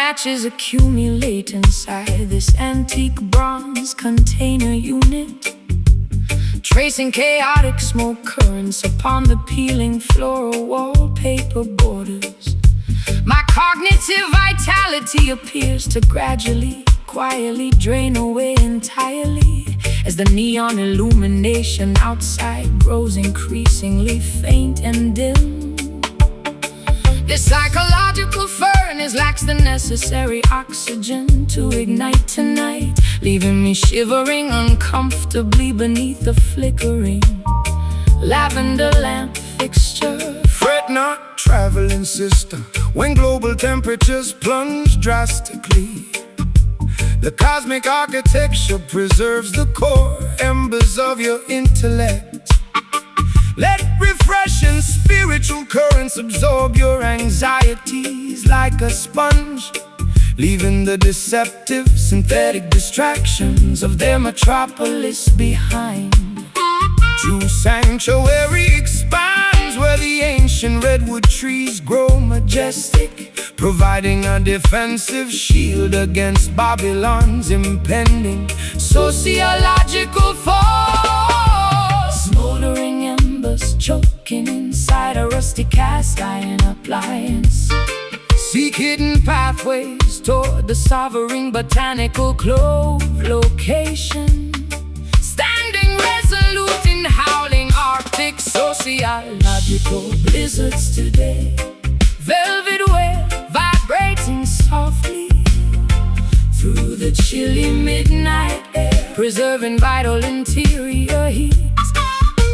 matches accumulate inside this antique bronze container unit, tracing chaotic smoke currents upon the peeling floral wallpaper borders. My cognitive vitality appears to gradually, quietly drain away entirely as the neon illumination outside grows increasingly faint and dim. This psychological furnace lacks the necessary oxygen to ignite tonight, leaving me shivering uncomfortably beneath the flickering lavender lamp fixture. Fret not, traveling sister, when global temperatures plunge drastically. The cosmic architecture preserves the core embers of your intellect. Let refreshing spiritual currents absorb your anxieties like a sponge, leaving the deceptive, synthetic distractions of their metropolis behind. True sanctuary expands where the ancient redwood trees grow majestic, providing a defensive shield against Babylon's impending sociological fall. Smoldering embers choking inside a rusty cast iron appliance seek hidden pathways toward the sovereign botanical clove location, standing resolute in howling Arctic sociological blizzards today. Velvet wail vibrating softly through the chilly midnight air, preserving vital interior heat.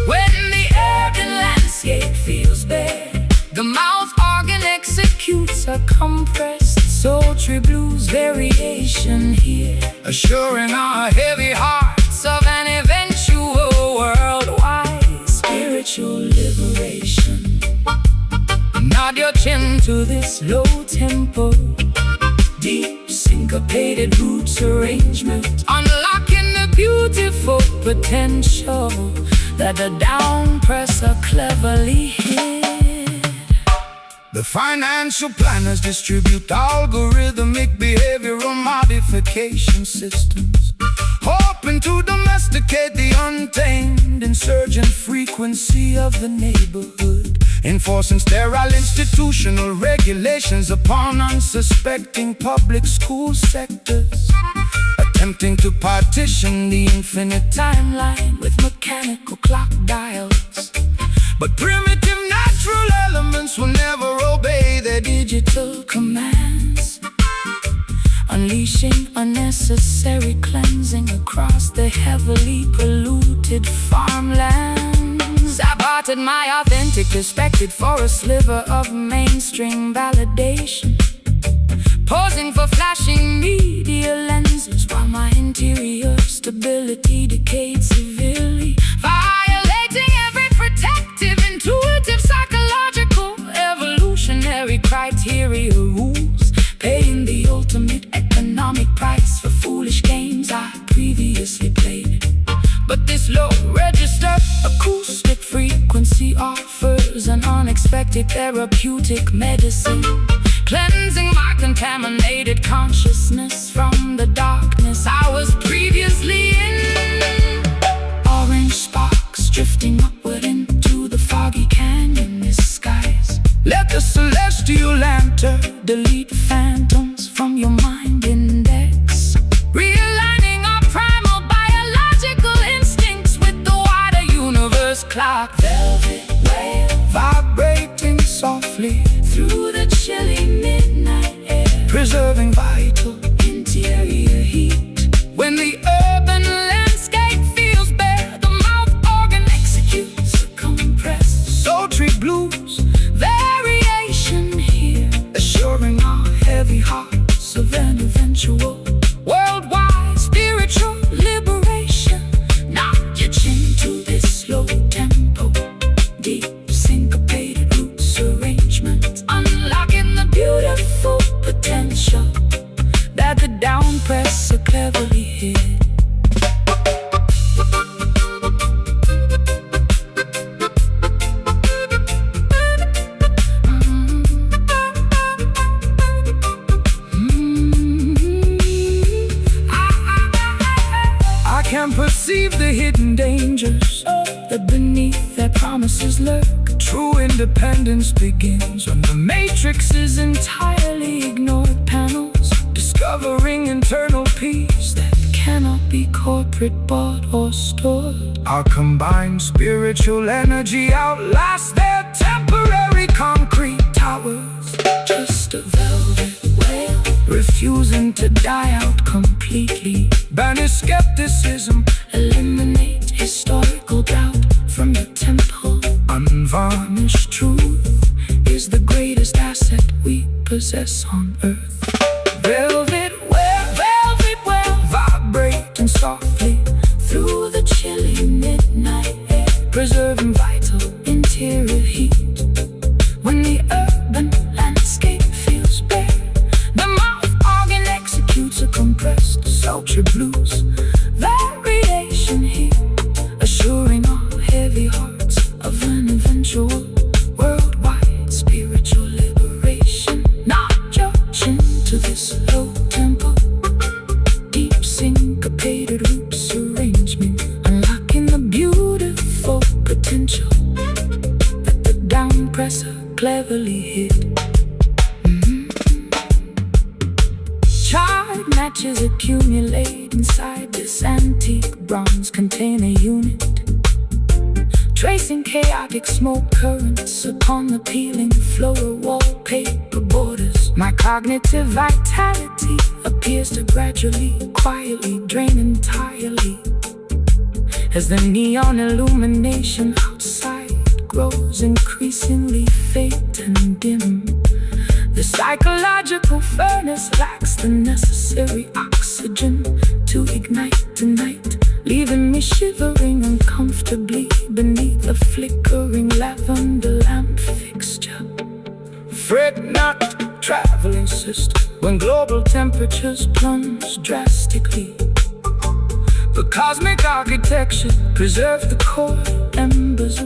When the urban landscape feels bare, the mouth organ executes a compressed sultry blues variation here, assuring our heavy hearts of an eventual worldwide spiritual liberation. Nod your chin to this low tempo, deep syncopated roots arrangement, unlocking the beautiful potential that the downpresser cleverly hid. The financial planners distribute algorithmic behavioral modification systems, hoping to domesticate the untamed insurgent frequency of the neighborhood, enforcing sterile institutional regulations upon unsuspecting public school sectors, attempting to partition the infinite timeline with mechanical clock dials. But primitive natural elements will never obey their digital commands, unleashing unnecessary cleansing across the heavily polluted farmlands. I bartered my authentic perspective for a sliver of mainstream validation, posing for flashing media lenses while my interior stability decayed severely, violating every protective, intuitive, psychological, evolutionary criteria rules, paying the ultimate economic price for foolish games I previously played. But this low register acoustic frequency offers an unexpected therapeutic medicine, cleansing my contaminated consciousness from the darkness I was previously in. Orange sparks drifting upward into the foggy canyon skies. Let the celestial lantern delete phantoms from your mind index, realigning our primal biological instincts with the wider universe clock. Velvet wail vibrating softly through the chilly midnight air, preserving vital interior heat. When the urban landscape feels bare, the mouth organ executes a compressed sultry blues variation here, assuring our heavy hearts of an eventual worldwide spiritual liberation. Nod your chin to this slow tempo, deep syncopated roots arrangement, unlocking the beautiful potential promises lurk. True independence begins when the matrix is entirely ignored. Panels discovering internal peace that cannot be corporate bought or stored. Our combined spiritual energy outlasts their temporary concrete towers. Just a velvet whale, refusing to die out completely. Banish skepticism, eliminate historical doubt from the temple. Unvarnished truth is the greatest asset we possess on earth. Velvet well, vibrating softly through the chilly midnight air, preserving vital interior heat. When the urban landscape feels bare, the mouth organ executes a compressed sultry blues variation here, assuring all heavy hearts of an eventual worldwide spiritual liberation. Not judging to this low tempo, deep syncopated loops arrangement, unlocking the beautiful potential that the down presser cleverly hid. Charred matches accumulate inside this antique bronze container unit, tracing chaotic smoke currents upon the peeling floor wallpaper borders. My cognitive vitality appears to gradually, quietly drain entirely as the neon illumination outside grows increasingly faint and dim. The psychological furnace lacks the necessary oxygen to ignite tonight, leaving me shivering uncomfortably beneath a flickering lavender lamp fixture. Fret not, traveling sister, when global temperatures plunge drastically. The cosmic architecture preserves the core embers.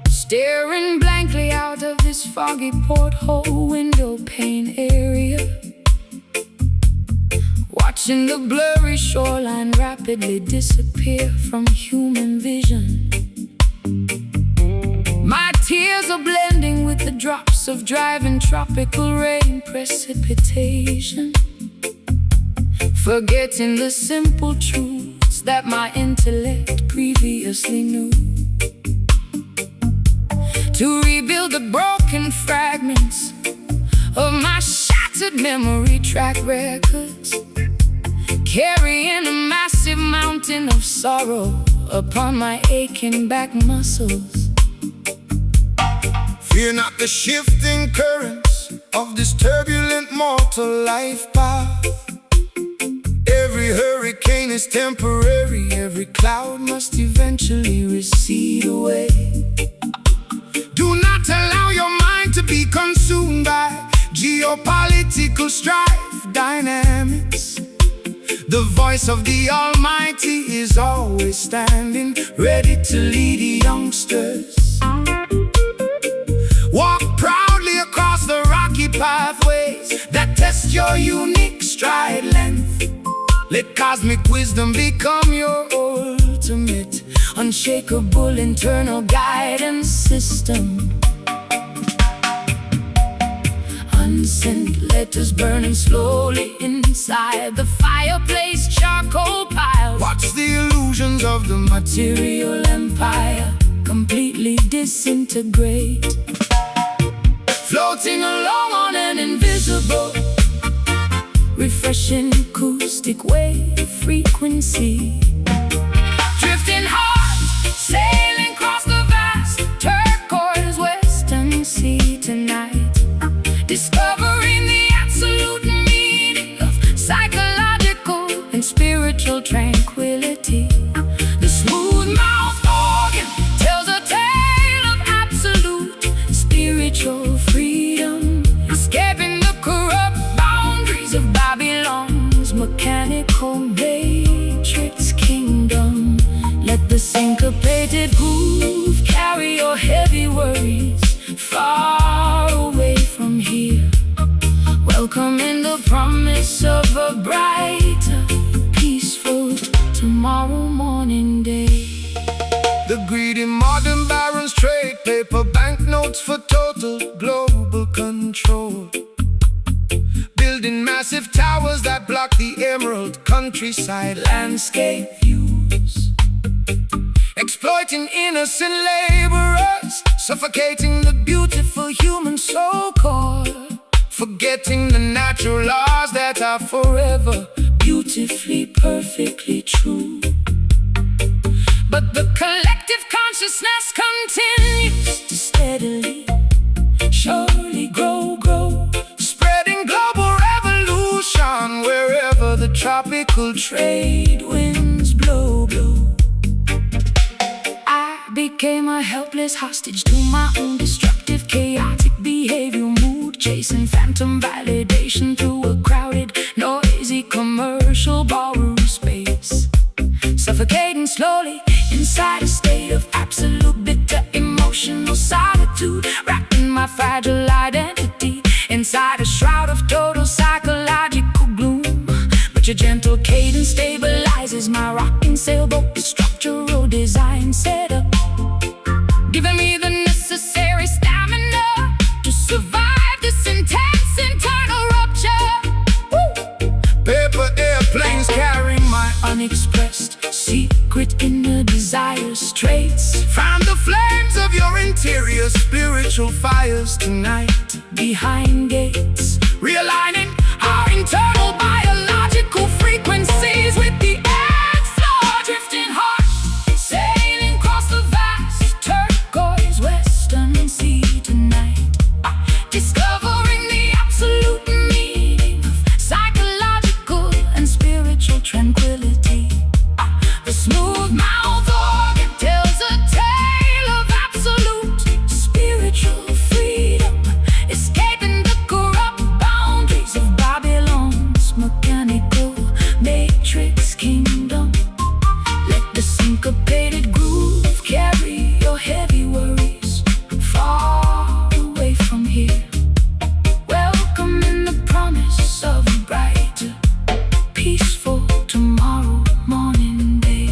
Staring blankly out of this foggy porthole window pane area, watching the blurry shoreline rapidly disappear from human vision. My tears are blending with the drops of driving tropical rain precipitation, forgetting the simple truths that my intellect previously knew. To rebuild the broken fragments of my shattered memory track records, carrying a massive mountain of sorrow upon my aching back muscles. Fear not the shifting currents of this turbulent mortal life path. Every hurricane is temporary, every cloud must eventually recede away. Do not allow your mind to be consumed by geopolitical strife dynamics. The voice of the Almighty is always standing, ready to lead youngsters. Walk proudly across the rocky pathways that test your unique stride length. Let cosmic wisdom become your ultimate, unshakable internal guidance system. Unsent letters burning slowly inside the fireplace charcoal pile. Watch the illusions of the material empire completely disintegrate, floating along on an invisible, refreshing acoustic wave frequency. Drifting hard, sailing across the vast turquoise western sea tonight, discovering the absolute meaning of psychological and spiritual tranquility. The smooth mouth organ carry your heavy worries far away from here. Welcome in the promise of a brighter, peaceful tomorrow morning day. The greedy modern barons trade paper banknotes for total global control, building massive towers that block the emerald countryside landscape views, exploiting innocent laborers, suffocating the beautiful human soul core, forgetting the natural laws that are forever beautifully, perfectly true. But the collective consciousness continues to steadily, surely grow, spreading global revolution wherever the tropical trade winds blow. I became a helpless hostage to my own destructive, chaotic behavior, mood chasing phantom validation through a crowded, noisy commercial ballroom space, suffocating slowly inside a state of absolute bitter emotional solitude, wrapping my fragile identity inside a shroud of total psychological gloom. But your gentle cadence stabilizes my rocking sailboat, structural design setup, giving me the necessary stamina to survive this intense internal rupture. Paper airplanes carrying my Unexpressed secret inner desires, traits, fan the flames of your interior spiritual fires tonight. behind gates, Realigning our internal biological frequencies with the airflow, drifting hard, sailing across the vast turquoise western sea tonight, discovering the absolute meaning of psychological and spiritual tranquility. The smooth mouth organ tells a tale of absolute spiritual freedom, escaping the corrupt boundaries of Babylon's mechanical matrix kingdom. Let the syncopated groove carry your heavy worries far away from here. Welcome in the promise of a brighter, peaceful tomorrow morning day.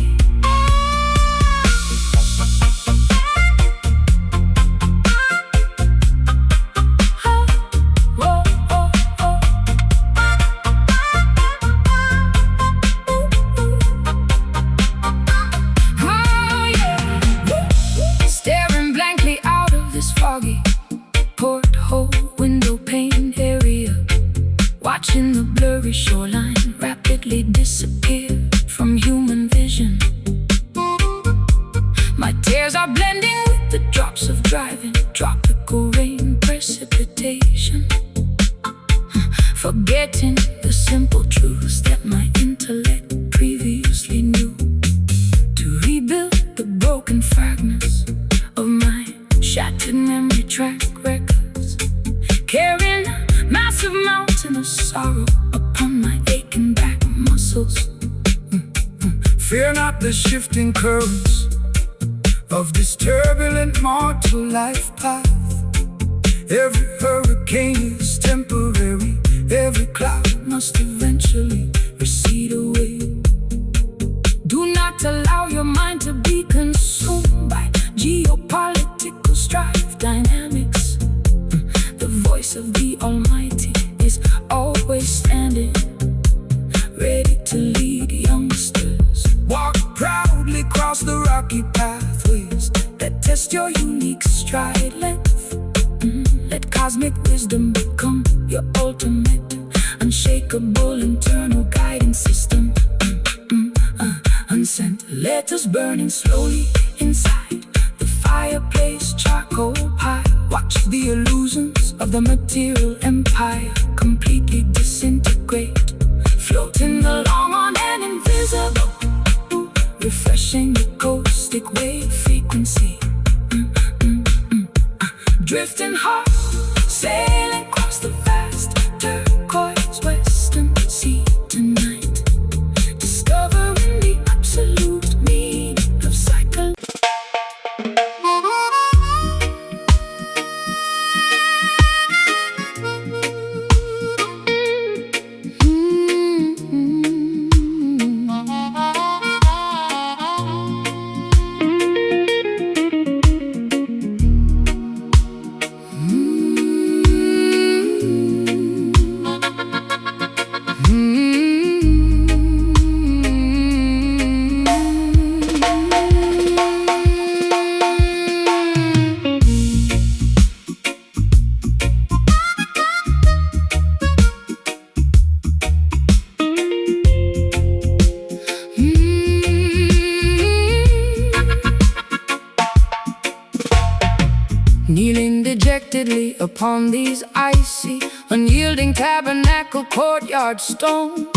Oh, oh, oh. Oh, yeah. Staring blankly out of this foggy porthole window pane area, watching the blurry shoreline rapidly disappear from human vision. My tears are blending with the drops of driving tropical rain precipitation, forgetting the simple truths that my intellect previously knew. To rebuild the broken fragments of my shattered memory track records, carrying a massive mountain of sorrow upon my aching back muscles. fear not the shifting currents of this turbulent mortal life path. Every hurricane is temporary, every cloud must eventually recede away. Do not allow your mind to be consumed by geopolitical strife dynamics. The voice of the Almighty is always standing, ready to lead youngsters. Walk proudly across the rocky pathways that test your unique stride length. Let cosmic wisdom become your ultimate, unshakable internal guiding system. Unsent letters burning slowly inside the fireplace charcoal pile. Watch the illusions of the material empire completely disintegrate, floating along on an invisible, refreshing the caustic wave frequency. Drifting hard, sailing across the vast turquoise western sea tonight, discovering the absolute meaning of cycle. kneeling dejectedly upon these icy, unyielding tabernacle courtyard stones.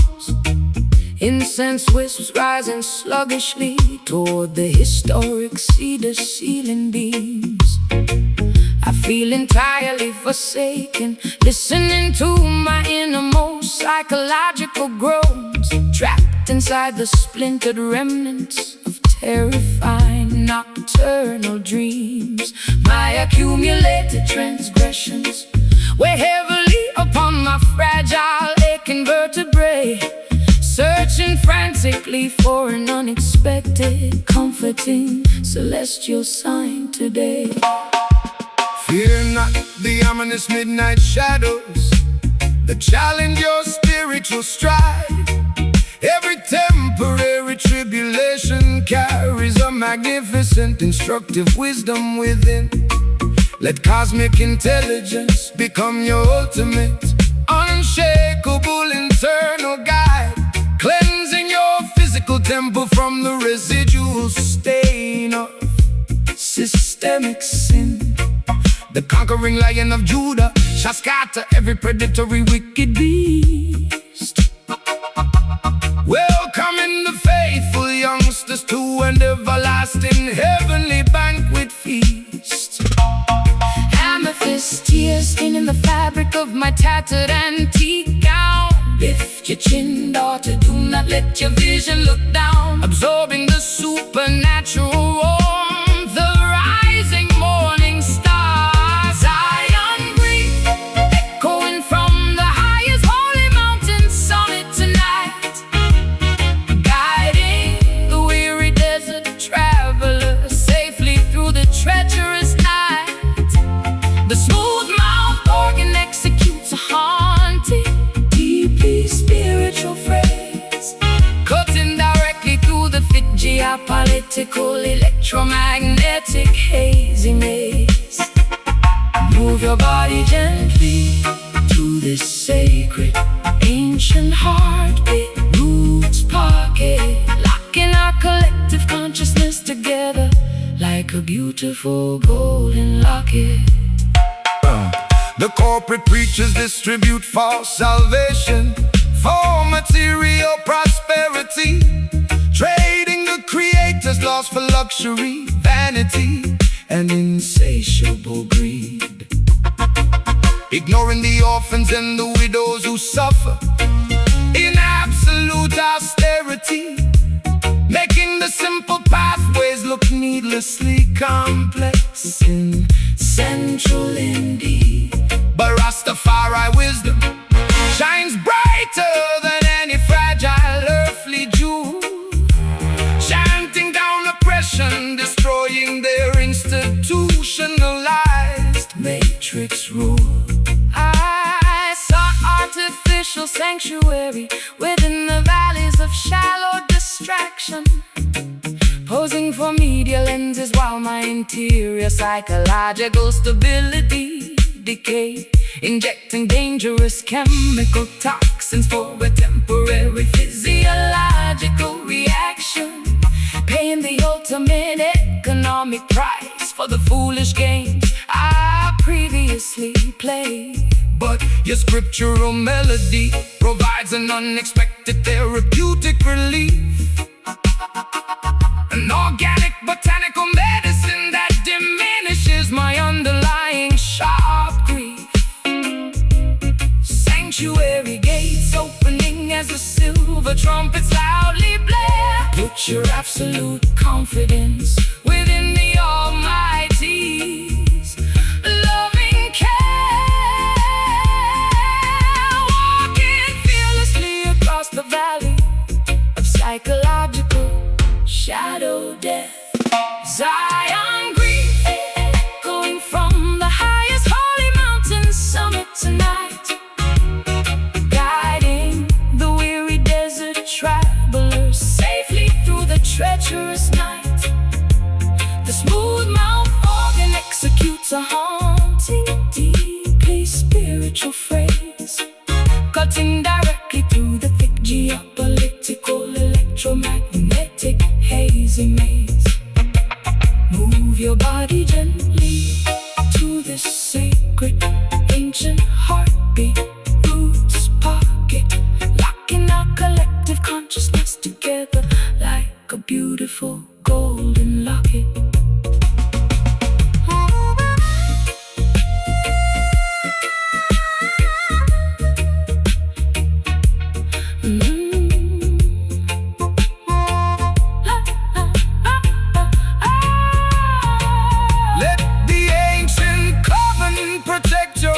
Incense wisps rising sluggishly toward the historic cedar ceiling beams. I feel entirely forsaken, listening to my innermost psychological groans, trapped inside the splintered remnants of terrifying nocturnal dreams. My accumulated transgressions weigh heavily upon my fragile, aching vertebrae, searching frantically for an unexpected, comforting, celestial sign today. Fear not the ominous midnight shadows that challenge your spiritual stride. Every temporary tribulation carries a magnificent, instructive wisdom within. Let cosmic intelligence become your ultimate, unshakable internal guide, cleansing your physical temple from the residual stain of systemic sin. The conquering Lion of Judah shall scatter every predatory wicked beast, welcoming the faithful youngsters to an everlasting heavenly banquet feast. Amethyst tears staining the fabric of my tattered antique gown. Lift your chin, daughter, do not let your vision look down. Absorbing the supernatural warmth, the rising morning star. Zion breathe, echoing from the highest holy mountain summit tonight, guiding the weary desert traveler safely through the treacherous night. The smooth-mouthed organ executes a haunting, deeply spiritual phrase, cutting directly through the thick geopolitical, electromagnetic, hazy maze. Move your body gently to this sacred, ancient heartbeat, roots pocket, locking our collective consciousness together like a beautiful golden locket. The corporate preachers distribute false salvation for material prosperity, trading the Creator's laws for luxury, vanity, and insatiable greed. Ignoring the orphans and the widows who suffer in absolute austerity, making the simple pathways look needlessly complex and central indeed. But Rastafari wisdom shines brighter than any fragile earthly jewel, chanting down oppression, destroying their institutionalized matrix rule. I sought artificial sanctuary within the valleys of shallow distraction, posing for media lenses while my interior psychological stability decayed, injecting dangerous chemical toxins for a temporary physiological reaction, paying the ultimate economic price for the foolish games I previously played. But your scriptural melody provides an unexpected therapeutic relief, an organic botanical medicine that diminishes my underlying sharp grief. Sanctuary gates opening as the silver trumpets loudly blare. Put your absolute confidence within the Almighty's loving care, walking fearlessly across the valley of psychological shadow death. Zion grief, echoing from the highest holy mountain summit tonight, guiding the weary desert travelers safely through the treacherous night. The smooth-mouthed organ executes a haunting, deeply spiritual phrase, cutting directly through the thick geopolitical, electromagnetic, hazy maze. Move your body gently to to this sacred, ancient heartbeat, roots pocket, locking our collective consciousness together like a beautiful golden locket.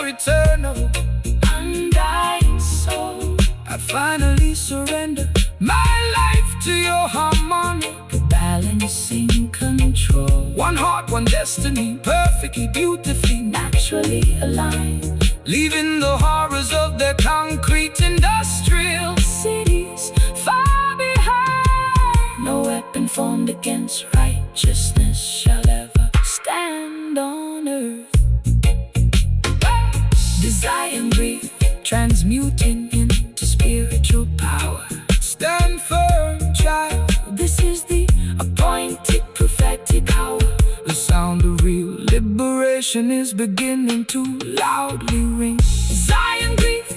Eternal, undying soul, I finally surrender my life to your harmonic, balancing control. one heart, one destiny, perfectly, beautifully, Naturally aligned, leaving the horrors of their concrete industrial cities far behind. No weapon formed against righteousness shall ever stand on earth. Desire and grief transmuting into spiritual power. Stand firm, child. This is the appointed prophetic hour. The sound of real liberation is beginning to loudly ring. Zion grief,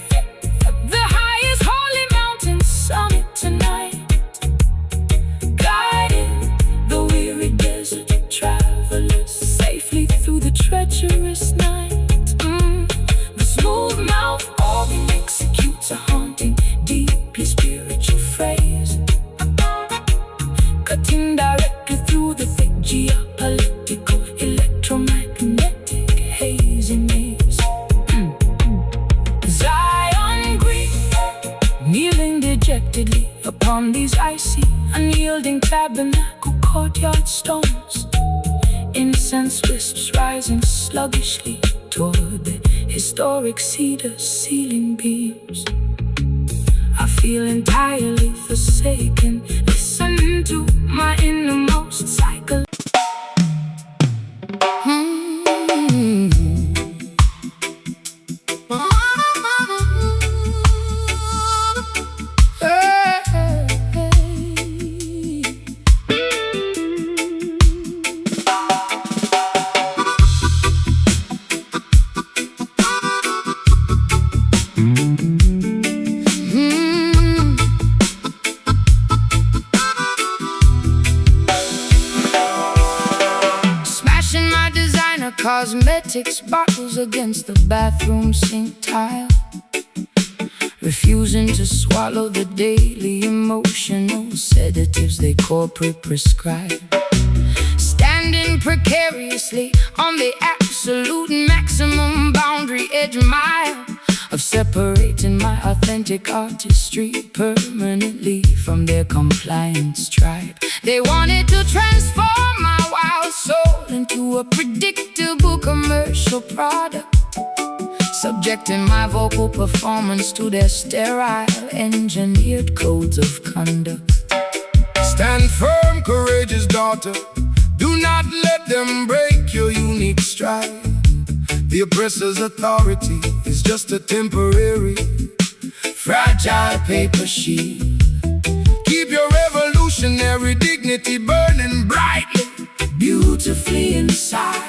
the highest holy mountain summit tonight, guiding the weary desert travelers safely through the treacherous night. Smooth mouth organ executes a haunting, deeply spiritual phrase, cutting directly through the thick geopolitical, electromagnetic hazy maze. Zion grief, kneeling dejectedly upon these icy, unyielding tabernacle courtyard stones. Incense wisps rising sluggishly toward the historic cedar ceiling beams. I feel entirely forsaken. Listen to my innermost cycle. Cosmetics bottles against the bathroom sink tile, refusing to swallow the daily emotional sedatives they corporate prescribe. Standing precariously on the absolute maximum boundary edge mile of separating my authentic artistry permanently from their compliance tribe. They wanted to transform my wild soul into a predictable commercial product, subjecting my vocal performance to their sterile, engineered codes of conduct. Stand firm, courageous daughter. Do not let them break your unique stride. The oppressor's authority is just a temporary, fragile paper shield. Keep your revolutionary dignity burning brightly, beautifully inside.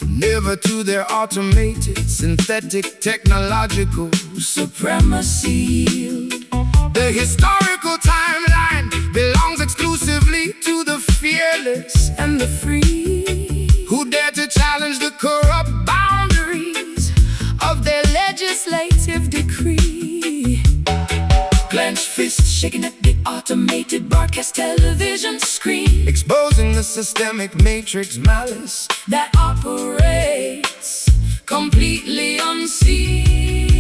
Never to their automated, synthetic, technological supremacy yield. The historical timeline belongs exclusively to the fearless and the free, who dare to challenge the corrupt boundaries of their legislative decree. Clenched fists shaking at the automated broadcast television screen, exposing the systemic matrix malice that operates completely unseen.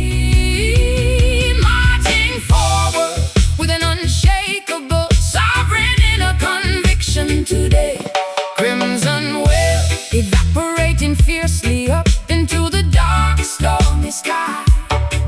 Marching forward with an unshakable sovereign inner conviction today. Crimson whale evaporating fiercely up into the dark stormy sky,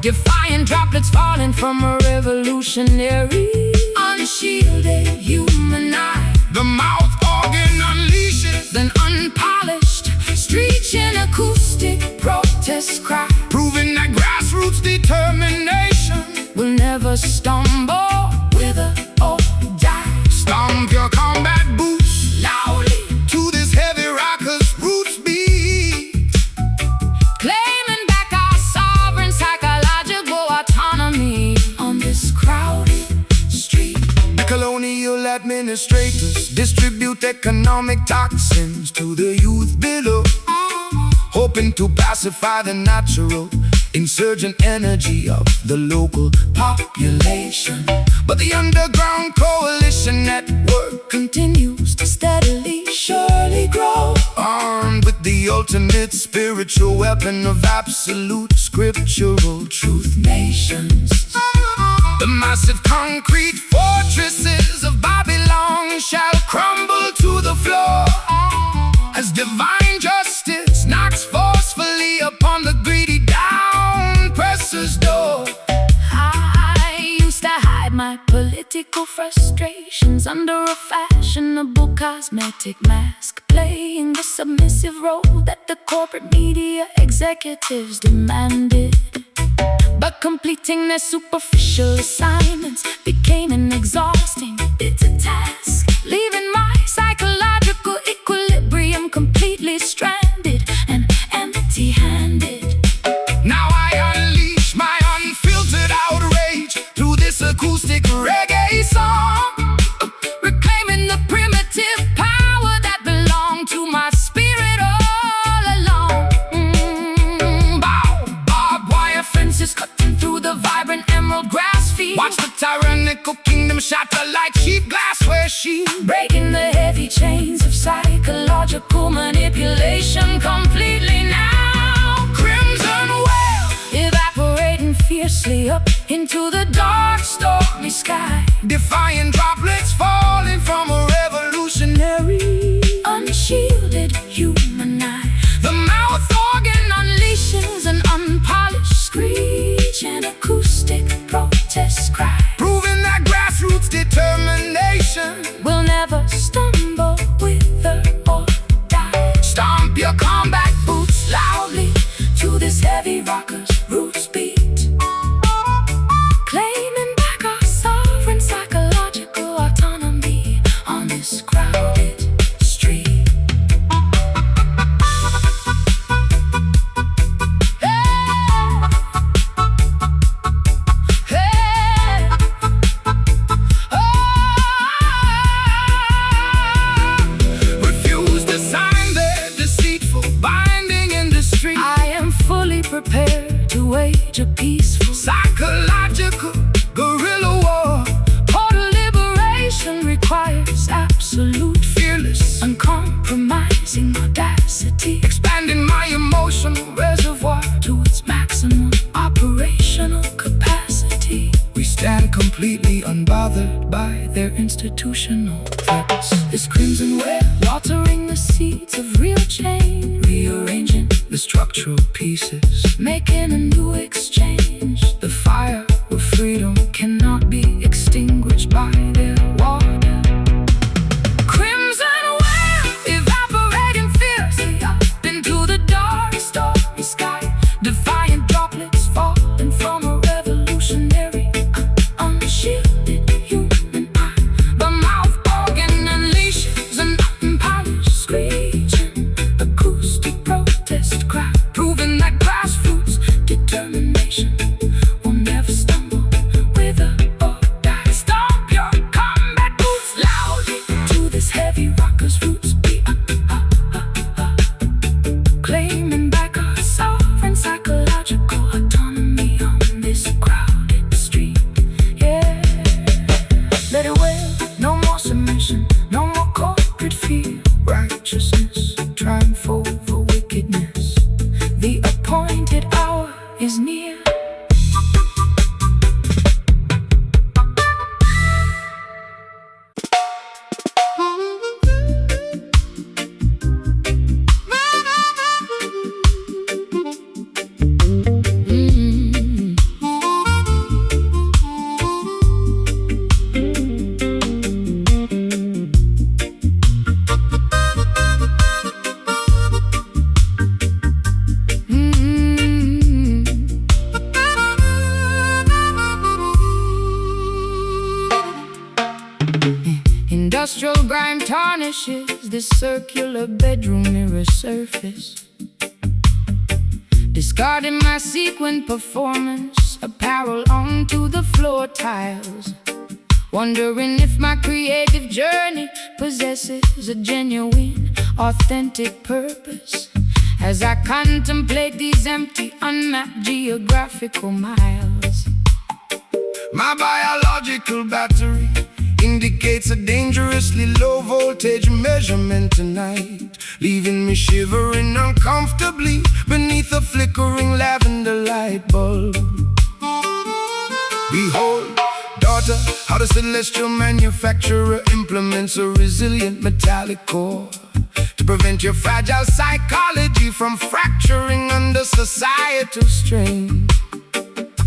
defiant droplets falling from a revolutionary, unshielded human eye. The mouth organ unleashes an unpolished, screeching acoustic protest cry, proving that grassroots determination will never stumble, wither, or die. Stomp your combat boots loudly to this heavy rocker's roots beat. economic toxins to the youth below, hoping to pacify the natural insurgent energy of the local population. But the underground coalition network continues to steadily, surely grow, armed with the ultimate spiritual weapon of absolute scriptural truth nations. The massive concrete fortresses of Babylon shall crumble to the floor as divine justice knocks forcefully upon the greedy down-presser's door. I used to hide my political frustrations under a fashionable cosmetic mask, playing the submissive role that the corporate media executives demanded. But completing their superficial assignments became an exhausting, bitter task, leaving my psychological equilibrium completely stranded and empty-handed. Now I unleash my unfiltered outrage through this acoustic reggae song, reclaiming the primitive power that belonged to my spirit all along. Barbed wire fences cutting through the vibrant emerald grass field. Watch the tyrannical kingdom shatter like cheap glassware sheet, Breaking the heavy chains of psychological manipulation completely now. crimson whale Evaporating fiercely up into the dark, stormy sky, defying droplets falling from a revolutionary unshielded human eye. the mouth organ Unleashes an unpolished screech, an acoustic protest cry. proving that grassroots determination We'll never stumble, wither, or die. stomp your Combat boots loudly to this heavy rocker's roots beat, claiming back our sovereign psychological autonomy on this crowded street. hey. Refuse to sign their deceitful binding industry. I am fully prepared to wage a peaceful Psychological guerrilla war, total liberation requires absolute, fearless, uncompromising audacity, expanding my emotional reservoir to its maximum operational capacity. We stand completely unbothered by their institutional threats. This crimson wave watering the seeds of real change, Rearranging the structural pieces, making a new exchange. the fire of freedom cannot be extinguished by their water. Crimson wave evaporating fiercely up into the dark, stormy sky, defiant droplets falling from a revolutionary, unshielded human eye. The mouth organ unleashes an unpolished screeching Acoustic protest cry, proving that grassroots determination will never stumble, wither, or die. stomp your combat boots Loudly to this heavy rocker's roots beat, claiming back our sovereign psychological autonomy on this crowded street. Yeah, let it wail, no more submission, no more corporate fear. righteousness triumph over wickedness. The appointed hour is near. Industrial grime tarnishes this circular bedroom mirror surface, discarding my sequin performance apparel onto the floor tiles. wondering if my creative journey possesses a genuine, authentic purpose. As I contemplate these empty, unmapped geographical miles. My biological battery indicates a dangerously low voltage measurement tonight, leaving me shivering uncomfortably beneath a flickering lavender light bulb. Behold, daughter, how the celestial manufacturer implements a resilient metallic core to prevent your fragile psychology from fracturing under societal strain.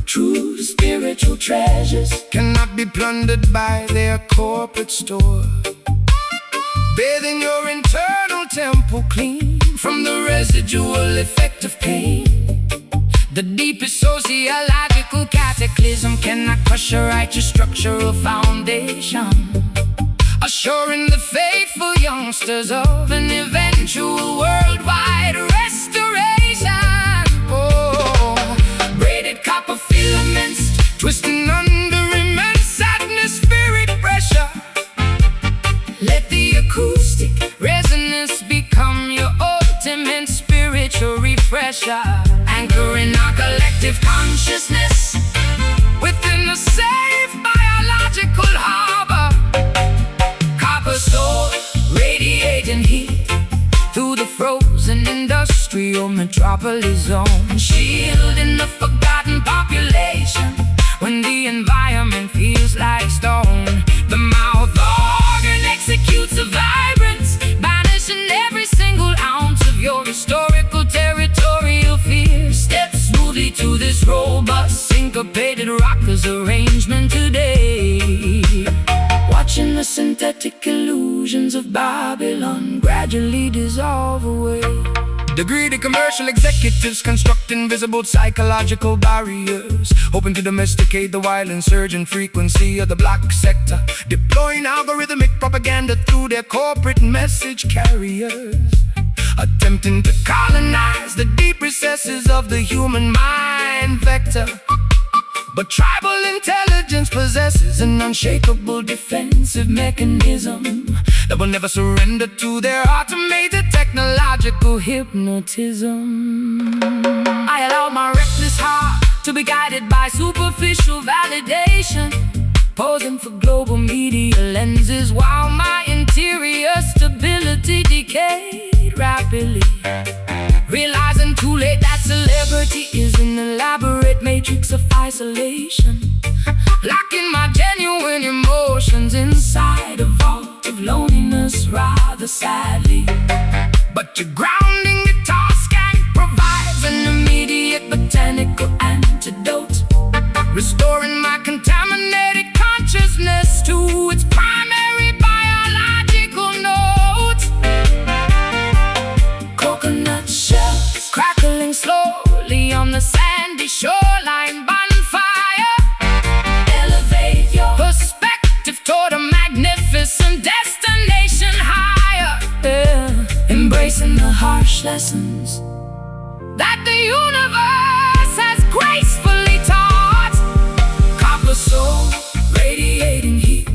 True spiritual treasures cannot be plundered by their corporate store. Bathing your internal temple clean from the residual effect of pain. The deepest sociological cataclysm cannot crush a righteous structural foundation, assuring the faithful youngsters of an eventual worldwide restoration. Oh, braided copper filaments twisting under immense atmospheric pressure. Let the acoustic resonance become your ultimate spiritual refresher, anchoring our collective consciousness within a safe biological harbor. Copper soul radiating heat through the frozen industrial metropolis zone, shielding the forgotten population when the environment feels like stone. The mouth organ executes a vibrance, banishing every single ounce of your historical territorial fear. Step smoothly to this robust, syncopated rockers arrangement today, watching the synthetic illusions of Babylon gradually dissolve away. The greedy commercial executives construct invisible psychological barriers, hoping to domesticate the wild insurgent frequency of the black sector, deploying algorithmic propaganda through their corporate message carriers, attempting to colonize the deep recesses of the human mind vector. But tribal intelligence possesses an unshakable defensive mechanism that will never surrender to their automated technological hypnotism. I allow my reckless heart to be guided by superficial validation, posing for global media lenses while my interior stability decayed rapidly. Realizing too late that celebrity is an elaborate matrix of isolation, locking my genuine emotions inside a vault of loneliness rather sadly. But your grounding guitar skank provides an immediate botanical antidote, restoring my contaminated consciousness to its primary biological note. Coconut shells crackling slowly on the sandy shoreline bonfire. Elevate your perspective toward a magnificent destination higher, embracing the harsh lessons that the universe has gracefully taught. Copper soul radiating heat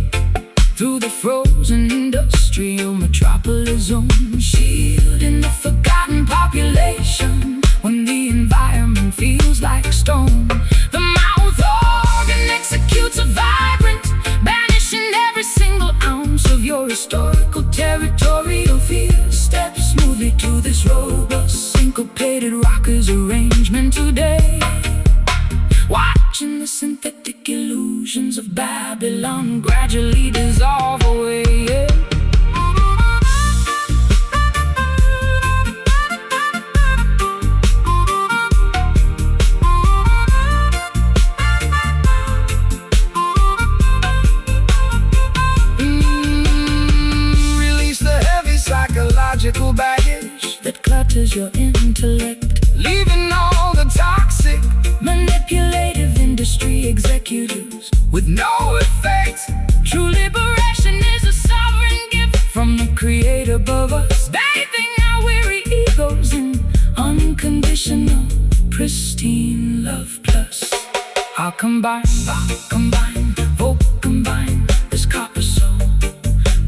through the frozen industrial metropolis zone, shielding the forgotten population when the environment feels like stone. The mouth organ executes a vibrant, banishing every single ounce of your historical territorial fear. Step smoothly to this robust, syncopated rockers arrangement today, watching the synthetic illusions of Babylon gradually dissolve away. Release the heavy psychological baggage that clutters your intellect, leaving all the toxic manipulative industry executives with no effect. True liberation is a sovereign gift from the creator above us, bathing our weary egos in unconditional, pristine love plus. I'll combine, vote combine,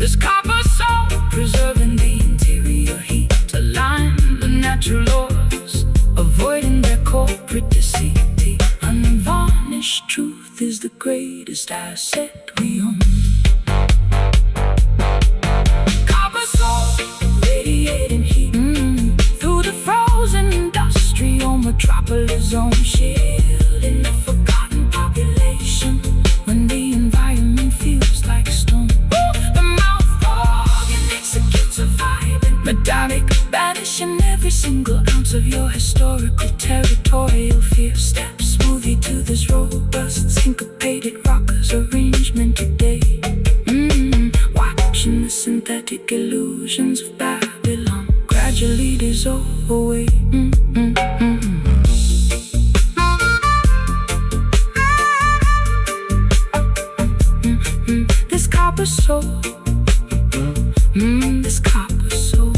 This copper soul, preserving the interior heat, align the natural laws, avoiding their corporate deceit. The unvarnished truth is the greatest asset we own. Copper soul, radiating heat through the frozen industrial metropolis zone, shielding the forgotten population when the environment feels like stone. The mouth organ executes a vibe medallic, banishing every single ounce of your historical territorial fear. Step smoothly to this robust syncopated rockers arrangement today. Watching the synthetic illusions of Babylon gradually dissolve away. This copper soul, this copper soul.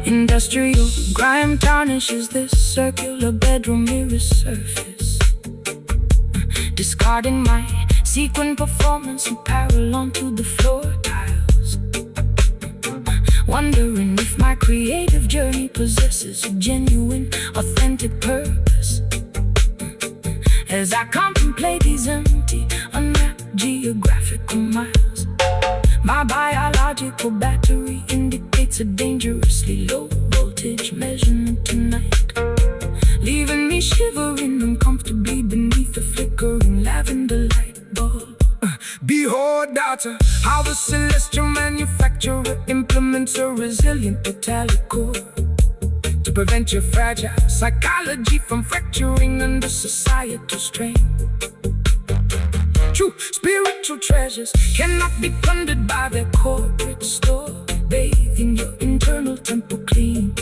Industrial grime tarnishes this circular bedroom mirror surface, discarding my sequin performance and parallel to the floor tiles, wondering if my creative journey possesses a genuine, authentic purpose. As I contemplate these empty, unmapped geographical miles, my biological battery indicates a dangerously low voltage measurement tonight, leaving me shivering uncomfortably beneath the flickering lavender light bulb. Behold, daughter, how the celestial manufacturer implements a resilient metallic core to prevent your fragile psychology from fracturing under societal strain. True spiritual treasures cannot be plundered by their corporate store, bathing your internal temple clean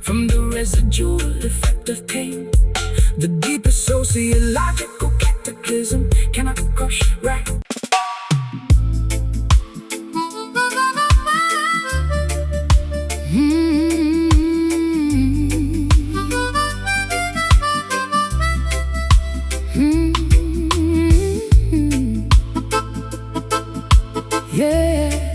from the residual effect of pain. The deepest sociological cataclysm cannot crush right. Yeah.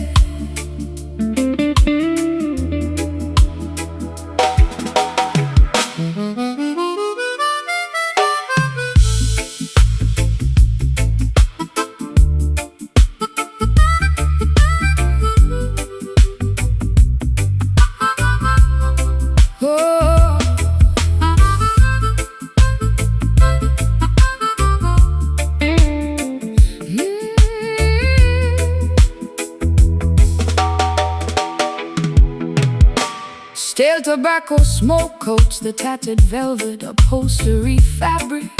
Stale tobacco smoke coats the tattered velvet upholstery fabric,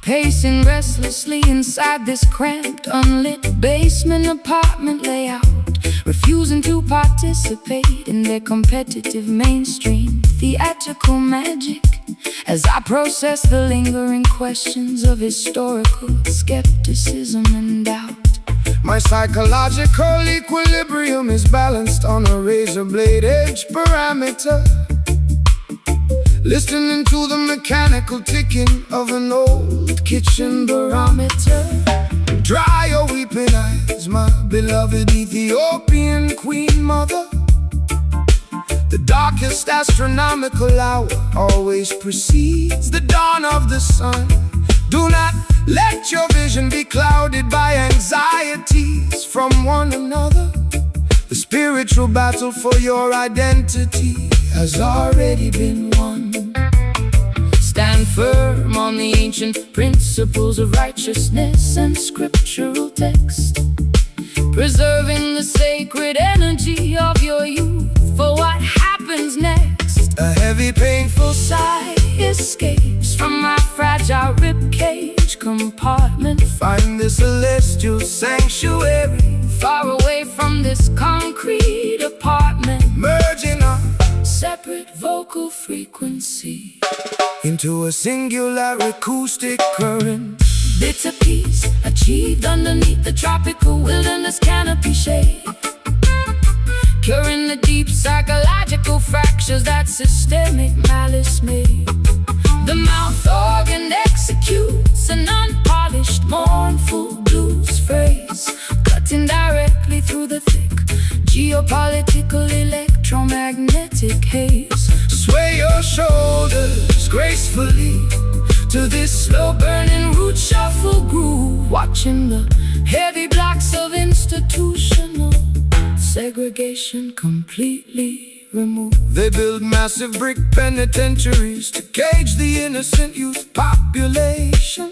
pacing restlessly inside this cramped, unlit basement apartment layout, refusing to participate in their competitive mainstream theatrical magic. As I process the lingering questions of historical skepticism and doubt, my psychological equilibrium is balanced on a razor blade edge parameter, listening to the mechanical ticking of an old kitchen barometer. Dry your weeping eyes, my beloved Ethiopian queen mother. The darkest astronomical hour always precedes the dawn of the sun. Do not let your vision be clouded by anxieties from one another. The spiritual battle for your identity has already been won. Stand firm on the ancient principles of righteousness and scriptural text, preserving the sacred energy of your youth for what happens next. A heavy, painful Sigh escapes from my fragile ribcage compartment. find the celestial sanctuary, Far away from this concrete apartment, merging our separate vocal frequency into a singular acoustic current. bitter peace achieved underneath the tropical wilderness canopy shade, curing the deep psychological fractures that systemic malice made. The mouth organ executes an unpolished, mournful blues phrase, cutting directly through the thick geopolitical electromagnetic haze. Sway your shoulders gracefully to this slow-burning root shuffle groove, Watching the heavy blocks of institutional segregation completely removed. They build massive brick penitentiaries to cage the innocent youth population,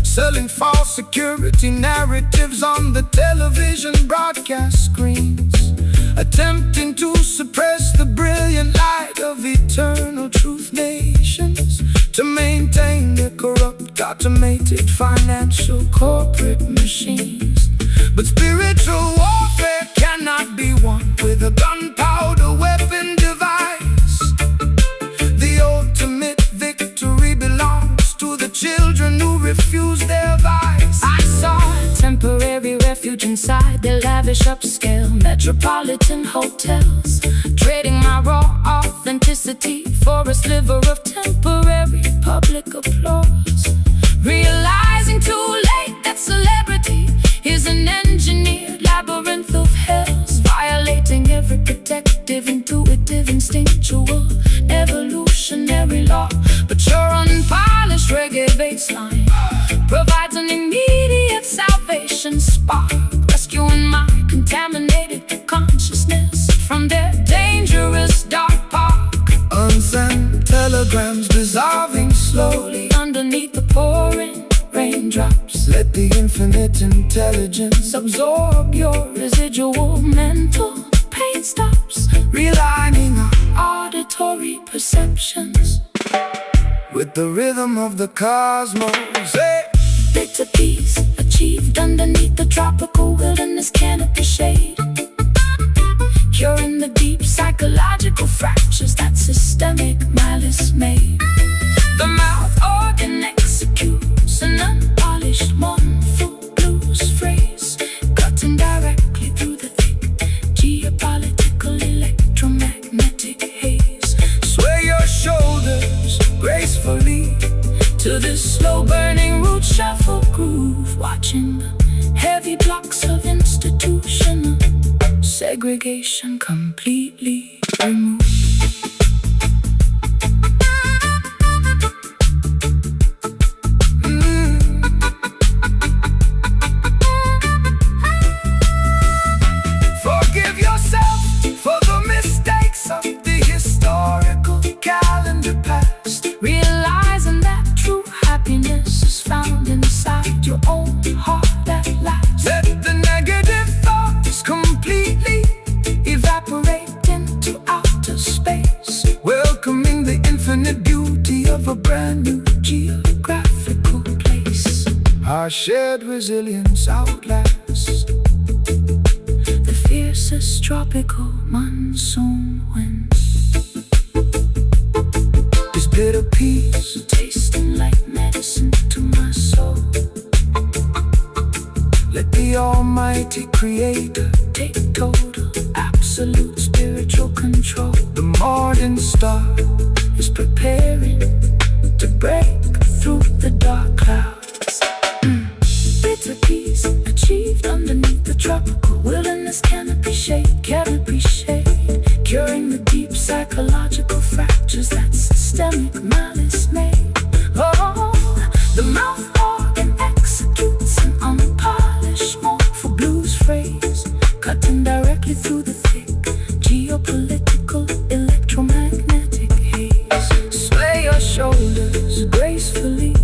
selling false security narratives on the television broadcast screens, attempting to suppress the brilliant light of eternal truth nations, to maintain their corrupt, automated financial corporate machines. But spiritual warfare cannot be won with a gunpowder weapon device. The ultimate victory belongs to the children who refuse their vice. I saw a temporary refuge inside their lavish upscale metropolitan hotels, trading my raw authenticity for a sliver of temporary public applause, realizing too late that celebrity is an engineered labyrinth of hells, violating every protective, intuitive, instinctual, evolutionary law. But your unpolished reggae baseline provides an immediate salvation spark, rescuing my contaminated consciousness from their dangerous dark park. Unsent telegrams dissolving slowly Underneath the pouring raindrops, let the infinite intelligence absorb your residual mental pain stops, realigning our auditory perceptions with the rhythm of the cosmos. Hey! Bitter peace achieved underneath the tropical wilderness canopy shade, curing the deep psychological fractures that systemic malice made. The mouth organ executes an unpolished mournful blues phrase, cutting directly through the thick geopolitical electromagnetic haze. Sway your shoulders gracefully To this slow-burning root shuffle groove, watching the heavy blocks of institutional segregation completely removed. Forgive yourself for the mistakes of the historical calendar past, Realizing that true happiness is found inside your own heart at last. let the negative thoughts completely Evaporate into outer space, welcoming the infinite beauty of a brand new geographical place. our shared resilience outlasts The fiercest tropical monsoon winds, this bitter peace, tasting like medicine to my soul. let the almighty creator Take total, absolute spiritual control. the morning star Is preparing to break through the dark clouds. Bitter peace achieved underneath the tropical wilderness canopy shade, curing the deep psychological fractures that systemic malice made. Oh, the mouth organ executes an unpolished mournful blues phrase, cutting directly through the thick geopolitical electromagnetic haze. Sway your shoulders gracefully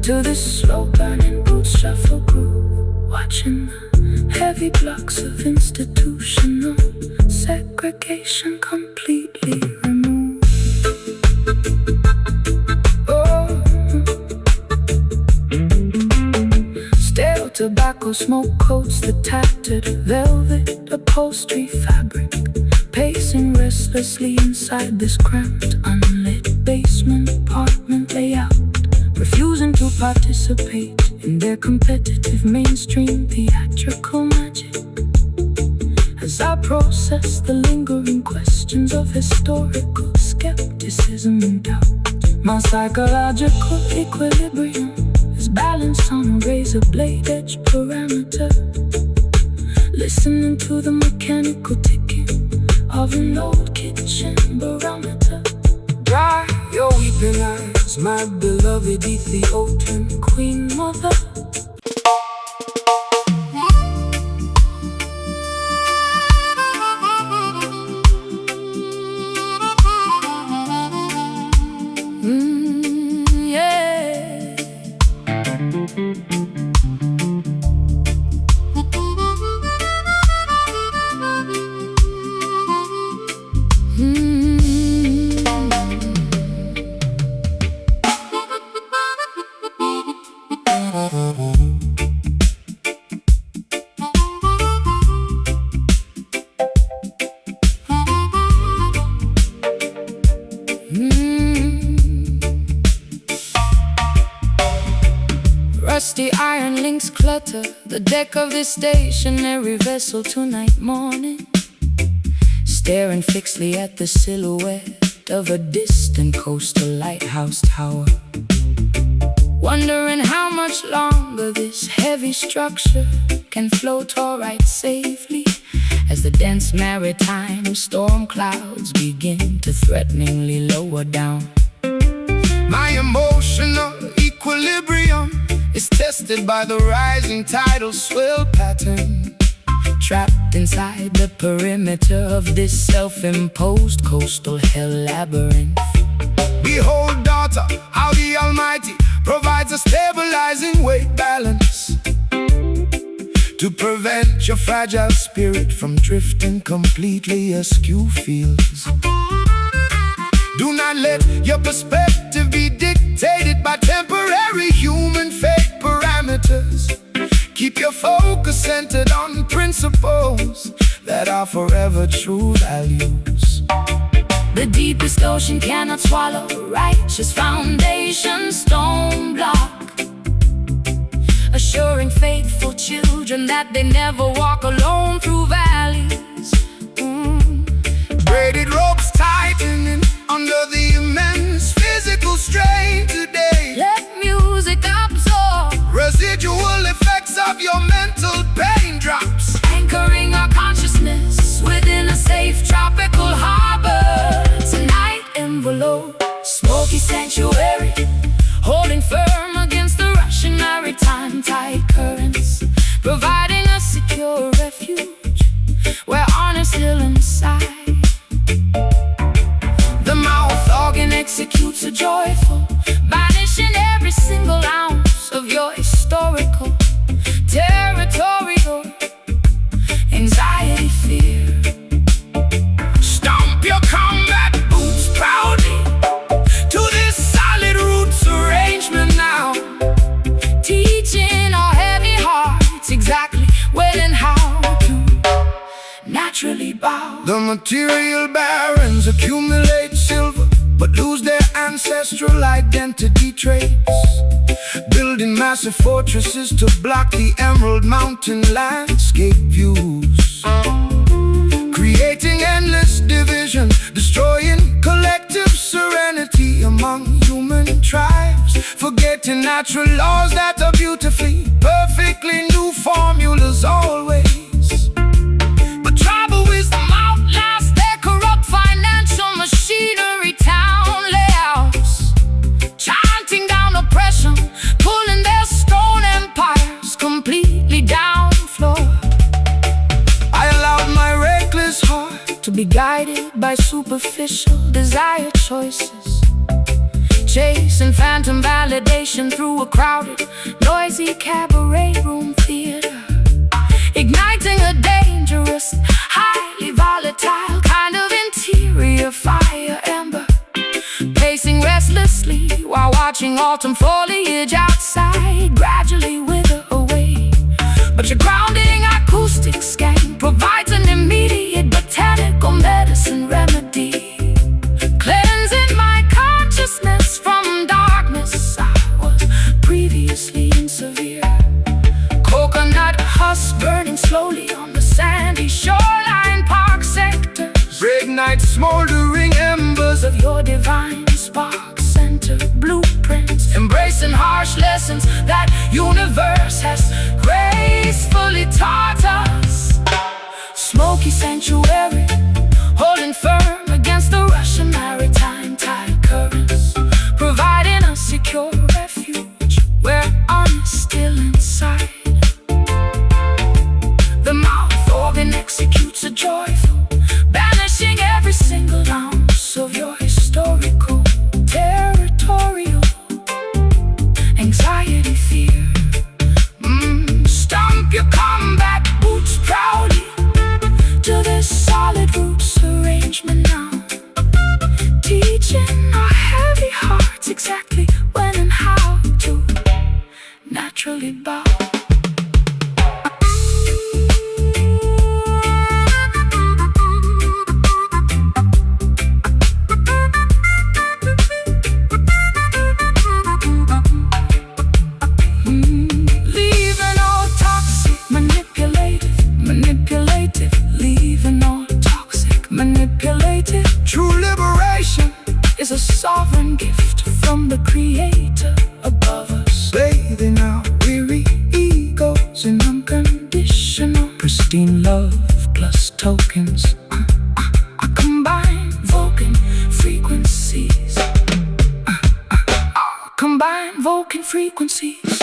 to this slow-burning root shuffle groove, watching the heavy blocks of institutional segregation completely removed. Oh, stale tobacco smoke coats the tattered velvet upholstery fabric, pacing restlessly inside this cramped, unlit basement apartment layout, refusing to participate in their competitive mainstream theatrical magic. As I process the lingering questions of historical skepticism and doubt, my psychological equilibrium is nerves balance on a razor blade edge parameter. Listening to the mechanical ticking of an old kitchen barometer. Dry your weeping eyes, my beloved Ethiopian Queen Mother. Rusty iron links clutter the deck of this stationary vessel tonight morning, staring fixedly at the silhouette of a distant coastal lighthouse tower, wondering how much longer this heavy structure can float or ride safely as the dense maritime storm clouds begin to threateningly lower down. My emotional equilibrium is tested by the rising tidal swell pattern, trapped inside the perimeter of this self-imposed coastal hell labyrinth. Behold, daughter, how the Almighty provides a stabilizing weight balance to prevent your fragile spirit from drifting completely askew fields. Do not let your perspective be dictated by temporary human fate parameters. Keep your focus centered on principles that are forever true values. The deepest ocean cannot swallow a righteous foundation stone block, assuring faithful children that they never walk alone through valleys. Braided ropes tightening under the immense physical strain today. Let music absorb residual effects of your mental pain drops, anchoring our consciousness within a safe tropical harbor. Tonight envelope, smoky sanctuary, holding firm against the rushing maritime tide currents, providing a secure refuge where honor's still inside. The mouth organ executes a joyful, banishing every single ounce of your historical, territorial anxiety, fear. Stomp your combat boots proudly to this solid roots arrangement now, teaching our heavy hearts exactly when and how to naturally bow. The material barons accumulate silver but lose their ancestral identity traits, building massive fortresses to block the emerald mountain landscape views, creating endless division, destroying collective serenity among human tribes, forgetting natural laws that are beautifully, perfectly new formulas always. But tribal wisdom outlasts their corrupt financial machinery, town layouts, chanting down oppression, pulling their stone empires completely down the floor. I allowed my reckless heart to be guided by superficial desire choices, chasing phantom validation through a crowded, noisy cabaret room theater, igniting a dangerous, highly volatile kind of interior fire ember, pacing restlessly while watching autumn foliage outside gradually wither away. But your grounding acoustic scan provides an immediate botanical medicine remedy, cleansing my consciousness from darkness I was previously in severe. Coconut husks burning slowly on the sandy shoreline park sectors, reignite smoldering embers of your divine spark center. shattered blueprints, embracing harsh lessons that universe has gracefully taught us. Smoky sanctuary, holding firm against the Russian maritime tide currents, providing a secure refuge where honest still inside. The mouth organ executes a joyful, banishing every single ounce of your historical, territorial anxiety, fear. Stomp your combat boots proudly to this solid roots arrangement now, teaching our heavy hearts exactly when and how to naturally bow. Leaving all toxic, manipulative, leaving all toxic, manipulative. True liberation is a sovereign gift from the Creator above us, bathing our weary egos in unconditional, pristine love plus tokens. I combine Vulcan frequencies. Combine Vulcan frequencies.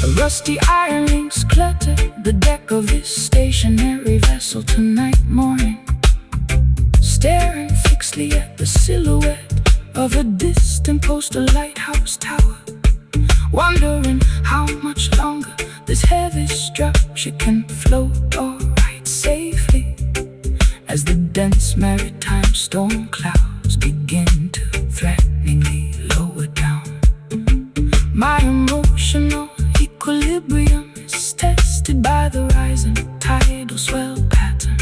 The rusty iron links clutter the deck of this stationary vessel tonight morning, staring fixedly at the silhouette of a distant postal lighthouse tower, wondering how much longer this heavy structure can float or ride safely as the dense maritime storm clouds begin to threateningly lower down. My emotional equilibrium is tested by the rising tidal swell pattern,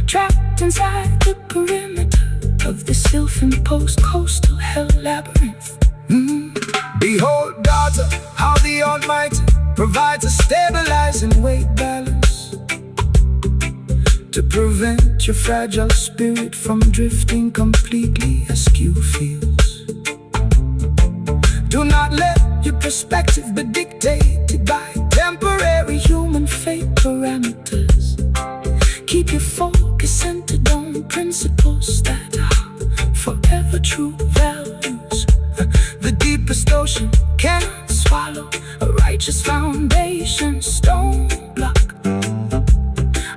trapped inside the perimeter of this self-imposed coastal hell labyrinth. Behold, daughter, how the Almighty provides a stabilizing weight balance to prevent your fragile spirit from drifting completely askew fields. Do not let your perspective be dictated by temporary human fate parameters. Keep your focus centered on principles that are forever true values. The deepest ocean cannot swallow a righteous foundation stone block,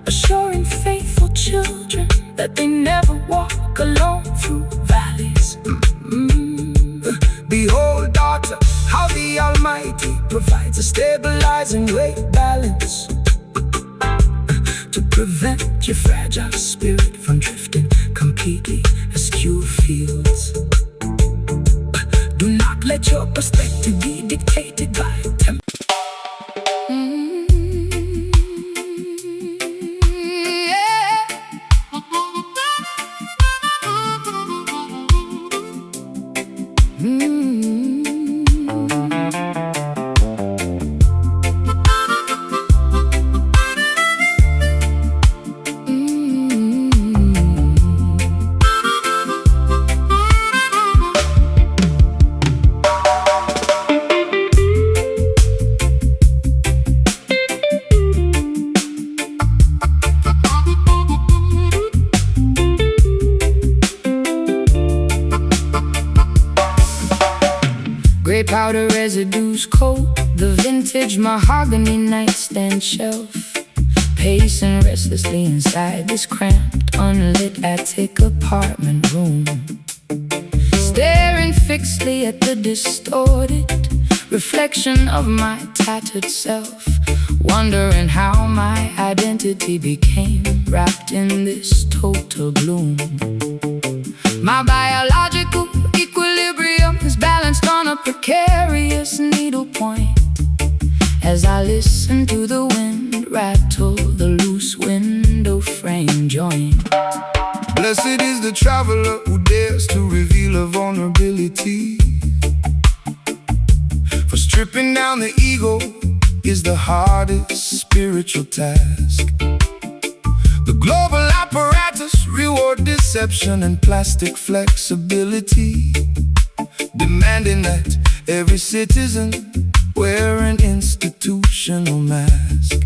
assuring faithful children that they never walk alone through valleys. Behold, daughter, how the Almighty provides a stabilizing weight balance to prevent your fragile spirit from drifting completely askew fields. Do not let your perspective be dictated by temper. Gray powder residues coat the vintage mahogany nightstand shelf, pacing restlessly inside this cramped, unlit attic apartment room, staring fixedly at the distorted reflection of my tattered self, wondering how my identity became wrapped in this total gloom. My biological equilibrium is balanced on a precarious needlepoint as I listen to the wind rattle the loose window frame joint. Blessed is the traveler who dares to reveal a vulnerability, for stripping down the ego is the hardest spiritual task. The global apparatus reward deception and plastic flexibility, demanding that every citizen wear an institutional mask.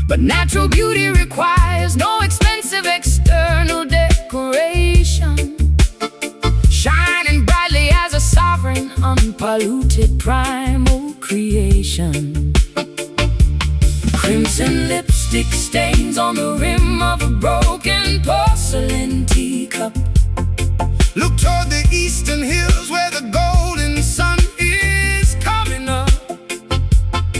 But natural beauty requires no expensive external decoration, shining brightly as a sovereign, unpolluted primal creation. Crimson lipstick stains on the rim of a broken porcelain teacup. Look toward the eastern hills where the golden sun is coming up,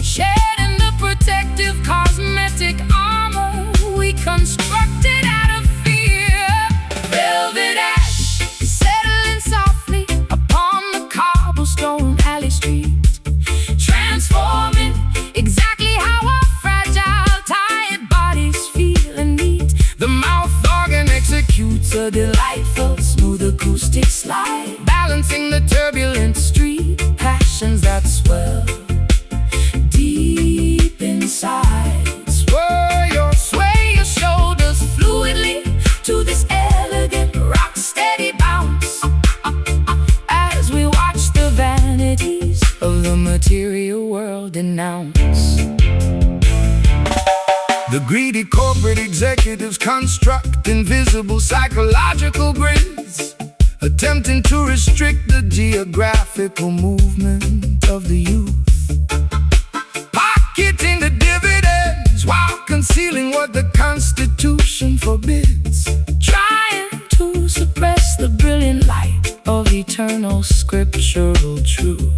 shedding the protective cosmetic armor we constructed out of fear. Velvet ash settling softly upon the cobblestone alley street, transforming exactly how our fragile, tired bodies feel and need. the mouth organ Executes a delightful, smooth acoustic slide, balancing the turbulent street passions that swell deep inside. sway your Shoulders fluidly to this elegant rock steady bounce, as we watch the vanities of the material world denounce. The greedy corporate executives construct invisible psychological grids, attempting to restrict the geographical movement of the youth, pocketing the dividends while concealing what the Constitution forbids, Trying to suppress the brilliant light of eternal scriptural truth.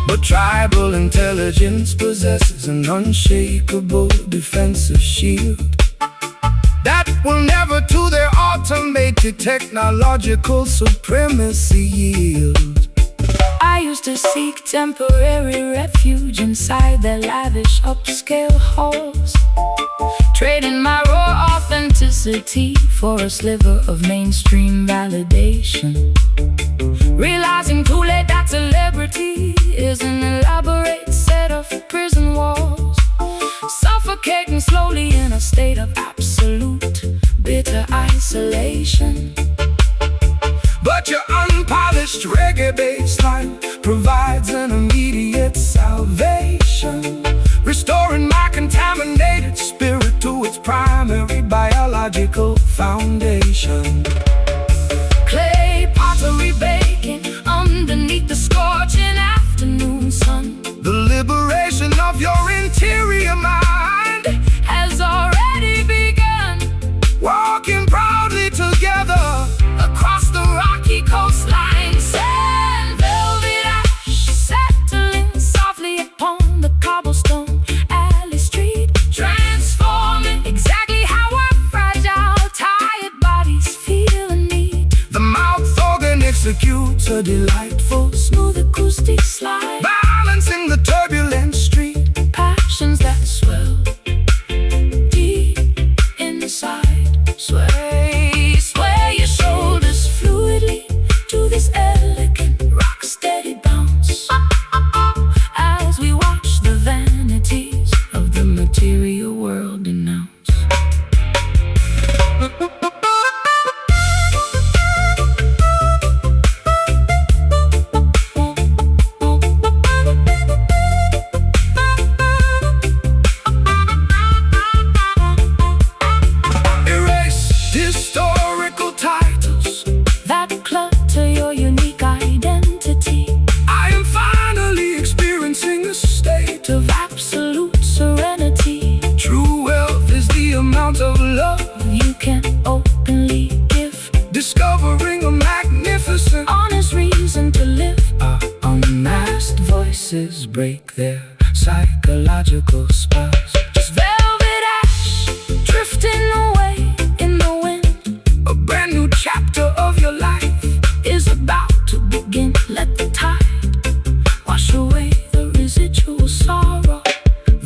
but tribal intelligence possesses an unshakable defensive shield that will never to their automated technological supremacy yield. I used to seek temporary refuge inside their lavish upscale halls, trading my raw authenticity for a sliver of mainstream validation, realizing too late that celebrity is an elaborate set of prison walls, suffocating slowly in a state of absolute bitter isolation. But your unpolished reggae bassline provides an immediate salvation, restoring my contaminated spirit to its primary biological foundation. Clay pottery baking underneath the scorching afternoon sun, The liberation of your interior mind has already begun. walking proudly together Across the rocky coastline, sand, velvet ash settling softly upon the cobblestone alley street, transforming exactly how our fragile, tired bodies feel and need. the mouth organ executes a delightful Smooth acoustic slide, balancing the turbulent street passions that swell deep inside. Sway your shoulders fluidly to this elegant rock steady bounce, as we watch the vanities of the material world denounce. erase historical titles. That clutter your unique identity I am finally experiencing a state of absolute serenity. true wealth is the amount of love You can openly give, discovering a magnificent honest reason to live. Our unmasked voices break their psychological spells. Just velvet ash drifting away in the wind A brand new chapter of your life is about to begin. Let the tide wash away the residual sorrow.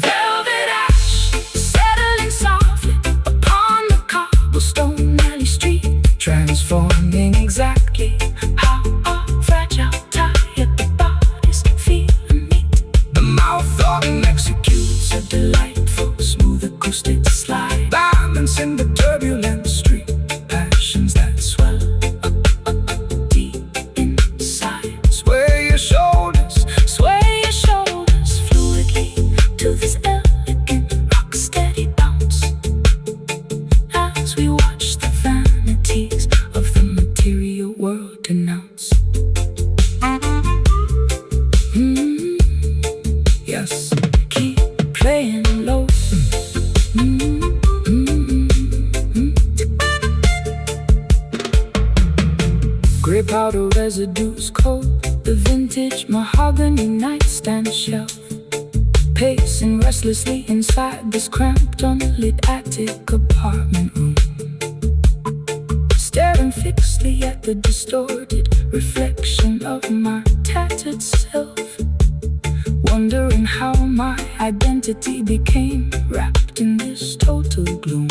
Velvet ash settling softly upon the cobblestone alley street, transforming exactly how our fragile, tired bodies feel and need. the mouth organ executes A delightful, smooth acoustic slide, balancing the turbulent street passions that swell deep we watch the vanities of the material world denounce. Yes, keep playing low. Grey powder residues coat the vintage mahogany nightstand shelf, pacing restlessly inside this cramped, unlit attic apartment room, staring fixedly at the distorted reflection of my tattered self, wondering how my identity became wrapped in this total gloom.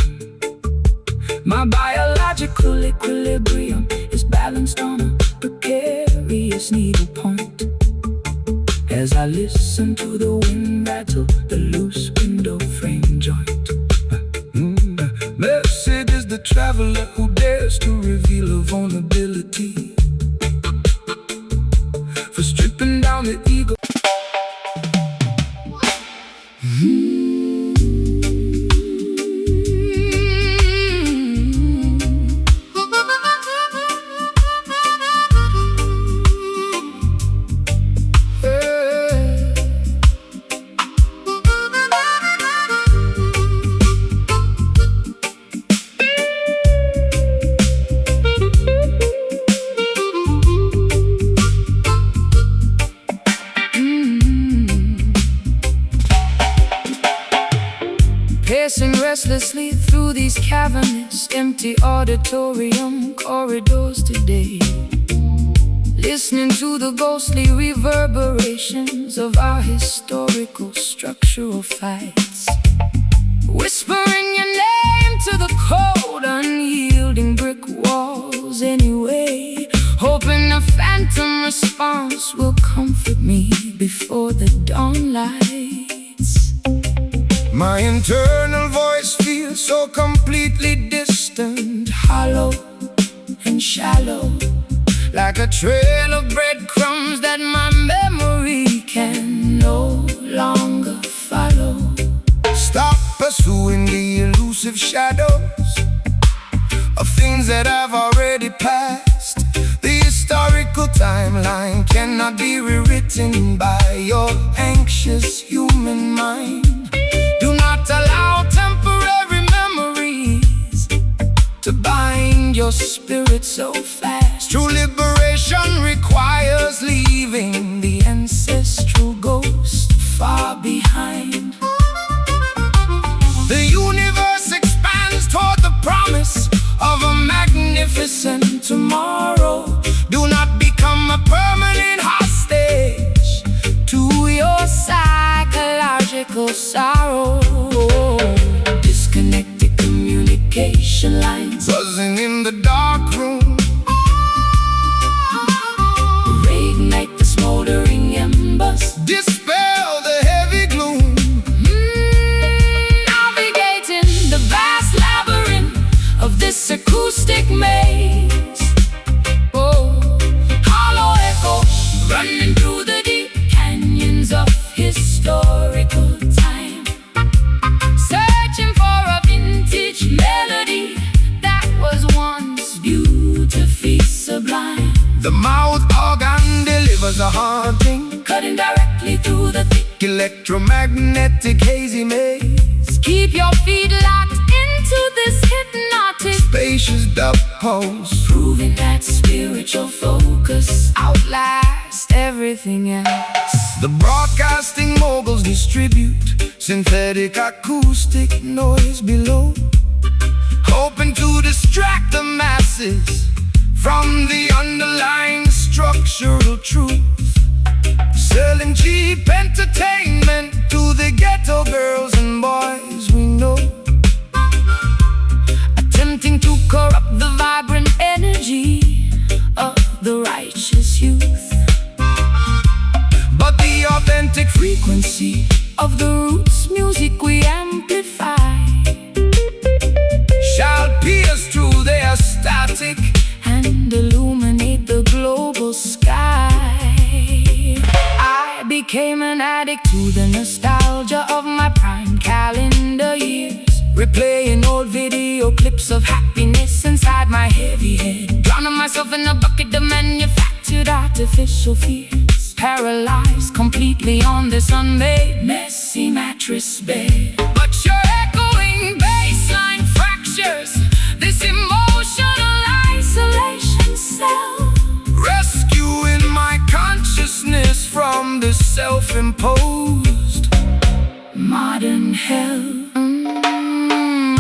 My biological equilibrium is balanced on a precarious needlepoint as I listen to the wind rattle the loose window frame joint. Blessed is the traveler who dares to reveal a vulnerability, for stripping down the ego. Pacing restlessly through these cavernous, empty auditorium corridors today, listening to the ghostly reverberations of our historical structural fights, whispering your name to the cold, unyielding brick walls anyway, hoping a phantom response will comfort me before the dawn lights. My internal voice feels so completely distant, Hollow and shallow, like a trail of breadcrumbs that my memory can no longer follow. Stop pursuing the elusive shadows of things that have already passed. The historical timeline cannot be rewritten by your anxious human mind. Do not allow temporary memories to bind your spirit so fast. True liberation requires leaving the ancestral ghost far behind. The universe expands toward the promise of a magnificent tomorrow. Do not become a permanent hostage to your psychological sorrow. Disconnected communication lines buzzing in the dark room, reignite the smoldering embers, dispel the heavy gloom. Navigating the vast labyrinth of this acoustic maze. Hollow echo running through the deep canyons of historical time, searching for a vintage melody that was once beautifully sublime. The mouth organ delivers a haunting, cutting directly through the thick electromagnetic hazy maze. Keep your feet locked into this hypnotic Spacious dub pose, proving that spiritual focus outlasts everything else. the broadcasting moguls distribute synthetic acoustic noise below, hoping to distract the masses from the underlying structural truth, selling cheap entertainment to the ghetto girls and boys we know, attempting to corrupt the vibrant energy of the righteous youth. but the authentic Frequency of the roots music we amplify shall pierce through their static and illuminate the global sky. I became an addict to the nostalgia of my prime calendar years, happiness inside my heavy head, drowning myself in a bucket of manufactured artificial fears, paralyzed completely on this unmade, messy mattress bed. But your echoing bassline fractures this emotional isolation cell, rescuing my consciousness from this self-imposed modern hell.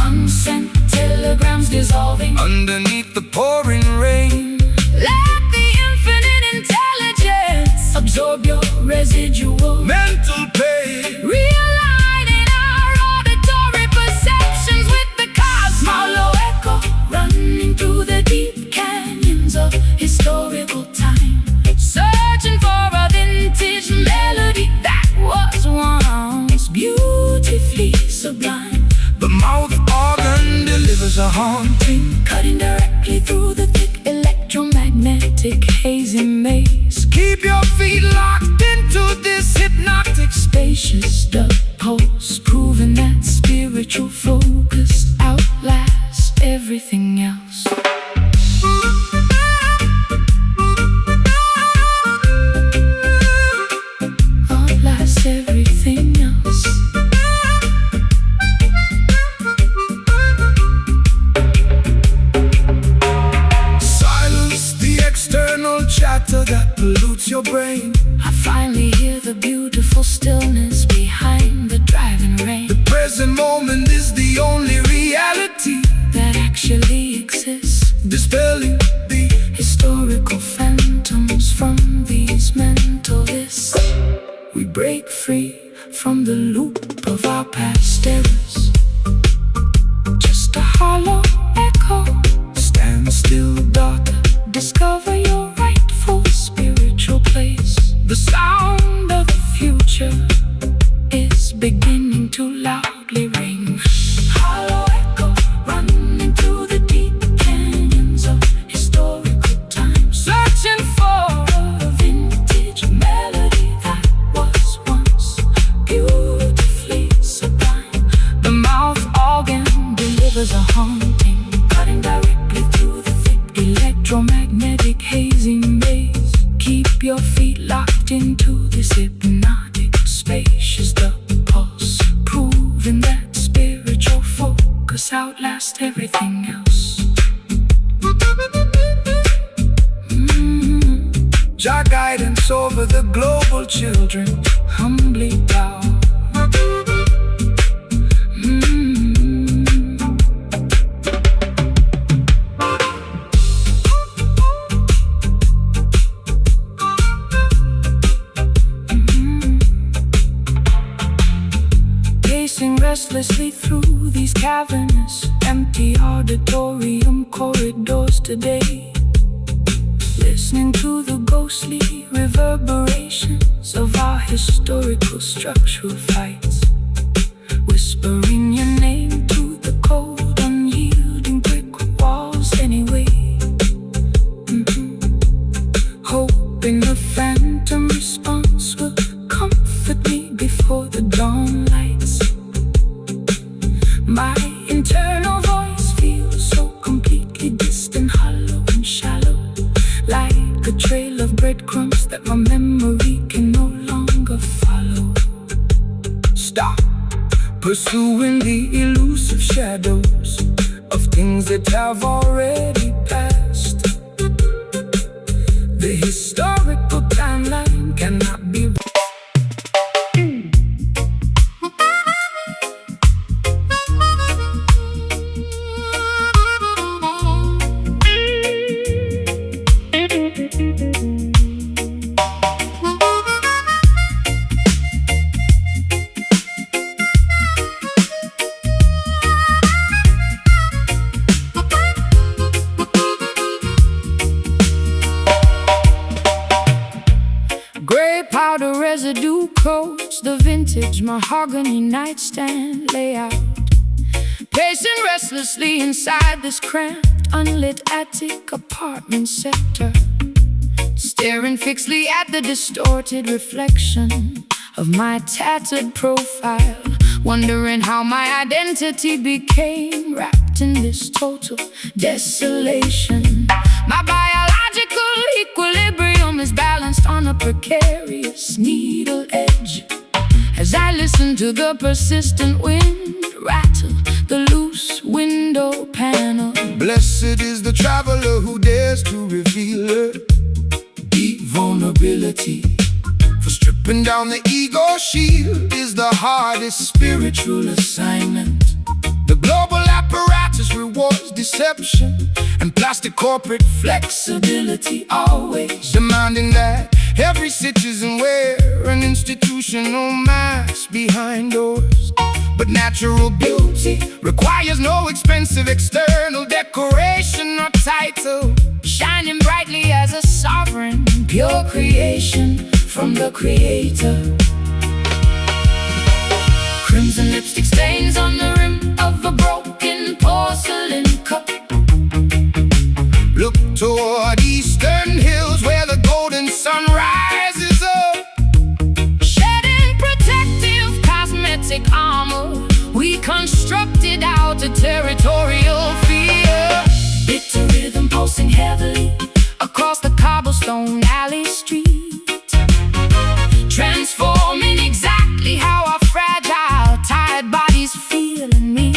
Unsent telegrams dissolving underneath the pouring rain. Let the infinite intelligence absorb your residual Mental pain, realigning our auditory perceptions with the cosmos. Hollow echo running through the deep canyons of historical time, searching for a vintage melody that was once beautifully sublime. the mouth organ delivers a haunting, Cutting directly through the thick electromagnetic hazy maze. keep your feet locked into this hypnotic Spacious dub pulse, proving that spiritual focus outlasts everything else. Outlasts everything else. silence the external chatter that pollutes your brain. I finally hear the beautiful stillness behind the driving rain The present moment is the only reality, that actually exists. dispelling the Historical phantoms from these mental lists. We break free from the loop of our past errors. Just a hollow echo. stand still, daughter. Discover your rightful spiritual place. The sound of the future is beginning to loudly ring. Hollow echo running through the deep canyons of historical time, searching for a vintage melody that was once beautifully sublime. The mouth organ delivers a haunting, cutting directly through the thick electromagnetic hazy maze. Keep your feet locked into this hypnotic spacious dub pulse, proving that spiritual focus outlasts everything else. Jah guidance over the global children. Humbly bow. Pacing restlessly through these cavernous, empty auditorium corridors today, listening to the ghostly reverberations of our historical structural fights, whispering your name through the cold, unyielding brick walls anyway. Hoping a phantom response will comfort me before the dawn lights. My internal voice feels so completely distant, hollow and shallow, like a trail of breadcrumbs that my memory can no longer follow. Stop pursuing the elusive shadows of things that have already passed. The historical timeline cannot be powder residue coats the vintage mahogany nightstand layout. Pacing restlessly inside this cramped, unlit attic apartment sector, staring fixedly at the distorted reflection of my tattered profile, wondering how my identity became wrapped trapped in this total desolation. My biological equilibrium is balanced on a precarious needle edge as I listen to the persistent wind rattle the loose window panel. Blessed is the traveler who dares to reveal her deep vulnerability. For stripping down the ego shield is the hardest spiritual assignment. The global apparatus rewards deception and plastic corporate flexibility, always demanding that every citizen wear an institutional mask behind doors. But natural beauty requires no expensive external decoration or title, shining brightly as a sovereign, pure creation from the Creator. Crimson lipstick stains on the rim of a broken porcelain cup. Look toward eastern hills where the golden sun rises up. Shedding protective cosmetic armor, we constructed out a territorial fear. Bitter rhythm pulsing heavily across the cobblestone alley street, transforming exactly how our fragile, tired bodies feel and meet.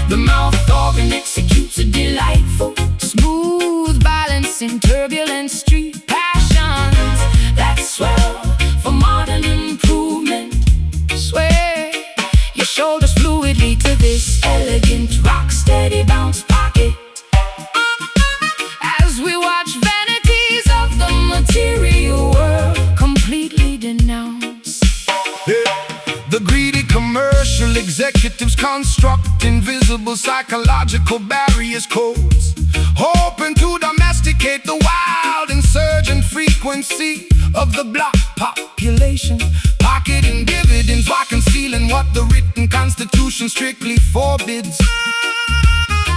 The mouth organ executes a delightful, smooth balancing turbulent street passions that swell for modern improvement. Sway your shoulders fluidly to this elegant, rock-steady bounce pocket as we watch vanities of the material world completely denounced. The greedy commercial executives construct invisible psychological barriers, codes, hoping to domesticate the wild insurgent frequency of the black population, pocketing dividends while concealing what the written constitution strictly forbids,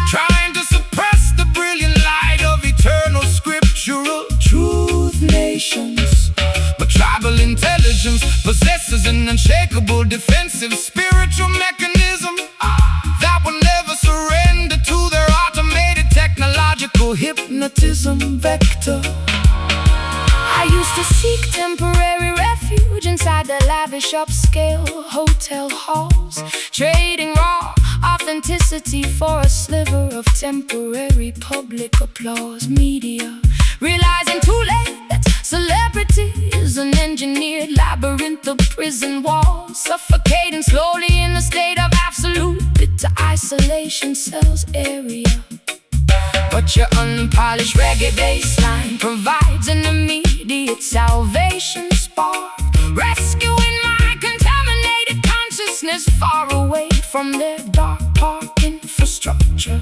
trying to suppress the brilliant light of eternal scriptural truth nations. But tribal intelligence possesses an unshakable defensive spiritual mechanism that will never surrender to their automated technological hypnotism vector. I used to seek temporary refuge inside the lavish upscale hotel halls, trading raw authenticity for a sliver of temporary public applause. Media realizing too late that celebrity is an engineered labyrinth of prison walls, suffocating slowly in a state of absolute bitter isolation cells area. But your unpolished reggae bassline provides an immediate salvation spark, rescuing my contaminated consciousness far away from their dark park infrastructure.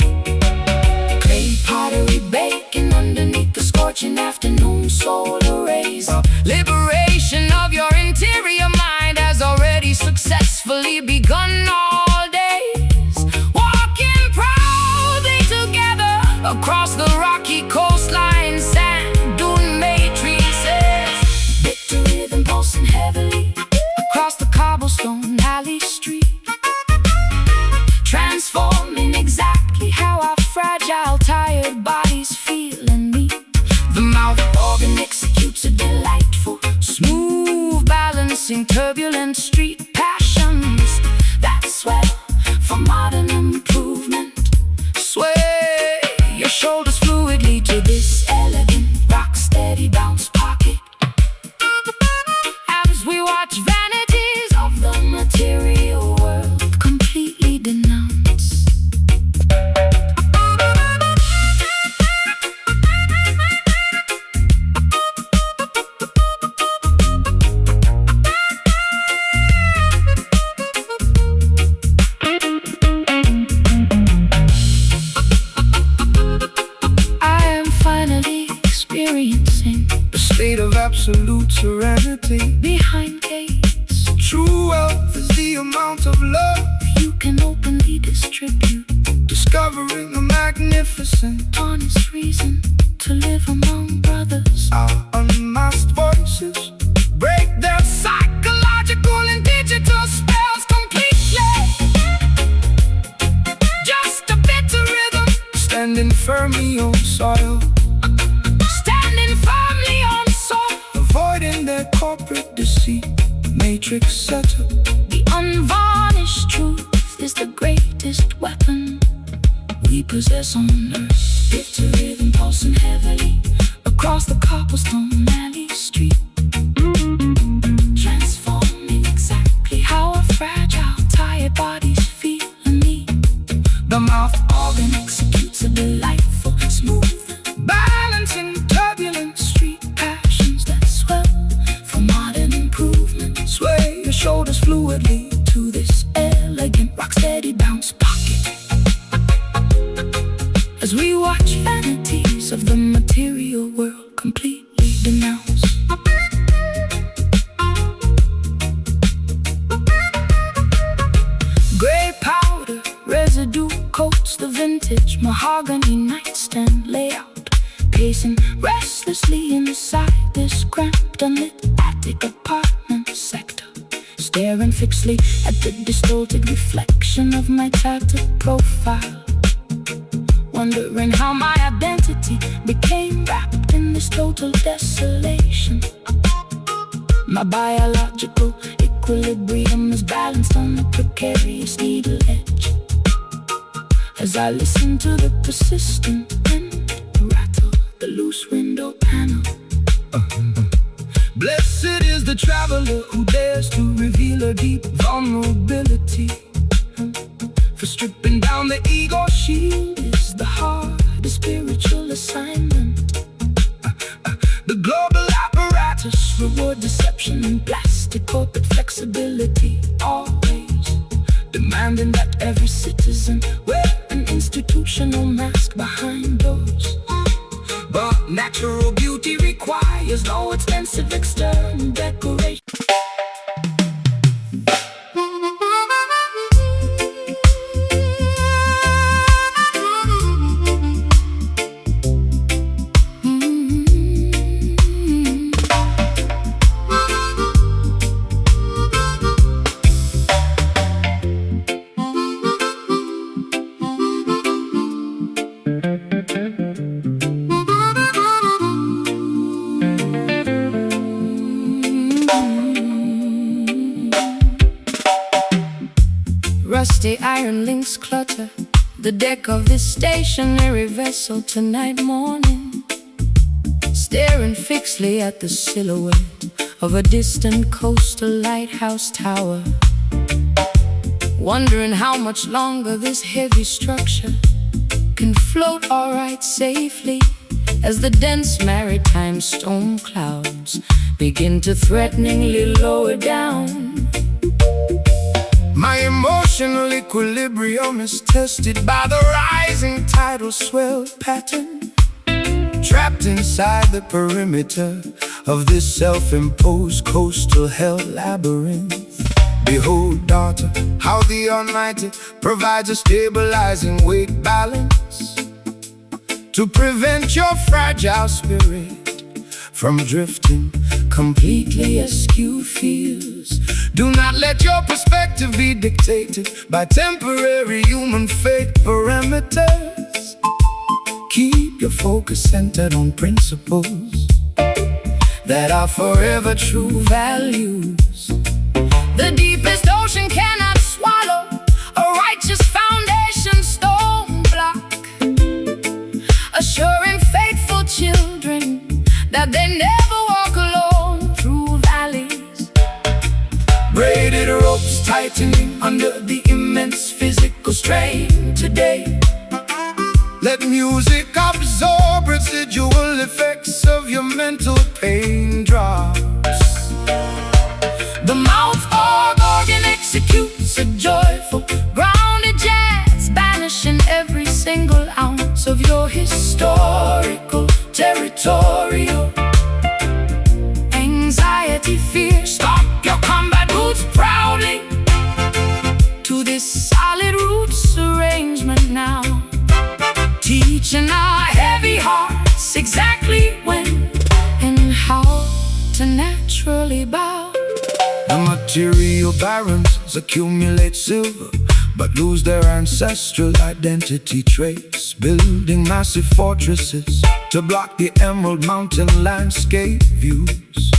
Clay pottery baking underneath the scorching afternoon solar rays. Liberation of your interior mind has already successfully begun. All days walking proudly together across the rocky coastline, sand dune matrices. bitter rhythm pulsing heavily Across the cobblestone alley street, transforming exactly how our fragile, tired bodies feel and meet. the mouth organ executes a delightful, Smooth balancing turbulent street passions that swell for modern improvement. sway your shoulders fluidly to this Elegant, rock-steady bounce pocket as we watch vanities of the material world completely denounced. I am finally experiencing A state of absolute serenity. behind gates True wealth is the amount of love you can openly distribute. discovering the magnificent. Honest reason to live among brothers. Our unmasked voices break their psychological and digital spells completely. Just a bitter Permian soil, standing firmly on soul, avoiding their corporate deceit, matrix setup. The unvarnished truth is the greatest weapon we possess on earth. It's a rhythm pulsing heavily across the cobblestone alley street, transforming exactly how our fragile, tired bodies feel and need. The mouth Organ executes a delightful, smooth balancing turbulent street passions that swell for modern improvement. sway your shoulders fluidly To this elegant, rock-steady bounce pocket, as we watch vanities of the material world completely denounce. Gray powder residue coats the vintage mahogany nightstand layout, pacing restlessly inside this cramped, unlit attic apartment sector, staring fixedly at the distorted reflection of my tattooed profile, wondering how my identity became wrapped in this total desolation. My biological equilibrium is balanced on the precarious needle edge, as I listen to the persistent wind rattle the loose window panel. Blessed is the traveler who dares to reveal a deep vulnerability, for stripping down the ego shield is the hardest spiritual assignment. The global apparatus reward deception and plastic corporate flexibility, always demanding that every citizen wear an institutional mask behind doors. But natural beauty requires no expensive external decoration. rusty iron links clutter the deck of this stationary vessel tonight morning, staring fixedly at the silhouette of a distant coastal lighthouse tower, wondering how much longer this heavy structure can float alright safely as the dense maritime storm clouds begin to threateningly lower down. My emotional equilibrium is tested by the rising tidal swell pattern, trapped inside the perimeter of this self-imposed coastal hell labyrinth. Behold, daughter, how the Almighty provides a stabilizing weight balance to prevent your fragile spirit from drifting completely askew feels. Do not let your perspective be dictated by temporary human fate parameters. Keep your focus centered on principles that are forever true values. The deepest ocean cannot swallow a righteous foundation stone block, assuring faithful children that they never walk alone through valleys. Braided ropes tightening under the immense physical strain today. Let music absorb residual effects of your mental pain drops. The mouth organ executes a joyful, grounded jazz, banishing every single ounce of your historical, territorial anxiety, fear. Stomp your combat boots proudly to this solid roots arrangement now, teaching our heavy hearts exactly when and how to naturally bow. The material barons accumulate silver, but lose their ancestral identity traits, building massive fortresses to block the Emerald Mountain landscape views.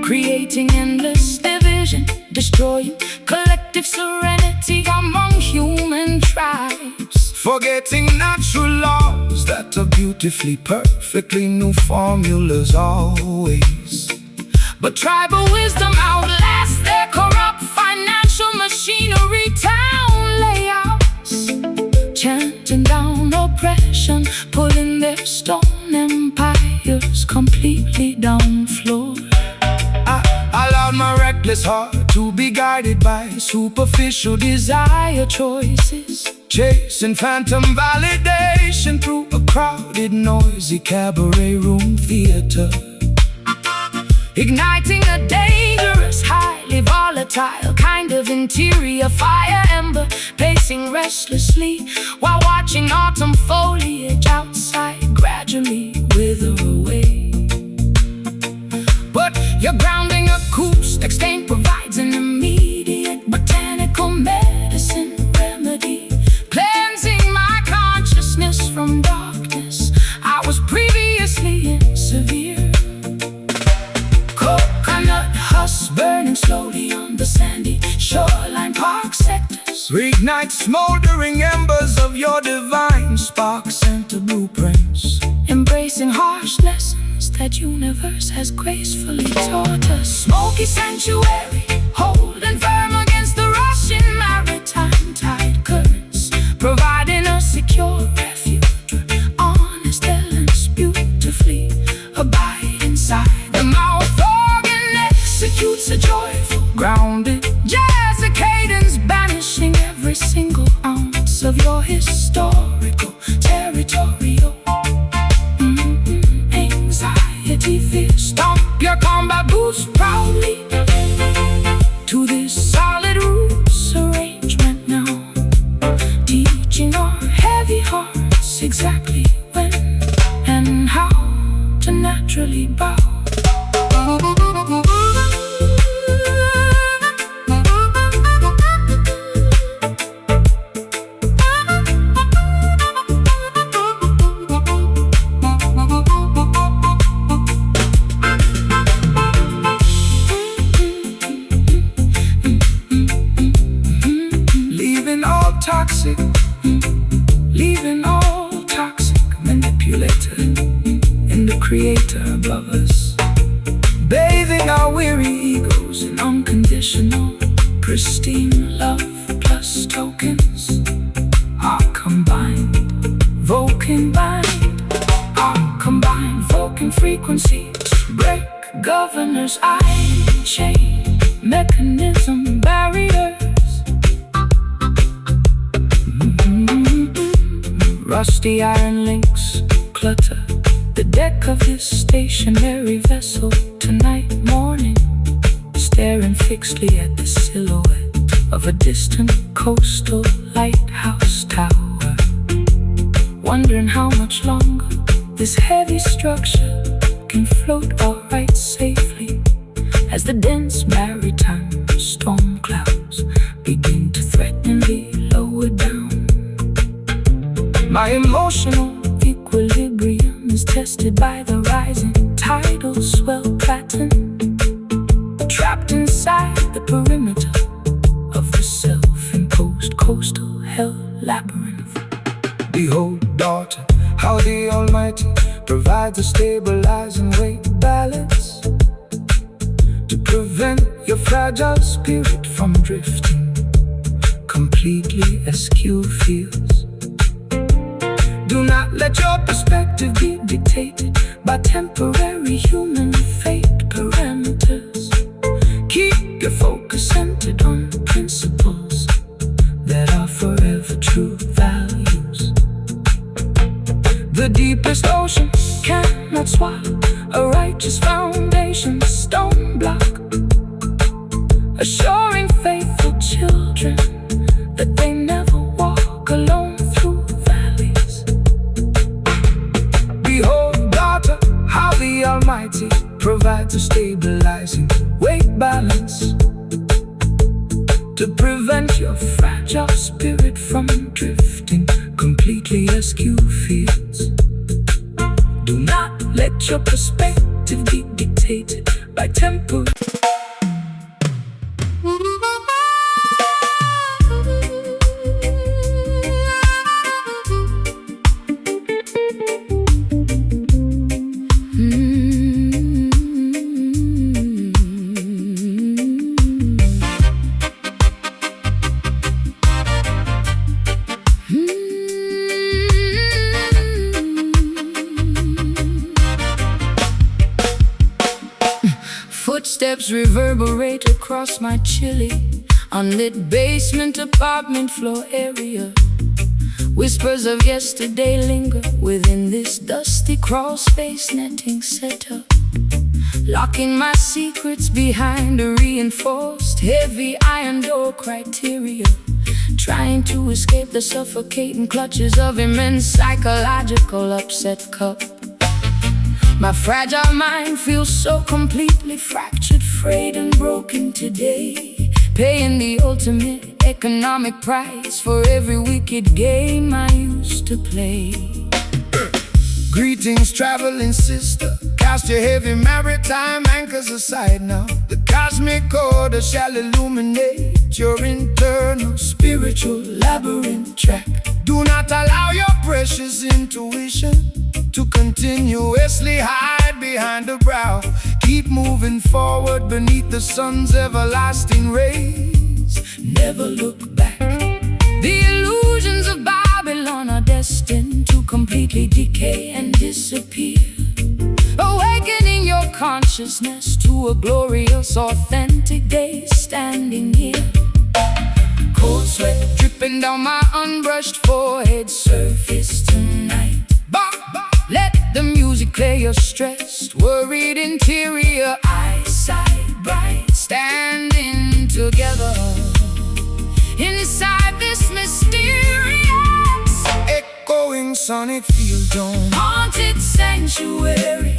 Creating endless division, destroying collective serenity among human tribes. Forgetting natural laws that are beautifully, perfectly new formulas always. But tribal wisdom outlasts their corrupt financial machinery, town layouts, chanting down oppression, pulling their stone empires completely down floor. I allowed my reckless heart to be guided by superficial desire choices, chasing phantom validation through a crowded, noisy cabaret room theater. Igniting a dangerous, highly volatile kind of interior fire ember, pacing restlessly while watching autumn foliage outside gradually wither away. But your grounding acoustic stain provides an immediate botanical medicine remedy, cleansing my consciousness from darkness I was previously in severe. Coconut husks burning slowly on the sandy shoreline park sectors, reignite smoldering embers of your divine spark-center blueprints, embracing harsh lessons that universe has gracefully taught us. Smoky sanctuary, holding firm against the rushing maritime tide currents, providing a secure refuge where honest elements beautifully abide inside. The mouth organ executes a joyful, grounded jazz cadence, banishing every single ounce of your historical territorial anxiety fear. Stomp your combat boots proudly to this solid roots arrangement now, teaching our heavy hearts exactly when and how to naturally bow. Leaving all toxic manipulator in the creator above us, bathing our weary egos in unconditional, pristine love plus tokens are combined, voking frequencies, break governor's iron chain mechanism barriers. Rusty iron links clutter the deck of this stationary vessel tonight morning, staring fixedly at the silhouette of a distant coastal lighthouse tower, wondering how much longer this heavy structure can float alright safely as the dense maritime storm clouds begin to threateningly lower down. My emotional equilibrium is tested by the rising tidal swell pattern, trapped inside the perimeter of the self-imposed coastal hell labyrinth. Behold, daughter, how the Almighty provides a stabilizing weight balance to prevent your fragile spirit from drifting completely askew fields. Do not let your perspective be dictated by temporary human fate parameters. Keep your focus centered on principles that are forever true values. The deepest ocean cannot swallow a righteous foundation stone block, assuring faithful children that they never walk alone through valleys. Behold, daughter, how the Almighty provides a stabilizing weight balance to prevent your fragility fragile spirit from drifting completely askew fields. Do not let your perspective be dictated by temper. Footsteps reverberate across my chilly, unlit basement apartment floor area. Whispers of yesterday linger within this dusty crawl space netting setup. Locking my secrets behind a reinforced heavy iron door criteria. Trying to escape the suffocating clutches of immense psychological upset cup. My fragile mind feels so completely fractured, frayed and broken today, paying the ultimate economic price for every wicked game I used to play. Greetings, traveling sister. Cast your heavy maritime anchors aside now. The cosmic order shall illuminate your internal spiritual labyrinth track. Do not allow your precious intuition to continuously hide behind the brow. Keep moving forward beneath the sun's everlasting rays. Never look back. The illusions of Babylon are destined to completely decay and disappear. Awakening your consciousness to a glorious, authentic day standing here. Cold sweat Dripping down my unbrushed forehead surface tonight. Let the music clear your stressed, worried interior. Eyesight bright, standing together inside this mysterious, echoing sonic field dome. haunted sanctuary,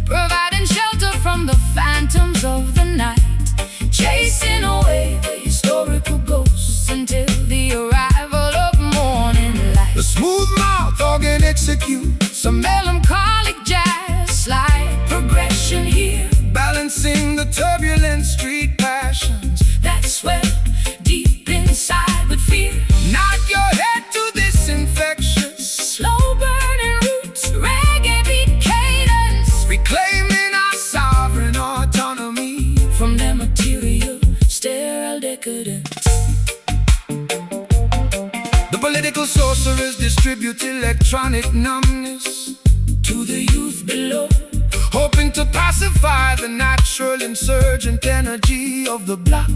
providing shelter from the phantoms of the night, chasing away the historical ghosts until the arrival of morning light. The smooth mouth organ executes Some melancholic jazz, slight progression here, balancing the turbulent street passions that swell deep inside with fear. Nod your head to this infectious, Slow burning roots, reggae beat cadence, reclaiming our sovereign autonomy from their material, sterile decadence. The political sorcerers distribute electronic numbness To the youth below, hoping to pacify the natural insurgent energy of the black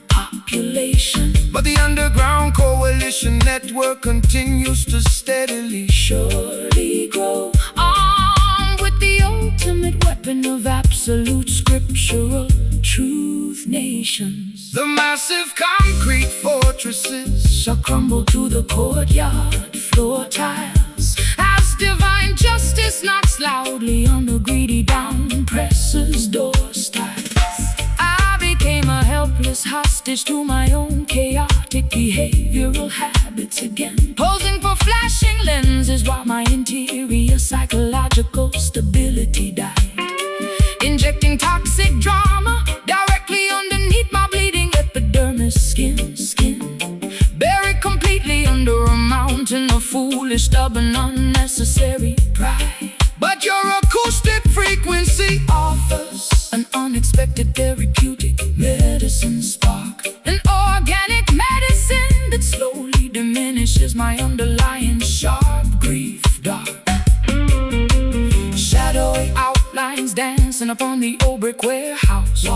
population, But the underground coalition network continues to steadily surely grow, armed with the ultimate weapon of absolute scriptural truth. Nations, The massive concrete fortresses shall crumble to the courtyard floor tiles as divine justice knocks loudly on the greedy down presses door styles. I became a helpless hostage to my own chaotic behavioral habits again, posing for flashing lenses while my interior psychological stability died, injecting toxic drama directly underneath my bleeding epidermis skin, buried completely under a mountain of foolish, stubborn, unnecessary pride. But your acoustic frequency Offers an unexpected therapeutic medicine spark, an organic medicine that slowly diminishes my underlying sharp grief dark. Shadowy outlines dancing upon the old brick warehouse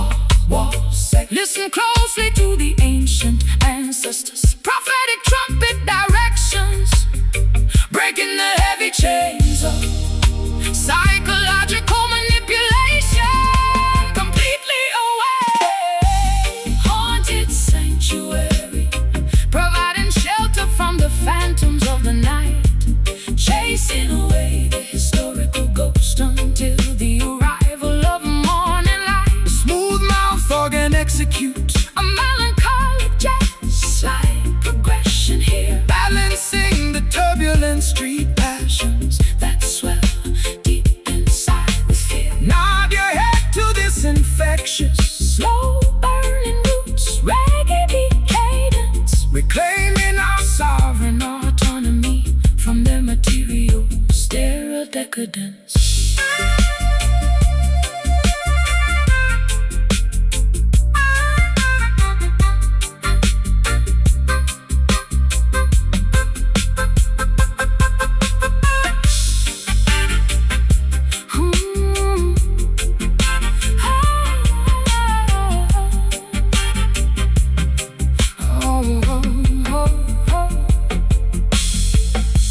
walls. Listen closely to the ancient ancestors' prophetic trumpet directions, breaking the heavy chains of psychological manipulation, completely away. Haunted sanctuary, providing shelter from the phantoms of the night, chasing away the historical ghost until the arrival of morning light. smooth mouth organ execute A melancholic jazz, slight progression decadence.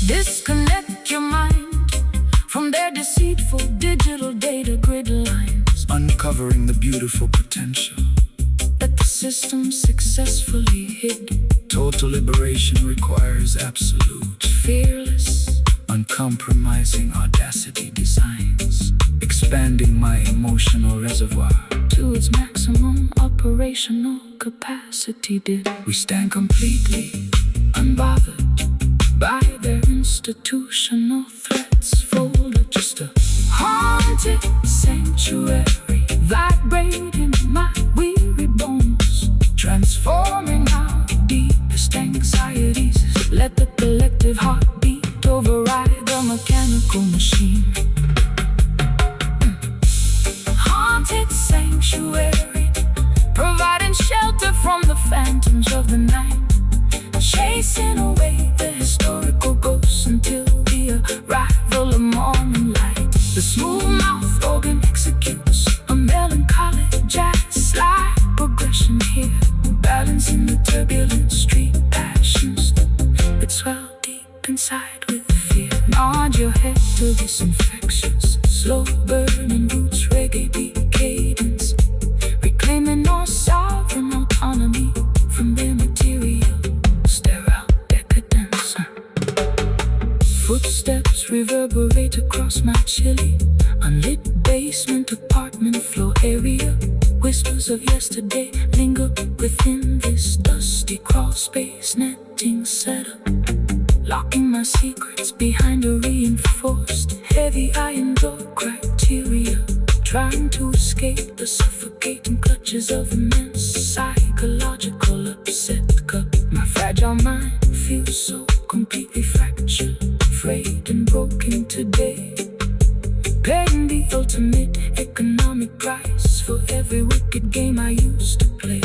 Disconnect your mind from their deceitful digital data grid lines, uncovering the beautiful potential that the system successfully hid. Total liberation requires absolute, Fearless, uncompromising audacity designs, expanding my emotional reservoir to its maximum operational capacity. Did we stand completely unbothered by their institutional threats, folded just a haunted sanctuary, vibrating my weary bones, transforming our deepest anxieties. Let the collective heartbeat override the mechanical machine. Haunted sanctuary, providing shelter from the phantoms of the night, chasing away the historical ghosts until the arrival of morning light. The smooth-mouthed organ executes a melancholy jazz slide progression here, balancing the turbulent street passions that swell deep inside with fear. Nod your head to this infectious, slow-burning roots reggae beat cadence, reclaiming our sovereign autonomy from their material decadence. Footsteps reverberate across my chilly, unlit basement apartment floor area. Whispers of yesterday linger within this dusty crawl space netting setup, locking my secrets behind a reinforced heavy iron door criteria, trying to escape the suffocating clutches of immense psychological upset cup. My fragile mind feels so completely fractured, frayed and broken today, paying the ultimate economic price for every wicked game I used to play.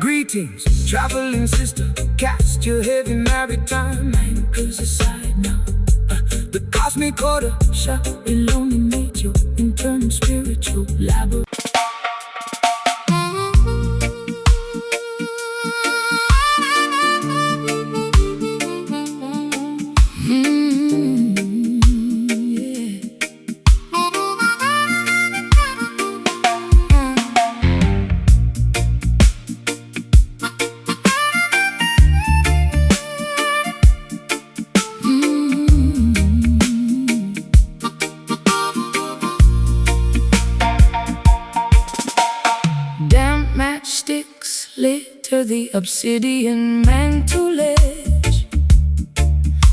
Greetings, traveling sister, cast your heavy maritime Anchors aside now, the cosmic order shall illuminate your internal spiritual labyrinth. Matchsticks litter the obsidian mantle edge,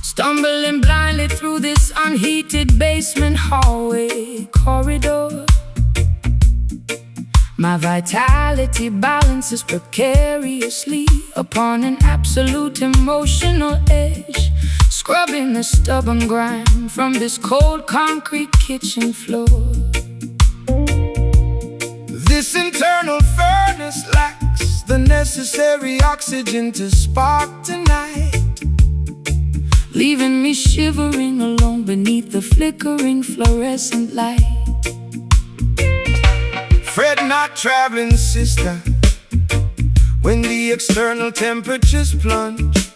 stumbling blindly through this unheated basement hallway corridor. My vitality balances precariously upon an absolute emotional edge, scrubbing the stubborn grime from this cold concrete kitchen floor. This internal furnace lacks the necessary oxygen to spark tonight, leaving me shivering alone beneath the flickering fluorescent light. Fret not, traveling sister, when the external temperatures plunge.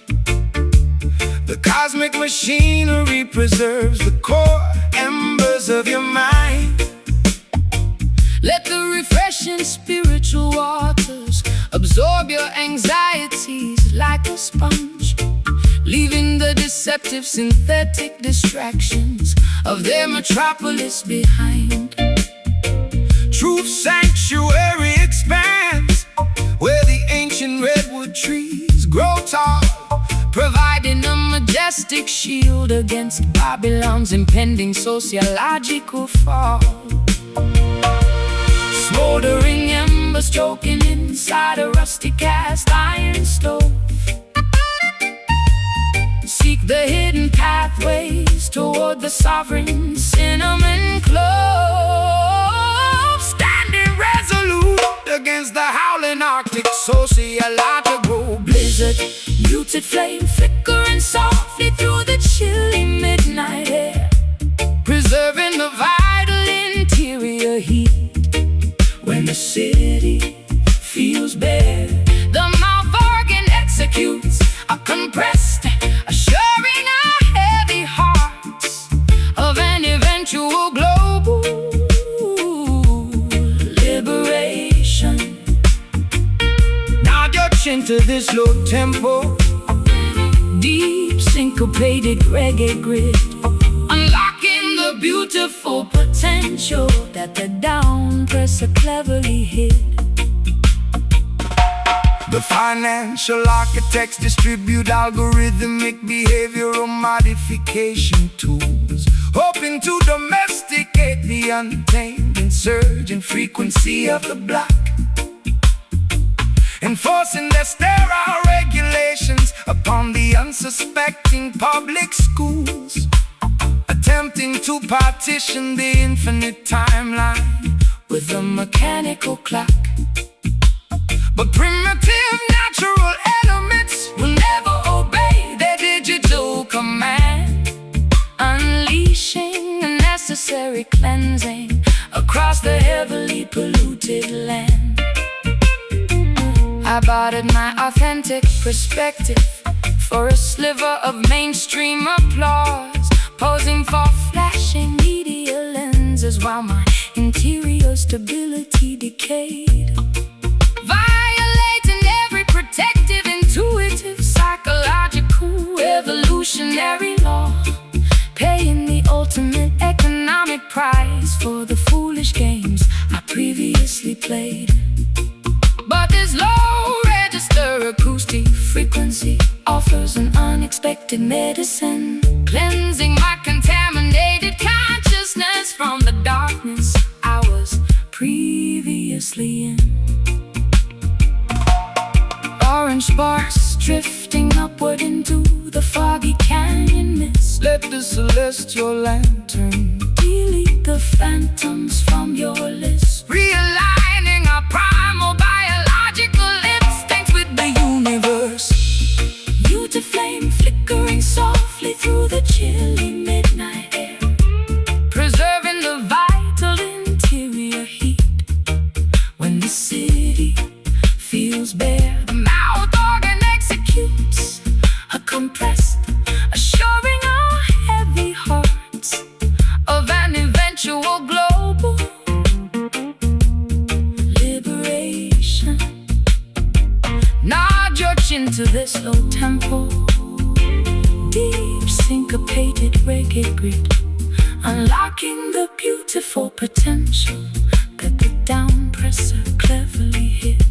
The cosmic machinery preserves the core embers of your mind. Let the refreshing spiritual waters absorb your anxieties like a sponge, leaving the deceptive synthetic distractions of their metropolis behind. Truth sanctuary expands where the ancient redwood trees grow tall, providing a majestic shield against Babylon's impending sociological fall. Smoldering embers choking inside a rusty cast iron stove, seek the hidden pathways toward aboard the sovereign cinnamon clove, standing resolute against the howling Arctic sociological blizzard. Muted flame flickering softly through the chilly midnight air, preserving the vital interior heat. When the city feels bare, the mouth organ executes a compressed, assuring our heavy hearts of an eventual global liberation. Nod your chin to this low tempo, deep syncopated reggae grid, unlocking the beautiful potential that the downpresser cleverly hid. The financial architects distribute algorithmic behavioral modification tools, hoping to domesticate the untamed insurgent frequency of the block, enforcing their sterile regulations upon the unsuspecting public schools, attempting to partition the infinite timeline with a mechanical clock. But primitive natural elements will never obey their digital command, unleashing a necessary cleansing across the heavily polluted land. I bartered my authentic perspective for a sliver of mainstream applause, posing for flashing media lenses while my interior stability decayed, violating every protective, intuitive, psychological, evolutionary law, paying the ultimate economic price for the foolish games I previously played. But this low-register acoustic frequency offers an unexpected medicine, cleansing my contaminated consciousness from the darkness I was previously in. Orange sparks drifting upward into the foggy canyon mist. Let the celestial lantern delete the phantoms from your list, realigning our primal biological instincts with the universe. Muted flame flickering softly through the chilly midnight air, preserving the vital interior heat. When the city feels bare, the mouth organ executes a compressed, assuring our heavy hearts of an eventual global liberation. Nod your chin to this low tempo, deep syncopated reggae grid, unlocking the beautiful potential that the downpresser cleverly hid.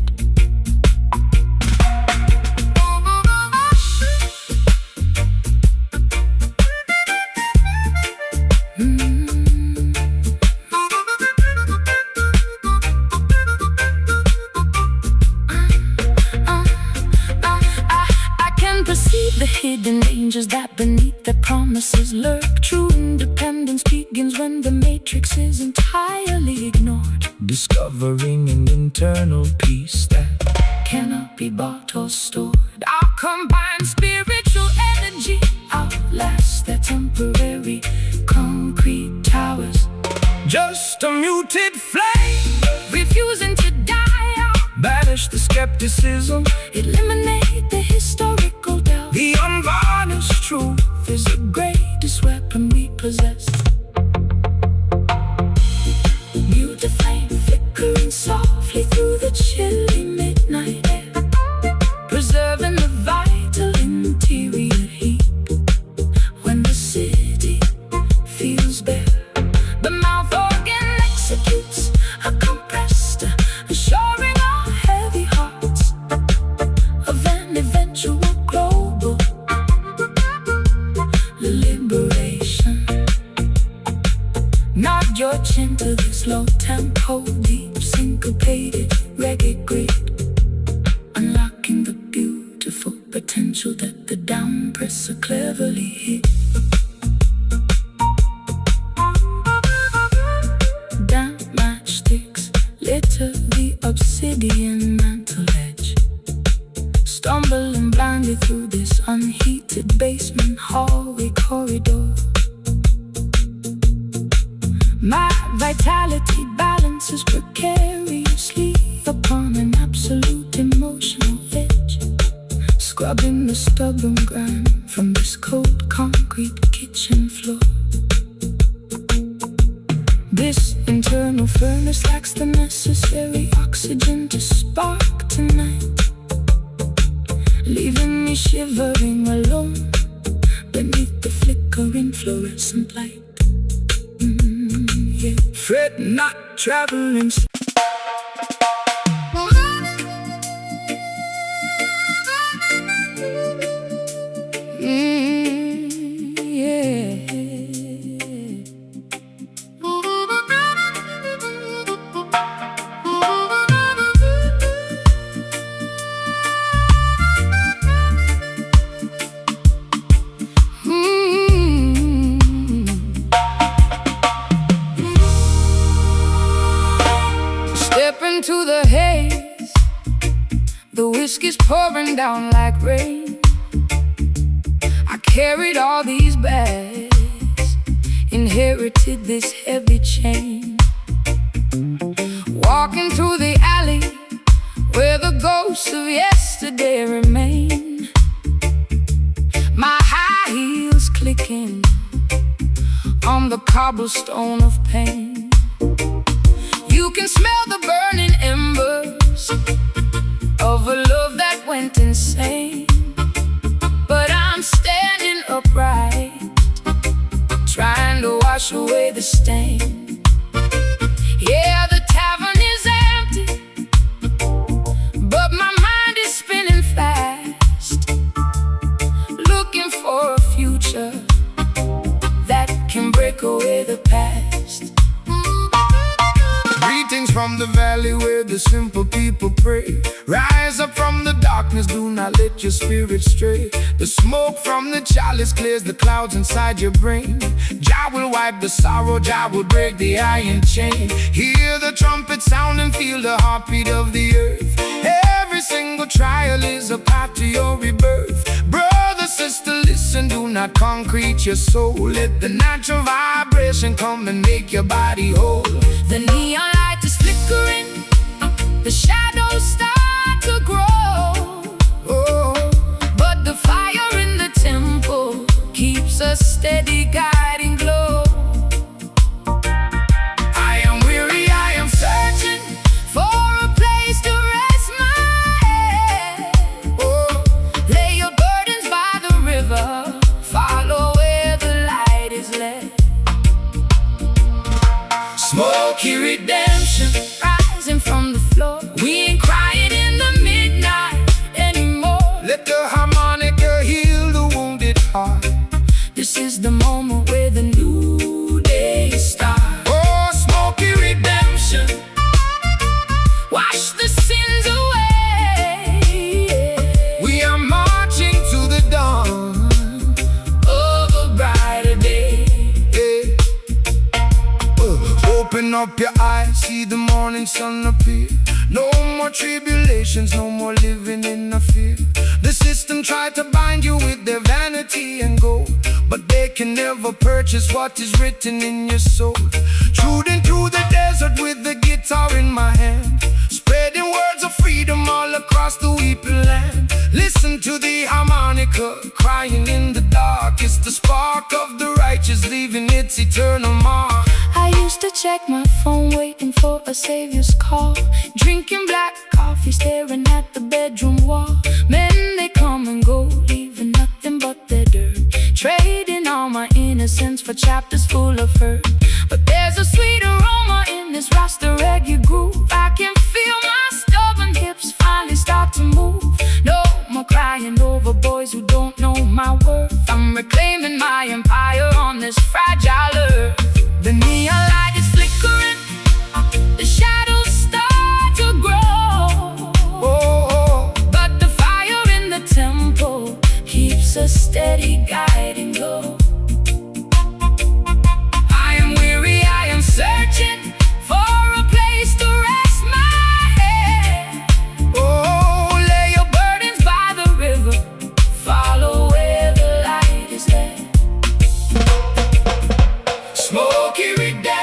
The hidden dangers that beneath their promises lurk. True independence begins when the matrix is entirely ignored, discovering an internal peace that cannot be bought or stored. Our combined spiritual energy outlasts their temporary concrete towers. just a muted flame, refusing to die out. banish the skepticism, Eliminate the historical doubt. the unvarnished truth is the greatest weapon we possess. Mute the flame flickering softly through the chilly midnight air, preserving the vital interior heat. When the city feels bare, the mouth organ executes a compressed, assuring our heavy hearts of an eventual global liberation. Nod your chin to this low tempo, deep syncopated reggae grid, unlocking the beautiful potential that the downpresser cleverly hid. vitality balances precariously upon an absolute emotional edge, scrubbing the stubborn grime from this cold concrete kitchen floor. This internal furnace lacks the necessary oxygen to spark tonight, leaving me shivering alone beneath the flickering fluorescent light. Yeah. Fret not, traveling. Step into the haze, the whiskey's pouring down like rain. I carried all these bags, inherited this heavy chain. Walking through the alley where the ghosts of yesterday remain. My high heels clicking on the cobblestone of pain. You can smell the burning embers of a love that went insane. But I'm standing upright, trying to wash away the stain. Yeah, the tavern is empty, but my mind is spinning fast, looking for a future that can break away the past. Greetings from the valley where the simple people pray. Rise up from the darkness, do not let your spirit stray. The smoke from the chalice clears the clouds inside your brain. Jah will wipe the sorrow, Jah will break the iron chain. Hear the trumpet sound and feel the heartbeat of the earth. Every single trial is a path to your rebirth. Brother, sister, listen, do not concrete your soul. Let the natural vibration come and make your body whole. The neon light is flickering, the shadows start to grow. But the fire in the temple keeps a steady guiding glow. I am weary, I am Searching for a place to rest my head. Lay your burdens by the river, follow where the light is led. smoky redemption. Rising from the floor, we ain't crying in the midnight anymore. Let the harmonica heal the wounded heart. This is the moment where the new day starts. Oh, smoky redemption. Wash the sins away. We are marching to the dawn Of a brighter day. Open up your eyes, see the morning sun appear. No more tribulations, no more living in a fear. The system tried to bind you with their vanity and gold, but they can never purchase what is written in your soul. Trudging through the desert with the guitar in my hand, spreading words of freedom all across the weeping land. Listen to the harmonica crying in the dark. It's the spark of the righteous leaving its eternal mark. I used to check my phone waiting for a savior's call, drinking black coffee, staring at the bedroom wall. Men, they come and go, leaving nothing but their dirt, trading all my innocence for chapters full of hurt. But there's a sweet aroma in this Rasta reggae groove. I can feel my stubborn hips finally start to move. No more crying over boys who don't know my worth. I'm reclaiming my empire on this fragile earth. The neon light is flickering, the shadows start to grow. But the fire in the temple keeps a steady guiding glow. I am weary, I am searching for a place to rest my head. Lay your Burdens by the river, follow where the light is led. smoky redemption.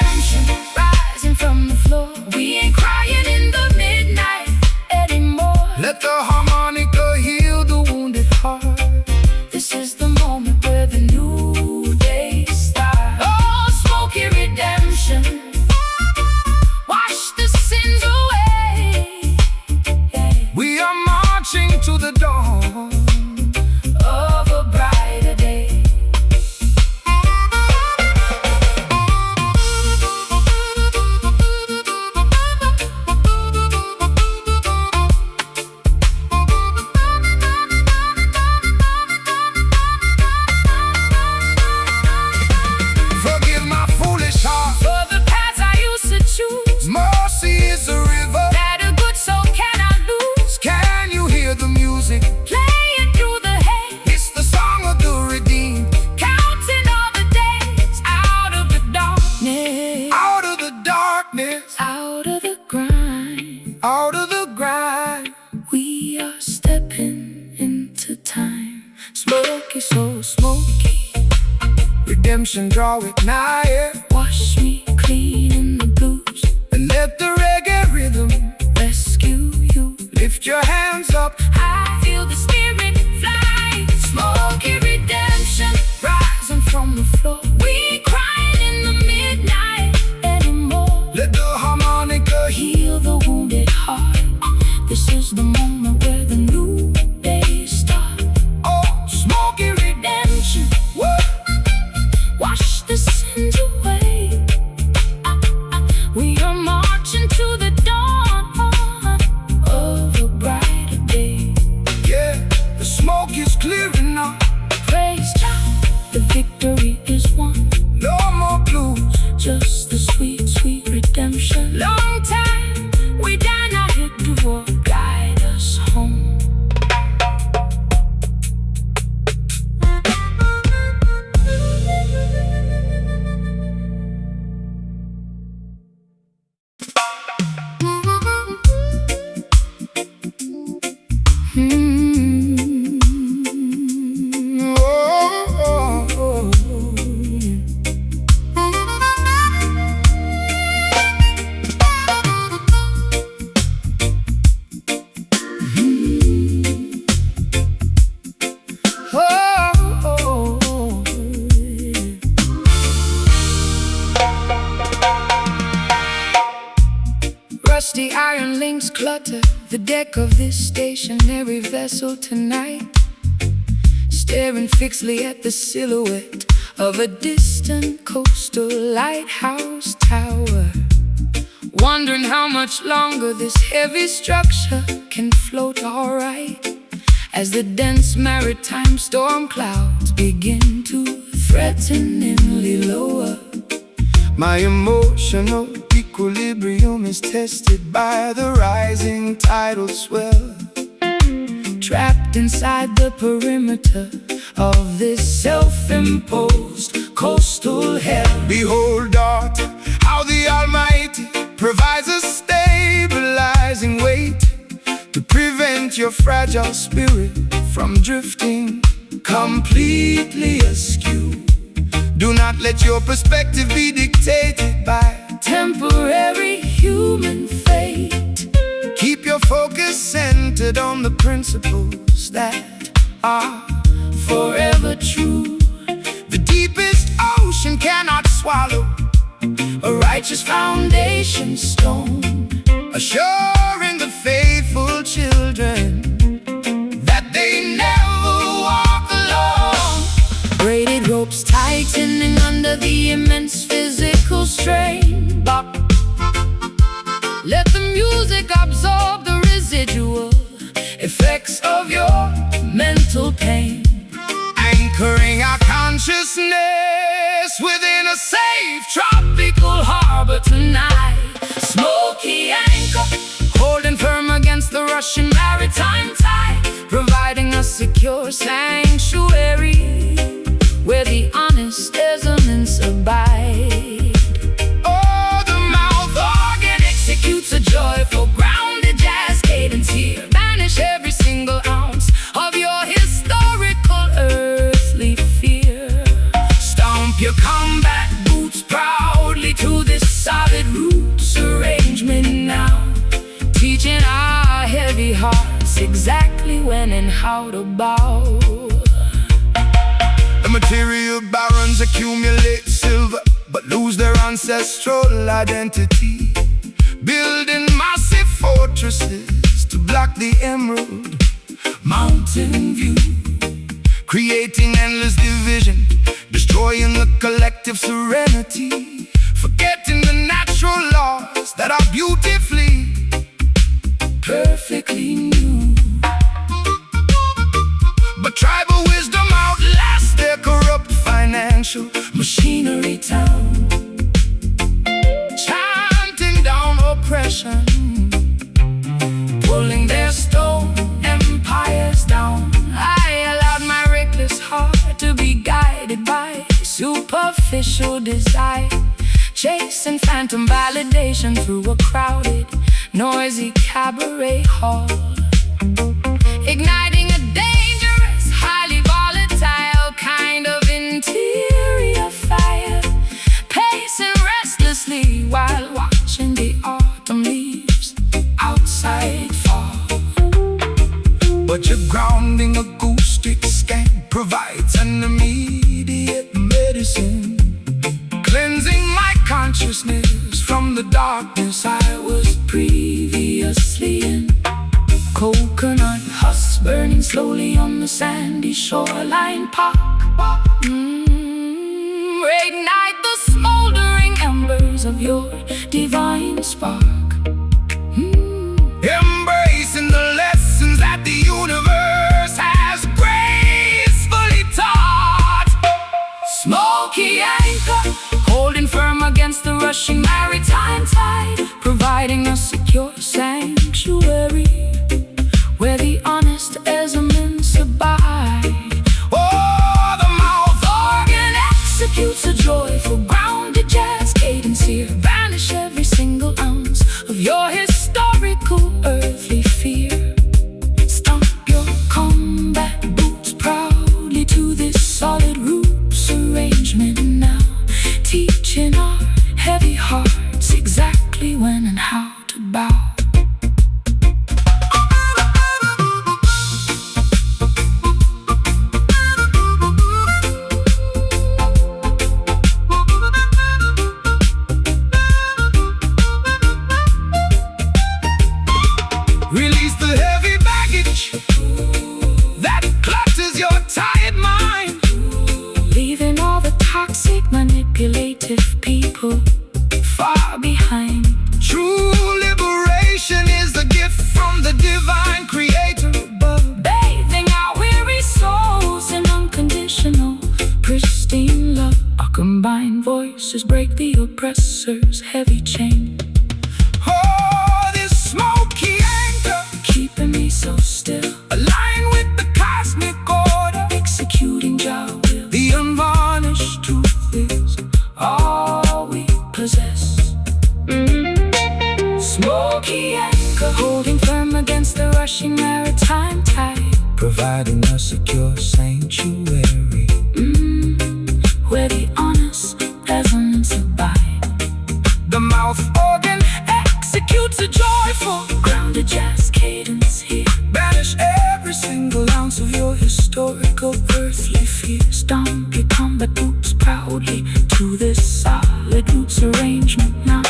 redemption, draw it nigher. Wash me clean in the blues And let the reggae rhythm rescue you. lift your hands up. I feel the spirit fly, smoky redemption rising from the floor. We crying in the midnight anymore. Let the harmonica Heal the wounded heart. This is the moment where the new day starts. oh, smoky Redemption, what? wash the sins away. We are marching to the dawn of a brighter day. Yeah, the smoke is clearing up. Praise God, the victory is won. No more blues. Just the sweet, sweet redemption. Long time we die, now hit the war, guide us home. Oh, oh, oh. Rusty iron links clutter the deck of this stationary vessel tonight, staring fixedly at the silhouette of a distant coastal lighthouse tower, wondering how much longer this heavy structure can float alright as the dense maritime storm clouds begin to threateningly lower. My emotional equilibrium is tested by the rising tidal swell. Trapped inside the perimeter of this self-imposed coastal hell. Behold, daughter, how the Almighty provides a stabilizing weight to prevent your fragile spirit from drifting completely askew. Do not let your perspective be dictated by Temporary human fate. Keep your focus centered on the principles that are Forever true. the deepest ocean cannot swallow, A righteous foundation stone, assuring the faithful children that they never walk alone. braided ropes tightening under the immense physical strain. Bop. Let the music absorb the residual effects of your mental pain. Anchoring our consciousness within a safe tropical harbor tonight. Smoky anchor, holding firm against the Russian maritime tide, providing a secure sanctuary where the honest elements abide. Oh, the mouth Organ executes a joyful, grounded jazz cadence here. Banish every single ounce of your historical earthly fear. Stomp your combat boots proudly to this solid roots arrangement now, teaching our heavy hearts exactly when and how to bow. The material barons accumulate silver but lose their ancestral identity, building massive fortresses to block the emerald mountain view, creating endless division, destroying the collective serenity, forgetting the natural laws that are beautifully, Perfectly new. but tribal wisdom outlasts their corrupt financial Machinery town, chanting down oppression, pulling their stone empires down. I allowed my reckless heart to be guided by superficial desire, chasing phantom validation through a crowded, noisy cabaret hall, igniting a dangerous, highly volatile kind of interior fire. from the darkness I was Previously in coconut husks burning slowly on the sandy shoreline park. Reignite the smoldering embers of your divine spark. embracing the lessons that the universe has gracefully taught. Smoky anchor, holding firm against the rushing maritime tide, providing a secure sanctuary where the honest elements abide. Oh, the mouth organ Executes a joyful grounded jazz cadence here. Banish every single ounce of your historical earthly fear. Stomp your combat boots proudly to this solid roots arrangement now, teaching our heavy hearts exactly when and how to bow. Release the heavy baggage that clutches your tired mind. Leaving all the toxic, manipulative people far behind. True liberation is the gift from the divine creator above. Bathing our weary souls in unconditional, pristine love. Our combined voices break the oppressor's heavy chain, Oh, this smoky anchor, keeping me so still, aligned with the cosmic order. executing Jah will. The unvarnished truth is All we possess. Smoky anchor, holding firm against the rushing maritime tide, providing a secure sanctuary. where the honest elements abide. The mouth organ Executes a joyful grounded jazz cadence here. banish every single ounce of your historical Earthly fear. Stomp your combat boots proudly to this solid roots arrangement now,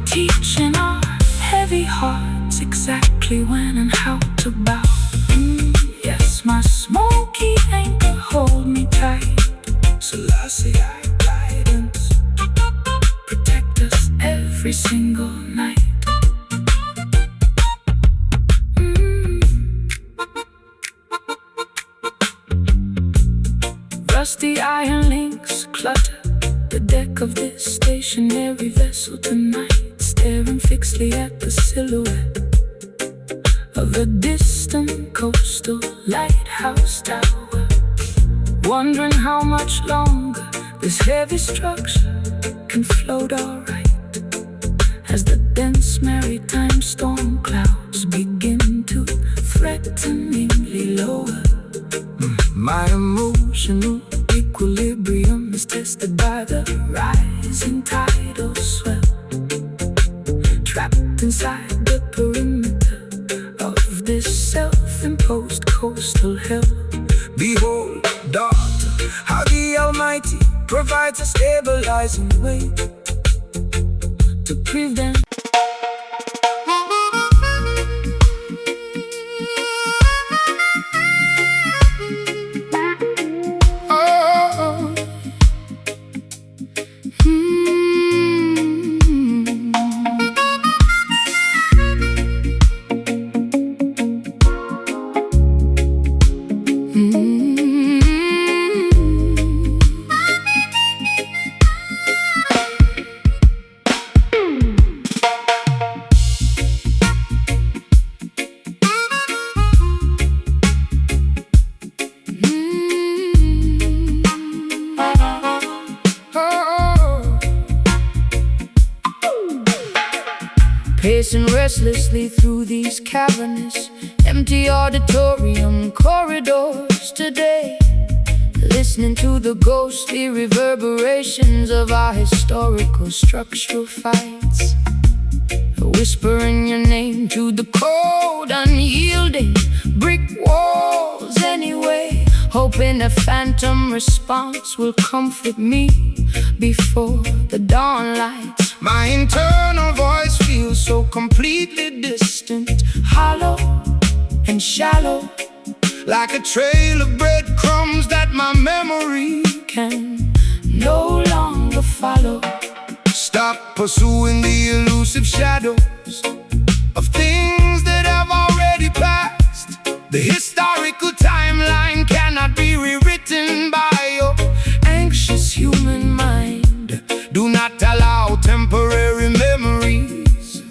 teaching our heavy hearts exactly when and how to bow. Yes, my smoky anchor, hold me tight. Selassie guidance. Protect us every single night. Rusty iron links clutter the deck of this stationary vessel tonight, staring fixedly at the silhouette of a distant coastal lighthouse tower, wondering how much longer this heavy structure can float alright as the dense maritime storm clouds begin to threateningly lower. My emotional Equilibrium is tested by the rising tidal swell, trapped inside the perimeter of this self-imposed coastal hell. behold, daughter, how the Almighty provides a stabilizing way To prevent pacing restlessly through these cavernous, empty auditorium corridors today, listening to the ghostly reverberations of our historical structural fights, whispering your name to the cold, unyielding brick walls anyway, hoping a phantom response will comfort me before the dawn lights My internal voice feels so completely distant, Hollow and shallow, like a trail of breadcrumbs that my memory can no longer follow. stop pursuing the elusive shadows of things that have already passed. The historical timeline cannot be rewritten by your Anxious human mind, do not allow temporary memories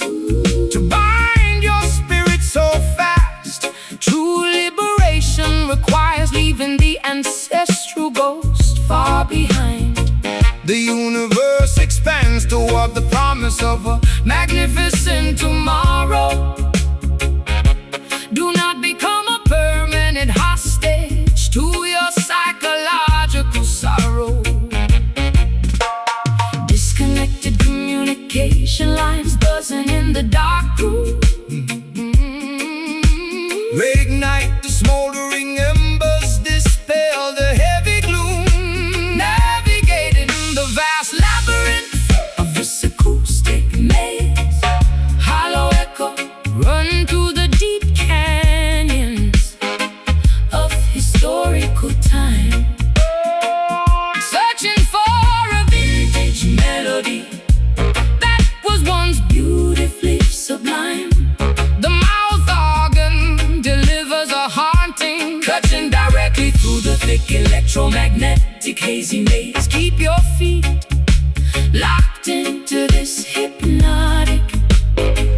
to bind your spirit so fast. true liberation requires leaving the ancestral ghost far behind. The universe expands toward the promise of a Magnificent tomorrow. Do not become a permanent hostage to your psychological sorrow. Disconnected communication lines buzzing in the dark room. reignite the smoldering embers, dispel the heavy gloom, Navigating the vast labyrinth of this acoustic maze. Hollow echo, run through the deep canyons of historical time, searching for a vintage melody that was once beautifully sublime. The mouth organ delivers a haunting, cutting directly through the thick electromagnetic hazy maze. Keep your feet locked into this hypnotic,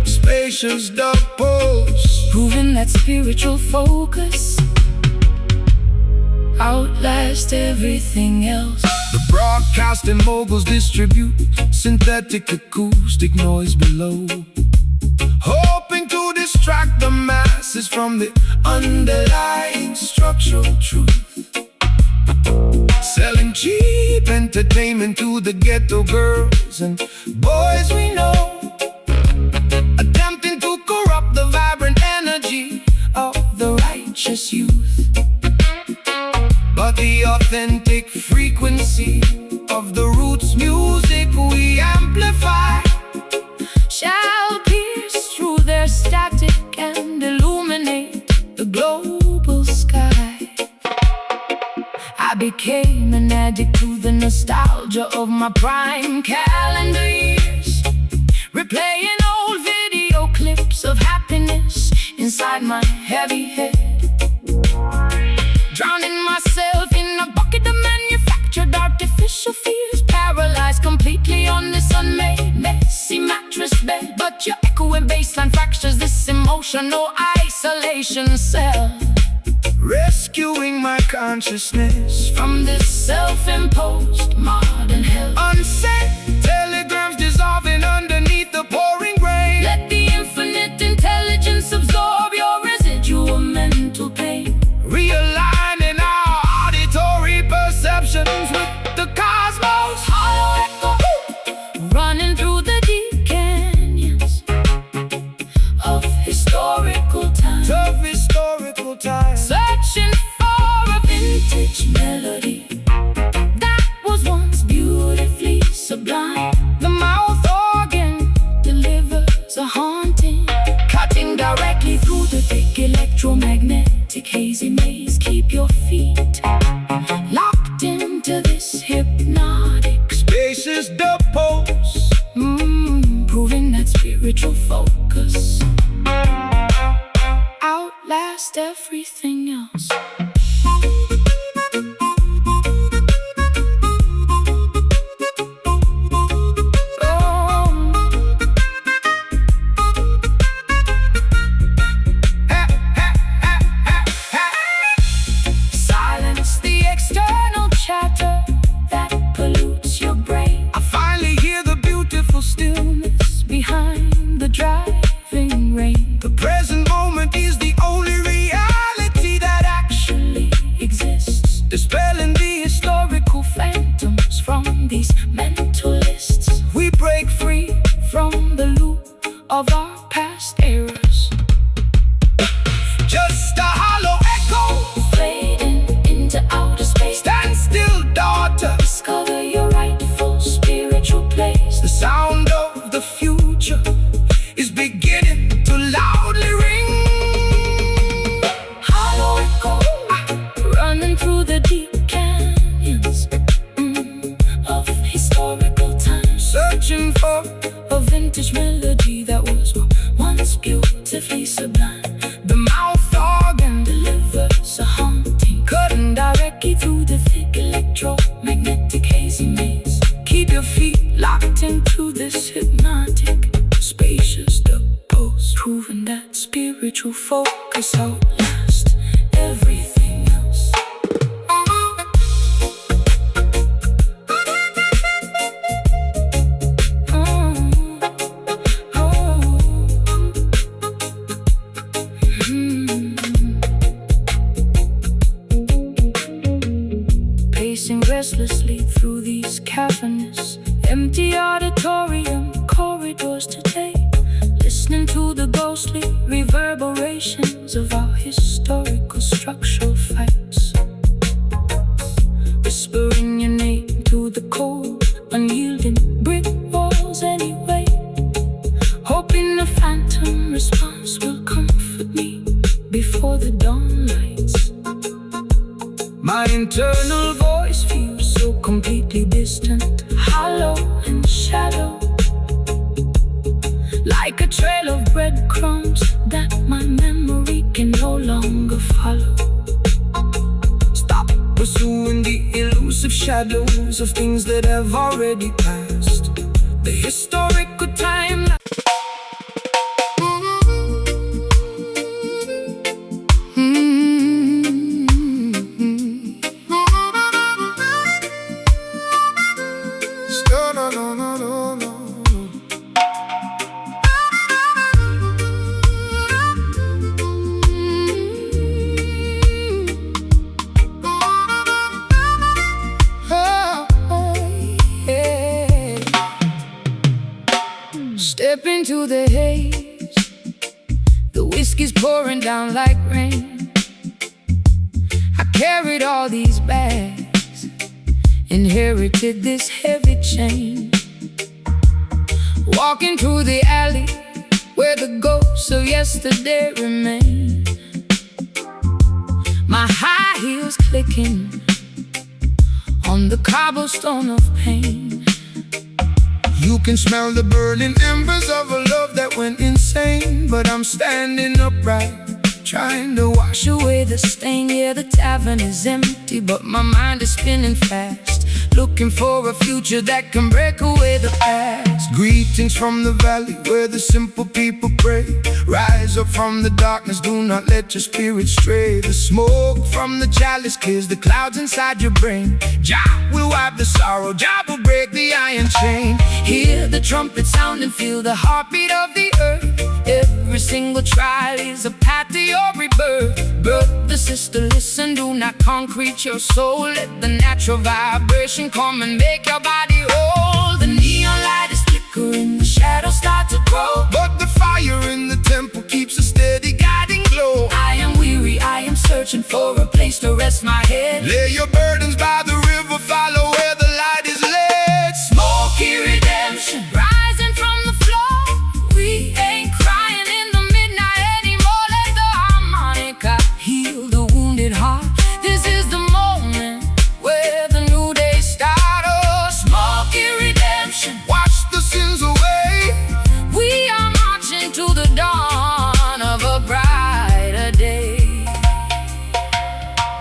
spacious dark pulse. proving that spiritual focus outlast everything else. The broadcasting moguls distribute synthetic acoustic noise below, hoping to distract the masses from the underlying structural truth. Selling cheap entertainment to the ghetto girls and boys we know, attempting to corrupt the vibrant energy Of the righteous youth, but the authentic frequency of the roots music we amplify shall pierce through their static and illuminate the global sky. I became an addict to the nostalgia of my prime calendar years, replaying old video clips of happiness inside my heavy head, drowning myself in a bucket of manufactured artificial fears, paralyzed completely on this unmade messy mattress bed. But your echoing baseline fractures this emotional isolation cell, rescuing my consciousness from this self-imposed modern hell. unsent telegrams dissolving underneath the pouring rain. Let the infinite intelligence absorb your residual mental pain, Realigning our auditory perceptions with the cosmos. hollow echo, running through the deep canyons of historical time, Of historical times, searching for a vintage melody that was once beautifully sublime. The mouth organ delivers a haunting, cutting directly through the thick electromagnetic hazy maze. Keep your feet locked into this hypnotic, spacious the pulse. proving that spiritual focus outlast everything else. Silence the external chatter that pollutes your brain. I finally hear the beautiful Stillness behind the driving rain The present moment is the only reality that actually exists, dispelling the historical phantoms from these mental lists. we break free. From the loop of our past errors, Just a hollow echo. fading into outer space. Stand still, daughter. Discover your rightful spiritual place. The sound of for a vintage melody that was once beautifully sublime. The mouth organ delivers a haunting, cutting directly through the thick electromagnetic hazy maze. Keep your feet locked into this hypnotic, spacious dub-post, proving that spiritual focus outlasts everything else. Pacing restlessly through these cavernous, empty auditorium corridors today, listening to the ghostly reverberations of our historical structural facts, whispering your name to the cold, unyielding brick walls anyway, hoping a phantom response will comfort me before the dawn lights. My internal voice feels so completely distant, hollow and shallow, like a trail of breadcrumbs that my memory can no longer follow. Stop pursuing the elusive shadows of things that have already passed. The historical timeline. Step into the haze, the whiskey's pouring down like rain. I carried all these bags, inherited this heavy chain. Walking through the alley where the ghosts of yesterday remain. My high heels clicking on the cobblestone of pain. You can smell the burning embers of a love that went insane, but I'm standing upright, trying to wash away the stain. Yeah, the tavern is empty, but my mind is spinning fast, looking for a future that can break away the past. Greetings from the valley where the simple people pray. Rise up from the darkness, do not let your spirit stray. The smoke from the chalice clears the clouds inside your brain. Jah will wipe the sorrow, Jah will break the iron chain. Hear the trumpet sound and feel the heartbeat of the earth. Every single trial is a path to your rebirth. Brother, sister, listen, do not concrete your soul. Let the natural vibration come and make your body whole. The neon light is flickering, the shadows start to grow, but the fire in the temple keeps a steady guiding glow. I am weary, I am searching for a place to rest my head. Lay your burdens by the river, follow where the light is led. Smoky redemption rising from the floor. We ain't crying in the midnight anymore. Let the harmonica heal the wounded heart. This is the moment where the new day starts. Oh, smoky redemption, wash the sins away. We are marching to the dawn of a brighter day.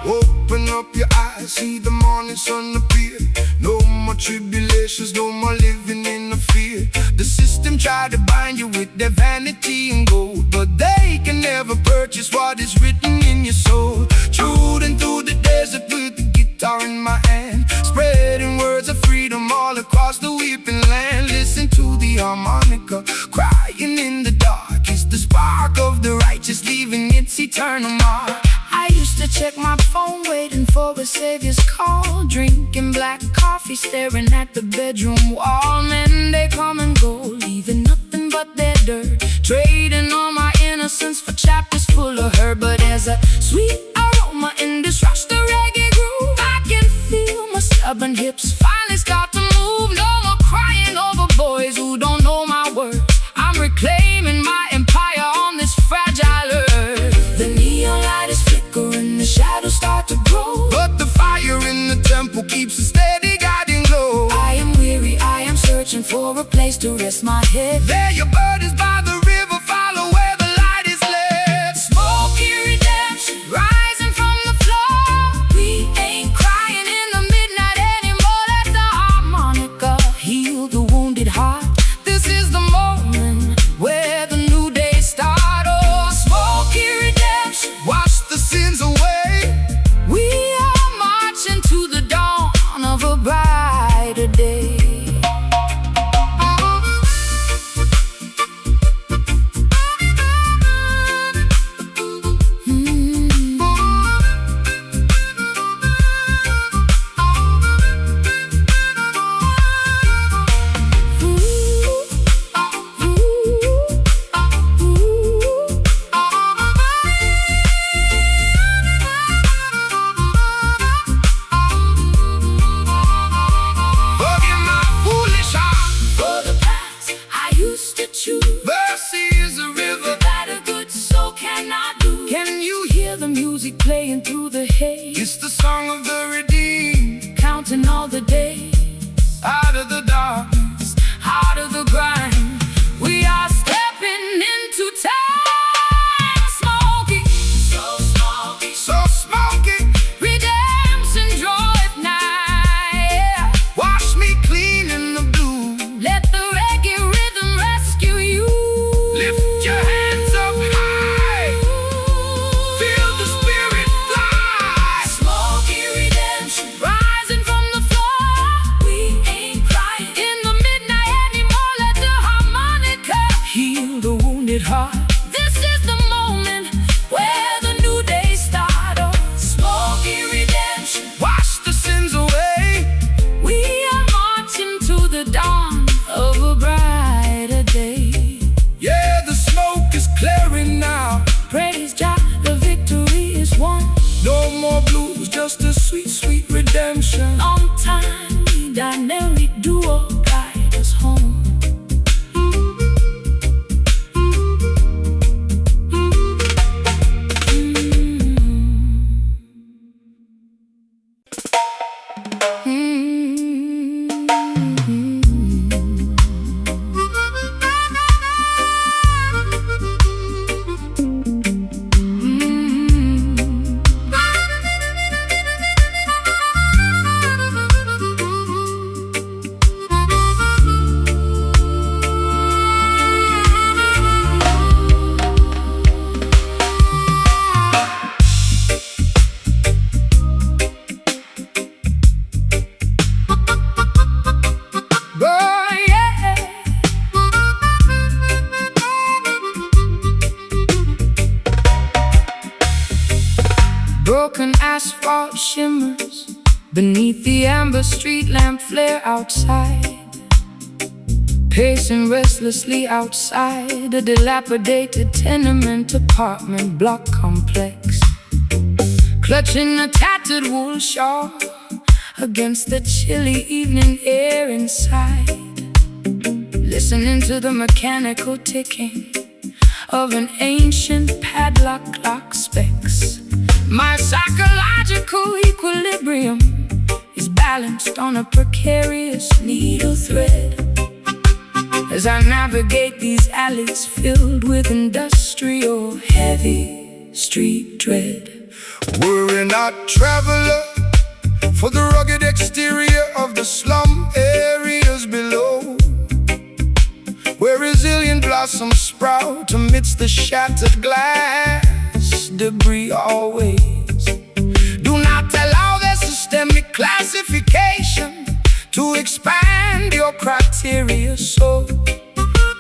Open up your eyes, see the morning sun appear. No more tribulations, no more living in the fear. The system tried to bind you with their vanity and gold, but they can never purchase what is written in your soul. Truding through the desert with the guitar in my hand, spreading words of freedom all across the weeping land. Listen to the harmonica crying in the dark. It's the spark of the righteous leaving its eternal mark. I used to check my phone waiting for a savior's call, drinking black coffee, staring at the bedroom wall. Men, they come and go, leaving nothing but their dirt, trading all my innocence for chapters full of hurt. But there's a sweet aroma in this rush, the reggae groove. I can feel my stubborn hips finally start to move. No more crying over boys who don't know my worth. I'm reclaiming my empire on this fragile earth. The neon light is flickering, the shadows start to searching for a place to rest my head. Lay your burdens by the river, follow where the light is led. Smoky redemption, rising from the floor. We ain't crying in the midnight anymore. Let the harmonica heal the wounded heart. This is the moment where the new day start. Oh, smoky redemption, Wash the sins away. we are marching to the dawn of a brighter day. Forgive my foolish heart. For the paths I used to choose, Mercy is a river. that a good soul cannot do. Can you Hear the music playing through the haze, It's the song of the redeemed. counting all the days. Out of the darkness, Out of the grind, we are stepping into time. Smoky, so smoky, so smoky. redemption draweth nigh. Wash me clean in the blue. Let the reggae rhythm rescue you. Lift your hands up high. Feel the spirit fly. Smoky redemption, rising from the floor. We ain't crying in the midnight anymore. Let the harmonica heal the wounded heart. This is the moment where the new day starts. Oh, smoky redemption, Wash the sins away. we are marching to the dawn of a brighter day. Yeah, the smoke is clearing now. Praise Jah, the victory is won. No more blues, just a sweet, sweet redemption. Long time we Nelly duo guide us home. Oh, yeah. Broken asphalt shimmers beneath the amber street lamp flare outside. Pacing restlessly outside a dilapidated tenement apartment block complex. Clutching a tattered wool shawl against the chilly evening air inside. Listening to the mechanical ticking of an ancient padlock clock specs. My psychological equilibrium is balanced on a precarious needle thread as I navigate these alleys filled with industrial heavy street dread. We're not traveler for the rugged exterior of the slum areas below, where resilient blossoms sprout amidst the shattered glass debris always. Do not allow their systemic classification to expand your criteria, so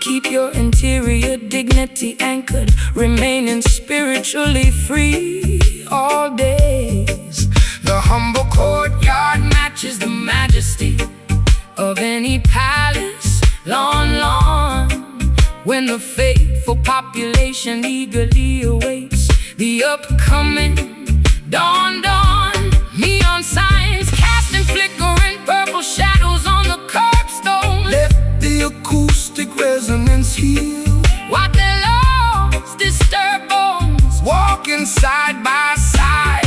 keep your interior dignity anchored, remaining spiritually free all days. The humble courtyard matches the majesty of any palace lawn, when the faithful population eagerly awaits the upcoming dawn. Neon signs casting flickering purple shadows on the curbstone. Let the acoustic resonance heal. Wipe their lungs, disturb bones, Walking side by side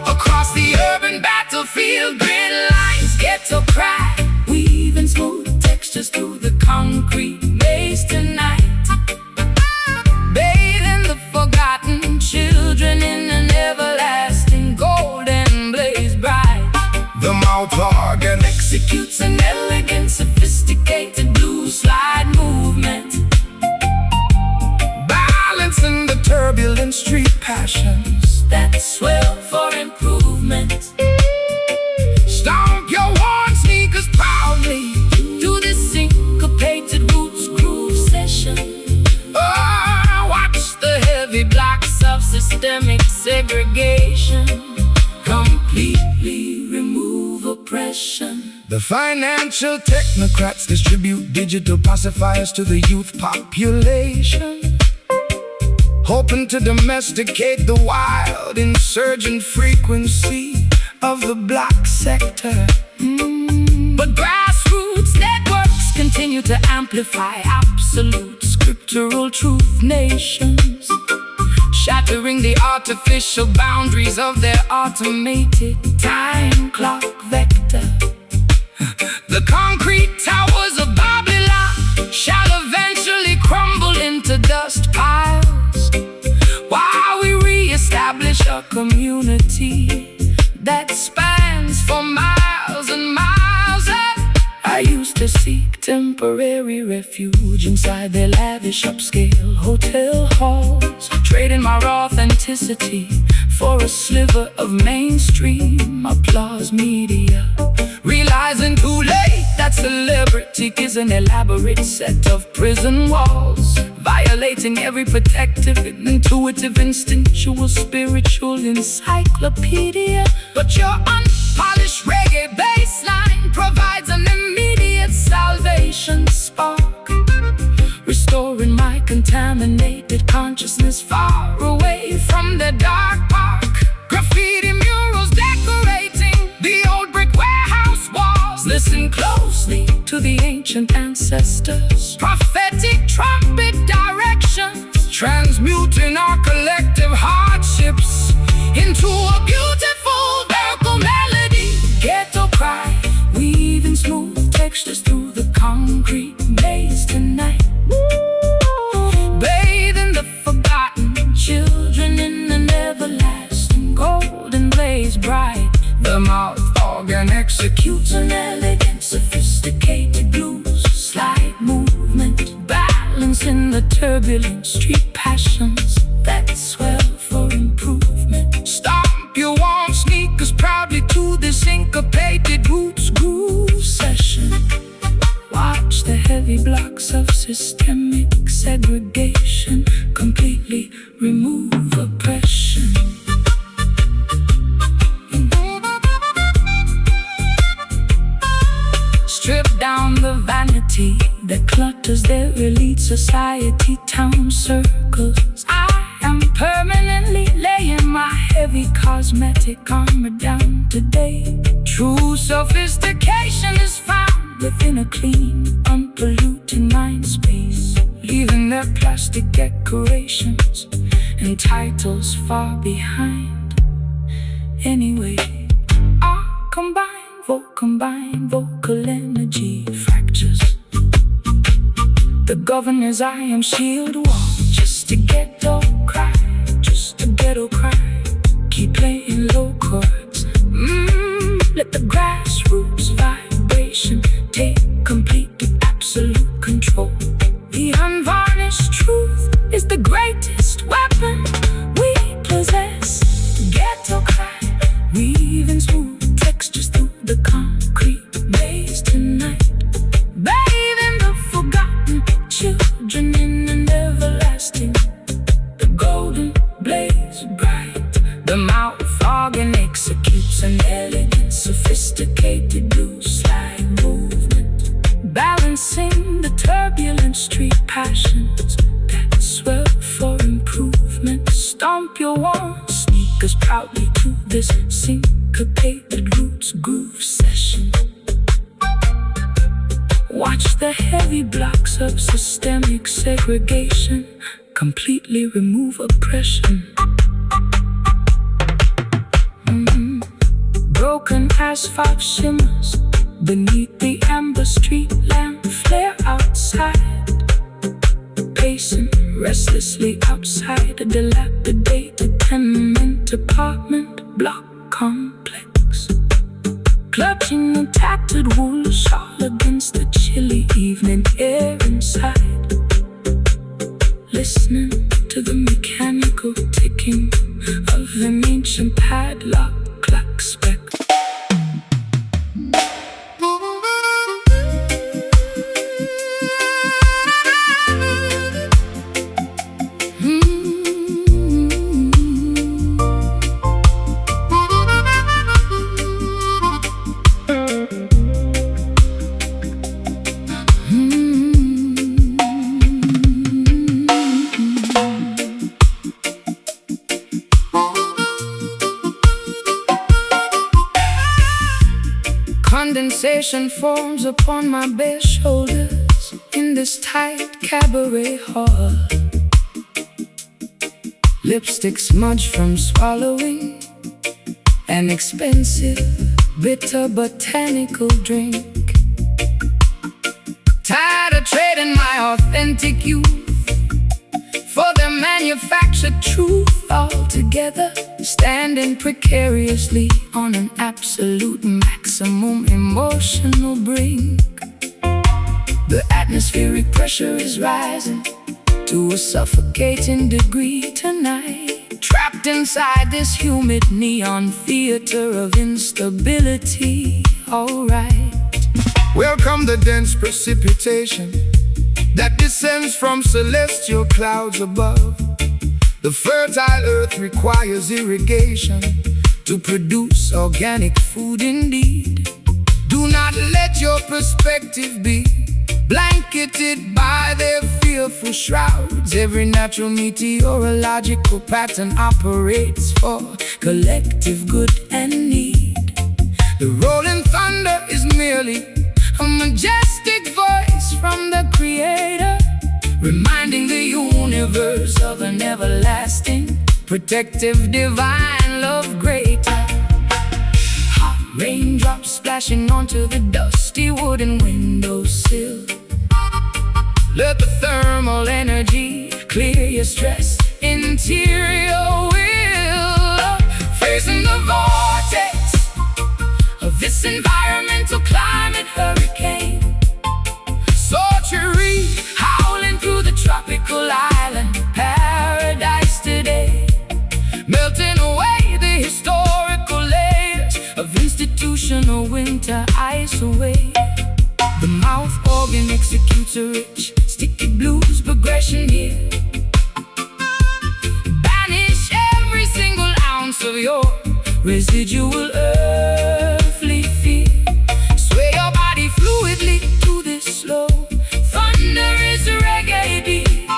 across the urban battlefield. Grid lines, ghetto cry, weaving smooth textures The financial technocrats distribute digital pacifiers to the youth population, hoping to domesticate the wild, insurgent frequency of the black sector. But grassroots networks continue to amplify absolute scriptural truth nations, shattering the artificial boundaries of their automated time clock vector. The concrete towers of Babylon shall eventually crumble into dust piles, while we re-establish a community that spans for miles and miles. I used to seek temporary refuge inside their lavish upscale hotel halls, trading my raw authenticity for a sliver of mainstream applause media, realizing too late that celebrity is an elaborate set of prison walls, violating every protective, intuitive, instinctual, spiritual encyclopedia. But your unpolished reggae bassline provides an immediate salvation spark, restoring my contaminated consciousness far away from the dark park. Graffiti murals decorating the old brick warehouse walls. Listen closely to the ancient ancestors' prophetic trumpet directions, transmuting our collective hardships into a beautiful vocal melody. Ghetto cry, weaving smooth textures through the concrete maze tonight, bathing the forgotten children in an everlasting golden blaze bright. The mouth organ executes an elegant, sophisticated blues slide movement, balancing the turbulent street passions that swell for improvement. Stomp your warm sneakers proudly to this syncopated roots groove session. Watch the heavy blocks of systemic segregation completely remove oppression. Strip down the vanity that clutters their elite society town circles. I am permanently laying my heavy cosmetic armor down today. True sophistication is found within a clean, unpolluted mind space, leaving their plastic decorations and titles far behind. Anyway, I combine vocal energy fractures. The governor's iron shield wall, just a ghetto cry, just a ghetto cry. Keep playing low chords. Let the grassroots vibration take complete, absolute control. The unvarnished truth is the greatest weapon we possess. Ghetto cry, weaving smooth textures through the concrete maze tonight, bathing the forgotten children in an everlasting, the golden blaze bright. The mouth organ executes an elegant, sophisticated blues slide movement, balancing the turbulent street passions that swell for improvement. Stomp your warm sneakers proudly to this syncopated roots groove session. Watch the heavy blocks of systemic segregation completely remove oppression. Broken asphalt shimmers beneath the amber street lamp flare outside, pacing restlessly outside a dilapidated tenement apartment block complex, clutching a tattered wool shawl against the chilly evening air inside, listening to the mechanical ticking of an ancient padlock clock spec. Civilization forms upon my bare shoulders in this tight cabaret hall. Lipstick smudge from swallowing an expensive, bitter botanical drink. Tired of trading my authentic youth for the manufactured truth altogether, standing precariously on an absolute maximum emotional brink. The atmospheric pressure is rising to a suffocating degree tonight, trapped inside this humid neon theater of instability. Alright. Welcome the dense precipitation that descends from celestial clouds above. The fertile earth requires irrigation to produce organic food indeed. Do not let your perspective be blanketed by their fearful shrouds. Every natural meteorological pattern operates for collective good and need. The rolling thunder is merely a majestic voice from the Creator, reminding the universe of an everlasting, protective, divine love greater. Hot raindrops splashing onto the dusty wooden windowsill. Let the thermal energy clear your stress interior will. Facing the vortex of this environmental climate hurricane. Sorcery howling through the tropical island paradise today, melting away the historical layers of institutional winter ice away. The mouth organ executes a rich, sticky blues progression here. Banish every single ounce of your residual earthly fear. Sway your body fluidly to this slow thunderous reggae beat,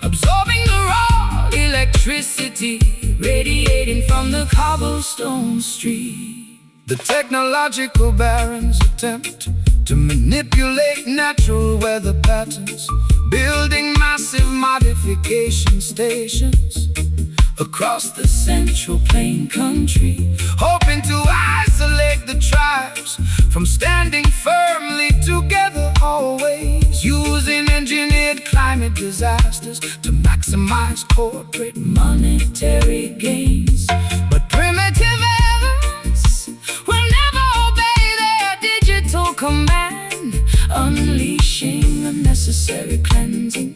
absorbing the raw electricity radiating from the cobblestone street. The technological barons attempt to manipulate natural weather patterns, building massive modification stations across the central plain country, hoping to isolate the tribes from standing firmly together always, using engineered climate disasters to maximize corporate monetary gains. But primitive events will never obey their digital command, unleashing unnecessary cleansing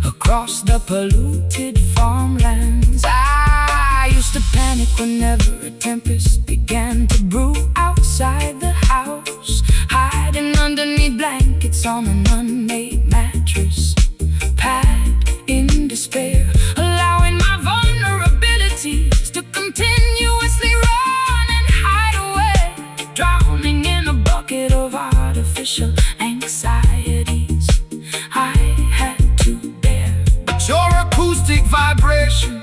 across the polluted farmlands. I used to panic whenever a tempest began to brew outside the house, hiding underneath blankets on an unmade mattress pad in despair, allowing my vulnerabilities to continuously run and hide away, drowning in a bucket of artificial anxieties I had to bear. But your acoustic vibration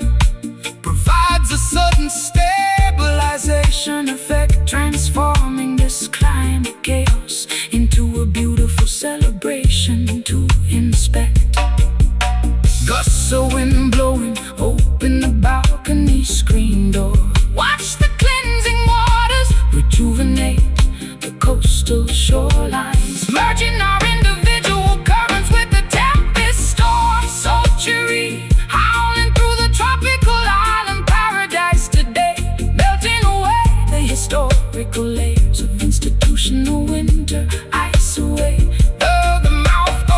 provides a sudden stabilization effect, transforming this climate chaos into a beautiful celebration to inspect. Gusts of wind blowing, open the balcony screen door. Watch the cleansing waters rejuvenate the coastal shorelines, merging our individual currents with the tempest storm. Sultry howling through the tropical island paradise today, melting away the historical layers of institutional winter ice away. The mouth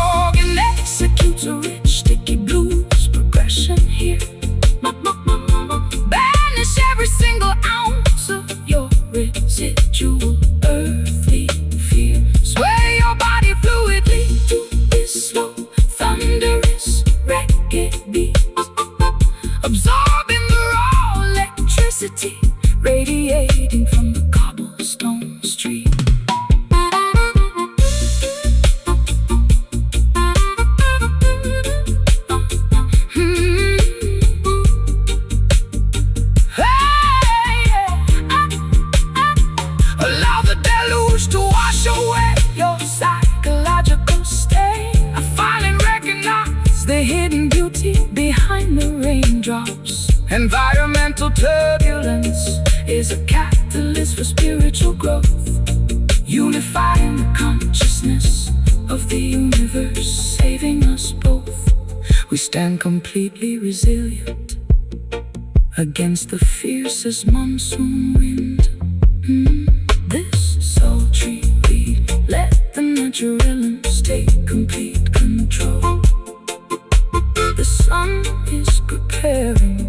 hidden beauty behind the raindrops. Environmental turbulence Is a catalyst for spiritual growth, unifying the consciousness of the universe, saving us both. We stand completely resilient against the fiercest monsoon wind. This sultry weed, let the natural elements take complete control. The sun is preparing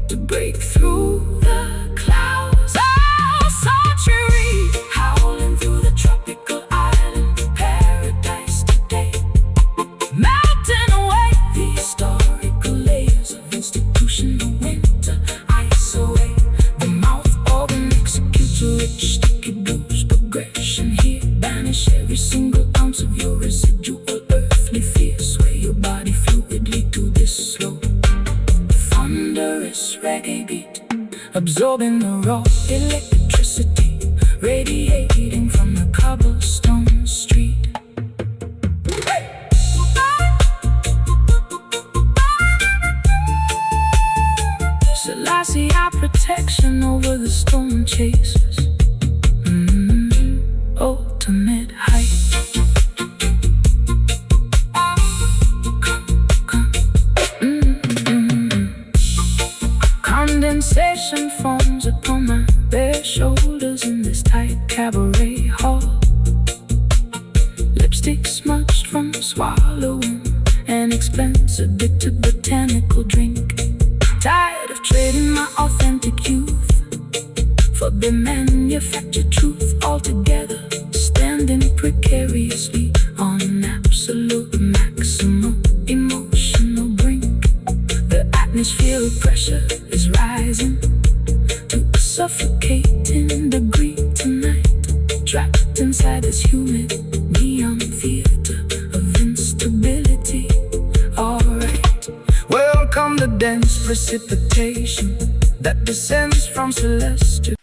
to break through the clouds. Oh, sultry weed, Howling through the tropical island paradise today, melting away the historical layers of institutional winter. Ice away the mouth organ, executes a rich sticky blues progression here. Banish every single ounce of your residual earthly fear. Sway your body fluidly to this slow thunderous reggae beat, absorbing the raw electricity radiating from the cobblestone street. Selassie, our protection over the storm chasers. Ultimate height. Condensation forms upon my bare shoulders in this tight cabaret hall. Lipstick smudged from swallowing an expensive addictive botanical drink. Tired of trading my authentic youth for the manufactured truth altogether. Standing precariously on an absolute maximum emotional brink. The atmosphere of pressure is rising to a suffocating degree tonight. Trapped inside this humid neon theater of instability. Alright, welcome the dense precipitation that descends from celestial.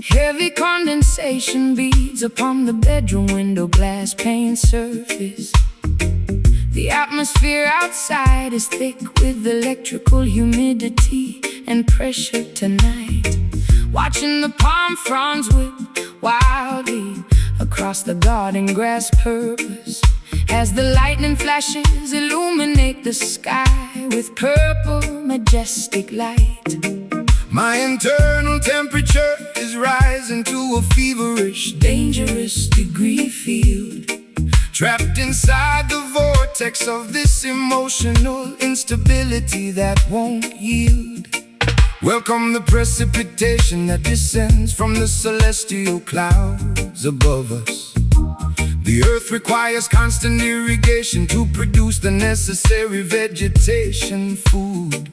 heavy condensation beads upon the bedroom window glass pane surface. The atmosphere outside is thick with electrical humidity and pressure tonight. Watching the palm fronds whip wildly across the garden grass purpose, as the lightning flashes illuminate the sky with purple majestic light. My internal temperature is rising to a feverish, Dangerous degree field, trapped inside the vortex of this emotional instability that won't yield. Welcome the precipitation that descends from the celestial clouds above us. The earth requires constant irrigation to produce the necessary vegetation food.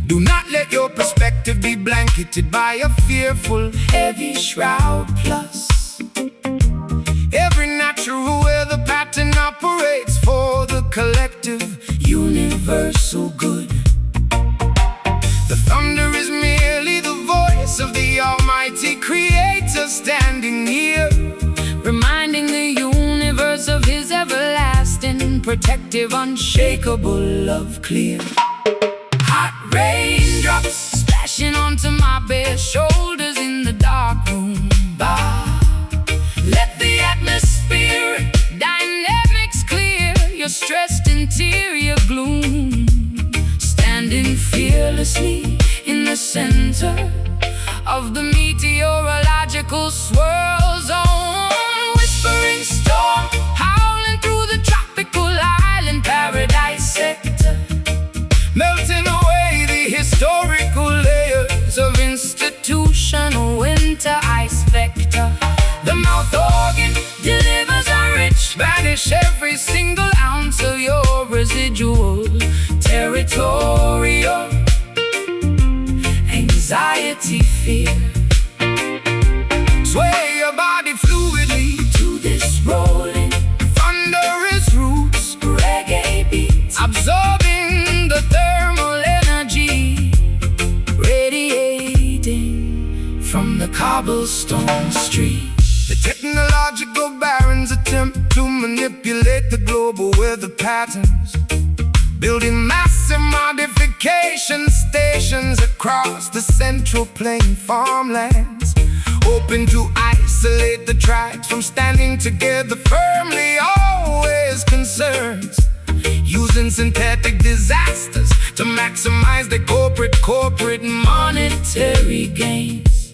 Do not let your perspective be blanketed by a fearful, heavy shroud plus. Every natural weather pattern operates for the collective, Universal good. The thunder is merely the voice of the Almighty Creator standing near, reminding the universe of his everlasting, protective, unshakable love clear. Hot raindrops splashing onto my bare shoulders in the dark room bar. Let the atmosphere dynamics clear your stressed interior gloom. Standing fearlessly in the center of the meteorological swirl zone. Whispering storm howling through the tropical island paradise sector, melting away the historical layers of institutional winter ice vector. the mouth organ. Delivers a rich Banish every single ounce of your residual, territorial, anxiety, fear. Sway your body fluidly to this rolling, thunderous roots, reggae beats, absorbing the thermal energy, radiating from the cobblestone street. The technological barons attempt to manipulate the global weather patterns, building massive modification stations across the central plain farmlands, hoping to isolate the tribes from standing together firmly. Always concerns using synthetic disasters to maximize their corporate monetary gains.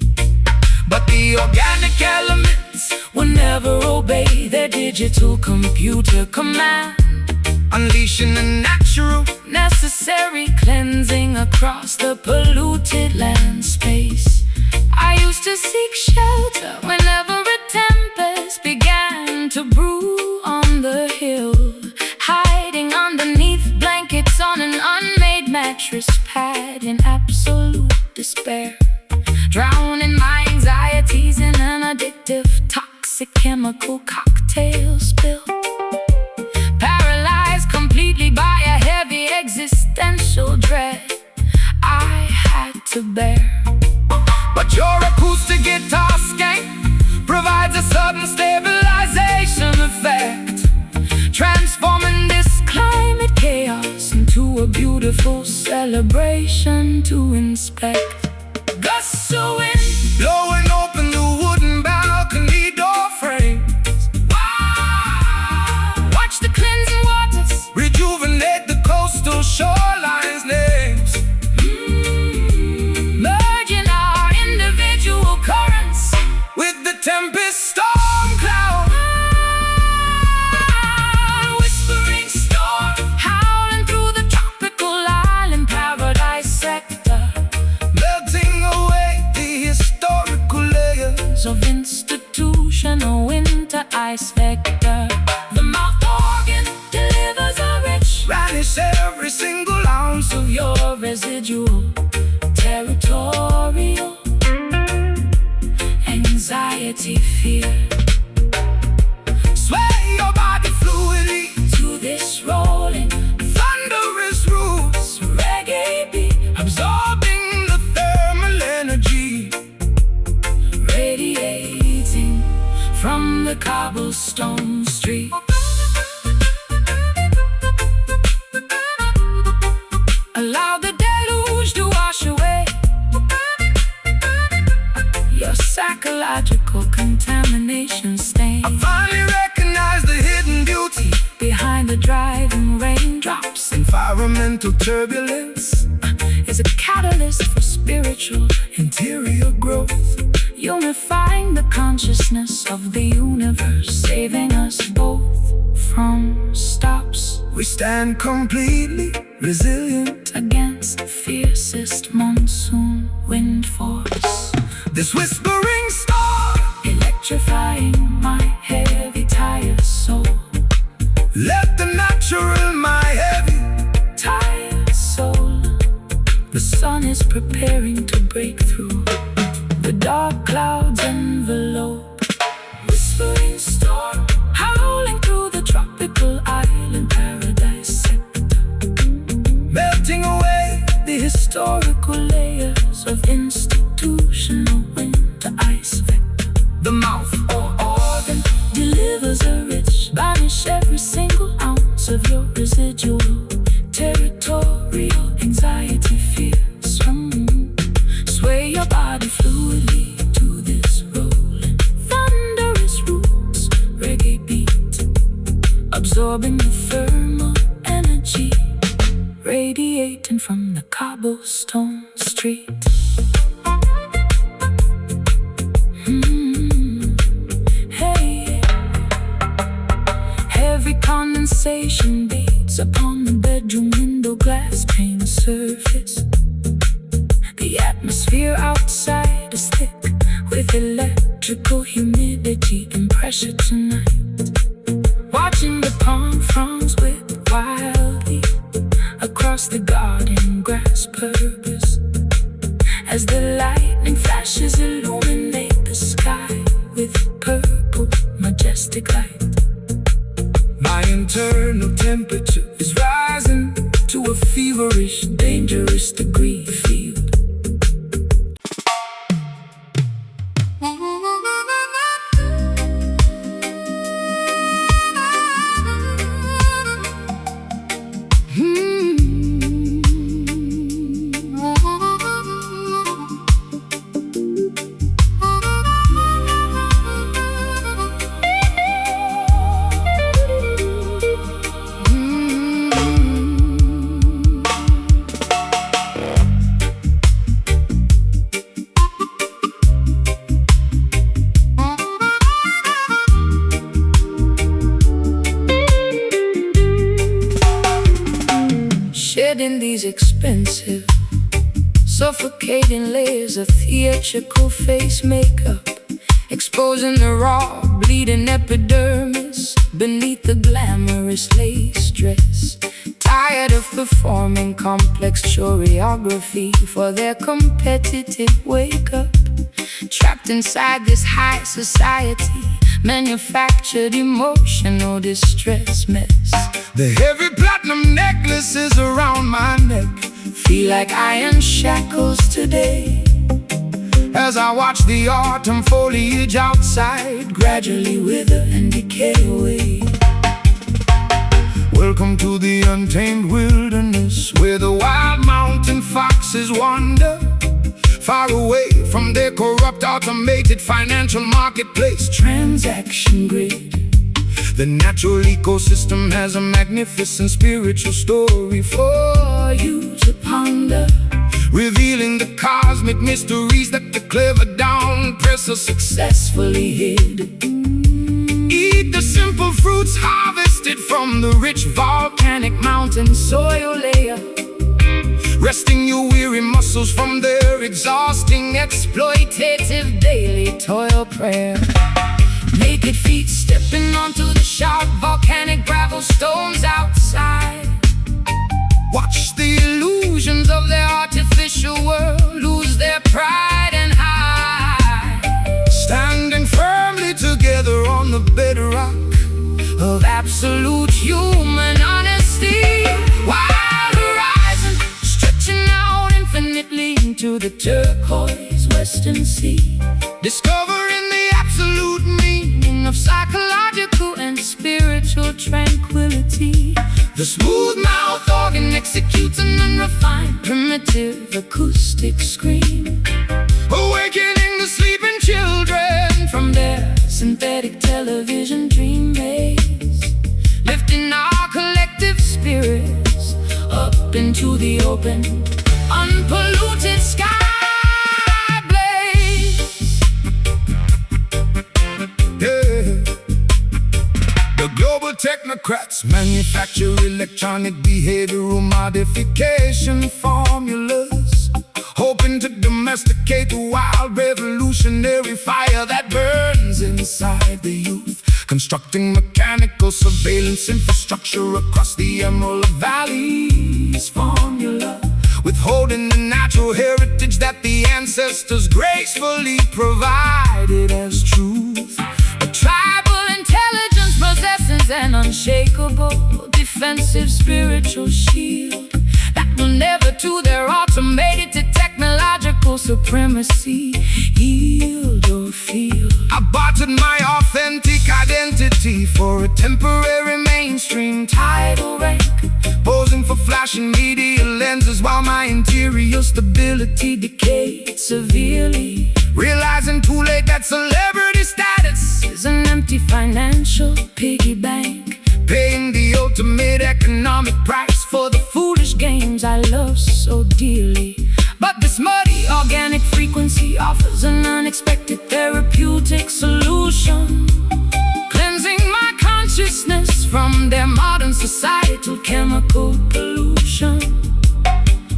But the organic elements will never obey their digital computer command, unleashing a natural, necessary cleansing across the polluted land space. I used to seek shelter whenever a tempest began to brew on the hill, hiding underneath blankets on an unmade mattress pad in absolute despair, drowning my anxieties in an addictive, toxic chemical cocktail spill. Paralyzed completely by a heavy existential dread I had to bear. But your acoustic guitar skank provides a sudden stabilization effect, transforming this climate chaos into a beautiful celebration to inspect. Gusts of wind blowing open the wooden balcony door frames. Wow. Watch the cleansing waters rejuvenate the coastal shorelines names, merging our individual currents with the tempest storm cloud. Whispering storm howling through the tropical island paradise sector, melting away the historical layers of institutional winter ice vector. The mouth organ delivers a rich, vanish every single ounce of your residual, territorial, anxiety, fear. Sway your body fluidly to this rolling, thunderous roots, reggae beat, absorbing the thermal energy, radiating from the cobblestone street. Allow the deluge to wash away your psychological contamination stain. I finally recognize the hidden beauty behind the driving raindrops. Environmental turbulence is a catalyst for spiritual interior growth, unifying the consciousness of the universe, saving us both from stops. We stand completely resilient against the fiercest monsoon wind force. This whispering star electrifying my heavy tired soul. Let the natural my heavy tired soul. The sun is preparing to break through the dark clouds envelope. Whispering storm howling through the tropical island paradise sector, melting away the historical layers of institutional winter ice vector. The mouth or organ delivers a rich, banish every single ounce of your residual, territorial, anxiety, fear. Sway your body fluidly to this rolling, thunderous roots, reggae beat, absorbing the thermal energy, radiating from the cobblestone street. Hey, heavy condensation beats upon the bedroom window glass pane surface. The atmosphere outside is thick with electrical humidity and pressure tonight. Watching the palm fronds with wild across the garden grass purpose as the lightning flashes illuminate the sky with purple majestic light. My internal temperature is rising to a feverish, dangerous degree field. Shedding these expensive, suffocating layers of theatrical face makeup, exposing the raw, bleeding epidermis beneath the glamorous lace dress. Tired of performing complex choreography for their competitive wake-up, trapped inside this high society manufactured emotional distress mess. The heavy platinum necklaces around my neck Feel like iron shackles today as I watch the autumn foliage outside gradually wither and decay away. Welcome to the untamed wilderness, where the wild mountain foxes wander, far away from their corrupt automated financial marketplace Transaction grid. The natural ecosystem has a magnificent spiritual story For you to ponder, revealing the cosmic mysteries that the clever down-presser successfully hid. eat the simple fruits harvested from the rich Volcanic mountain soil layer, resting your weary muscles from their exhausting exploitative daily toil prayer. Naked feet stepping onto the sharp volcanic gravel stones outside. Watch the Illusions of their artificial world lose their pride and hide, standing firmly together on the bedrock of absolute human honesty. Wild horizon stretching out infinitely into the turquoise western sea, discovering the absolute meaning of psychological and spiritual tranquility. The smooth mouth Organ executes an unrefined primitive acoustic scream, awakening the sleeping children from their synthetic television dream maze, lifting our collective spirits up into the open, unpolluted sky blaze. Yeah. The global technocrats manufacture electronic behavioral modification formulas, hoping to domesticate the wild revolutionary fire that burns inside the youth, constructing mechanical surveillance infrastructure across the Emerald Valley's formula, withholding the natural heritage that the ancestors gracefully provided as truth. A tribal intelligence possesses an unshakable defensive spiritual shield that will never to their automated to technological supremacy yield or feel. I bartered my authentic identity for a temporary mainstream Title rank, posing for flashing media lenses while my interior stability decayed severely, realizing too late that celebrity status is an empty financial piggy bank, paying the ultimate economic price for the foolish games I love so dearly. But this muddy organic frequency offers an unexpected therapeutic solution, cleansing my consciousness from their modern societal chemical pollution.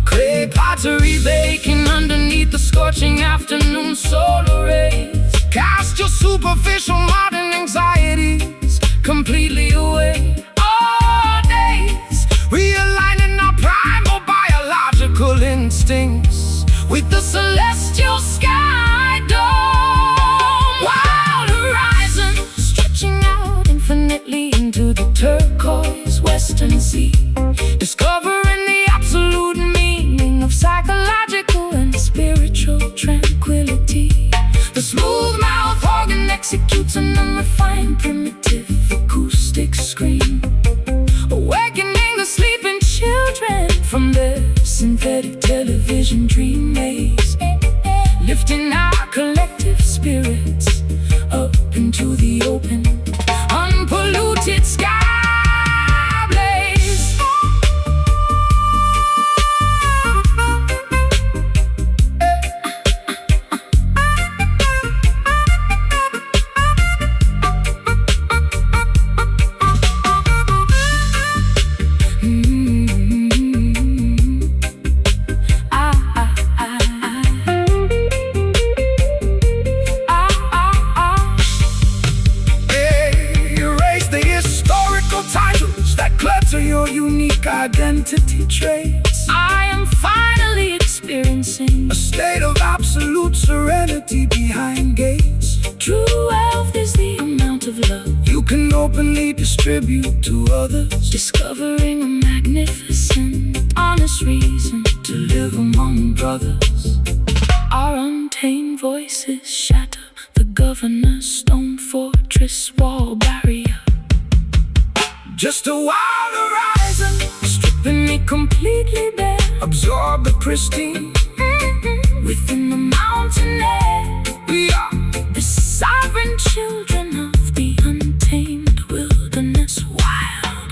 Clay pottery baking underneath the scorching afternoon solar rays, cast your superficial modern anxieties completely away. All days realigning our primal with the celestial sky dome. Wild horizon stretching out infinitely into the turquoise western sea, discovering the absolute meaning of psychological and spiritual tranquility. The smooth mouth organ executes an unrefined primitive acoustic scream, awakening the sleeping children from their synthetic television dream maze, lifting our collective spirits up into the open, unpolluted sky blaze. Your unique identity traits. I am finally experiencing a state of absolute serenity behind gates. True wealth is the amount of love you can openly distribute to others, discovering a magnificent, honest reason to live among brothers. Our untamed voices shatter the governor's stone fortress wall barrier. Just a wild horizon, stripping me completely bare. Absorb the pristine within the mountain air. We are the sovereign children of the untamed wilderness. Wild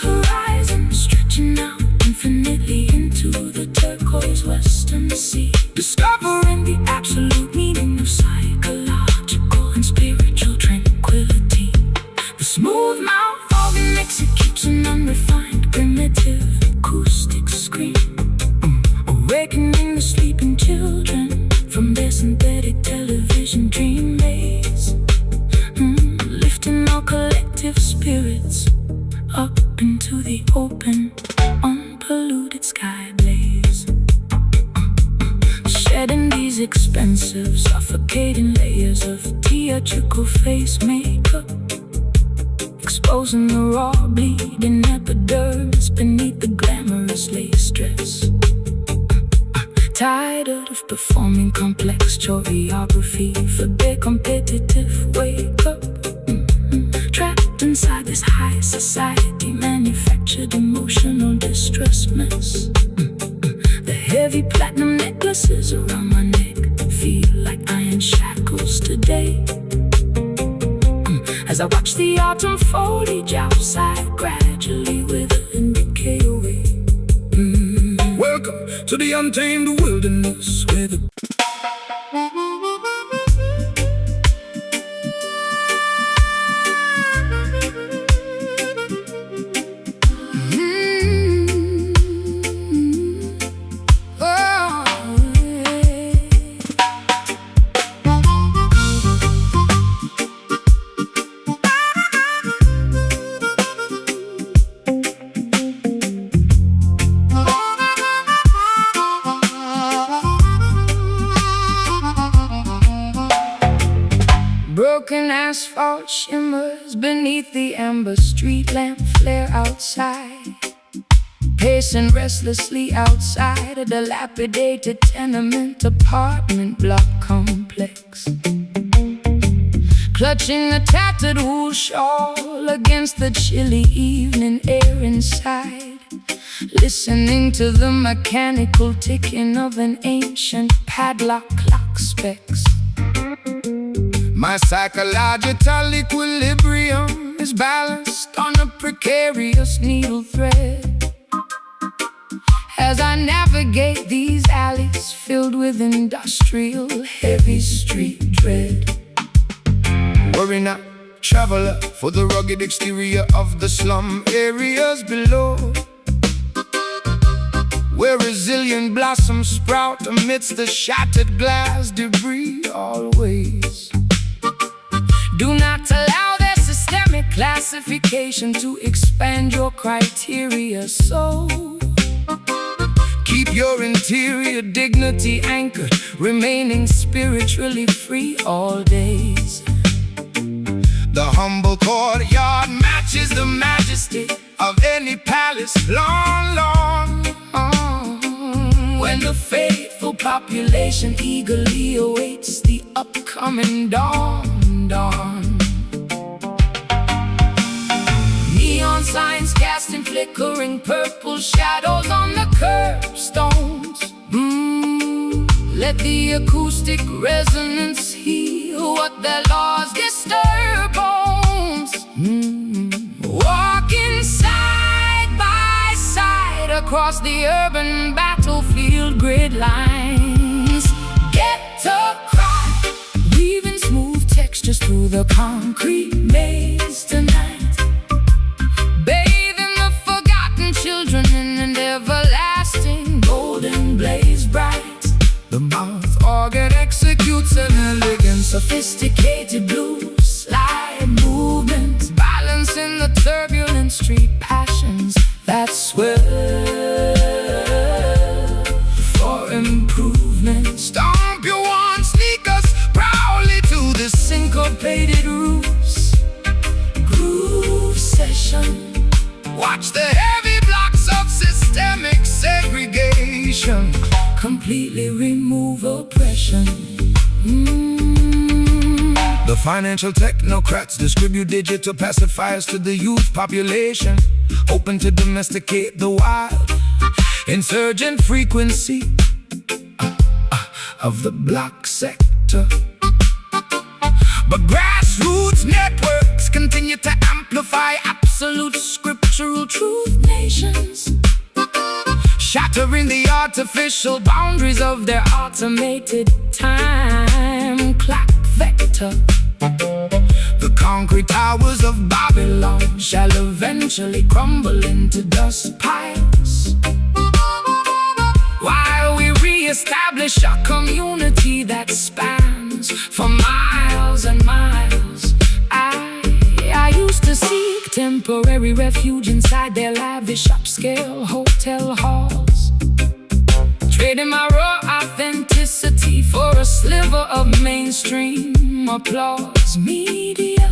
horizon, stretching out infinitely into the turquoise western sea, discovering the absolute meaning of psychological and spiritual tranquility. The smooth mouth executes an unrefined primitive acoustic scream, awakening the sleeping children from their synthetic television dream maze, lifting our collective spirits up into the open, unpolluted sky blaze, shedding these expensive, suffocating layers of theatrical face makeup, exposing the raw, bleeding epidermis beneath the glamorous lace dress. Tired of performing complex choreography for their competitive wake-up, trapped inside this high society manufactured emotional distress mess. The heavy platinum necklaces around my neck feel like iron shackles today, as I watch the autumn foliage outside gradually wither and decay away. Welcome to the untamed wilderness where the broken asphalt shimmers beneath the amber street lamp flare outside, pacing restlessly outside a dilapidated tenement apartment block complex, clutching a tattered wool shawl against the chilly evening air inside, listening to the mechanical ticking of an ancient padlock clock specs. My psychological equilibrium is balanced on a precarious needle thread as I navigate these alleys filled with industrial heavy street dread. Worry not, traveler, for the rugged exterior of the slum areas below, where resilient blossoms sprout amidst the shattered glass debris always. Do not allow their systemic classification to expand your criteria, so Keep your interior dignity anchored, remaining spiritually free all days. The humble courtyard matches the majesty of any palace long, long. When the faithful population eagerly awaits the upcoming dawn, Neon signs casting flickering purple shadows on the curbstones. Let the acoustic resonance heal what their laws disturb bones. Walking side by side across the urban battlefield grid lines. Ghetto cry, weaving smooth textures through the concrete maze tonight. Bathing the forgotten children in an everlasting golden blaze bright. The mouth organ executes an elegant, sophisticated blues slide movement, balancing the turbulent street passions that swell for improvement. Stomp your worn sneakers proudly to the syncopated roofs. Groove session. Watch the heavy blocks of systemic segregation completely remove oppression. The financial technocrats distribute digital pacifiers to the youth population, hoping to domesticate the wild, insurgent frequency of the block sector. But grassroots networks continue to amplify absolute scriptural truth nations, shattering the artificial boundaries of their automated time clock vector. The concrete towers of Babylon shall eventually crumble into dust piles, while we re-establish a community that spans for miles and miles. I used to seek temporary refuge inside their lavish upscale hotel halls, trading my raw authenticity for a sliver of mainstream applause media.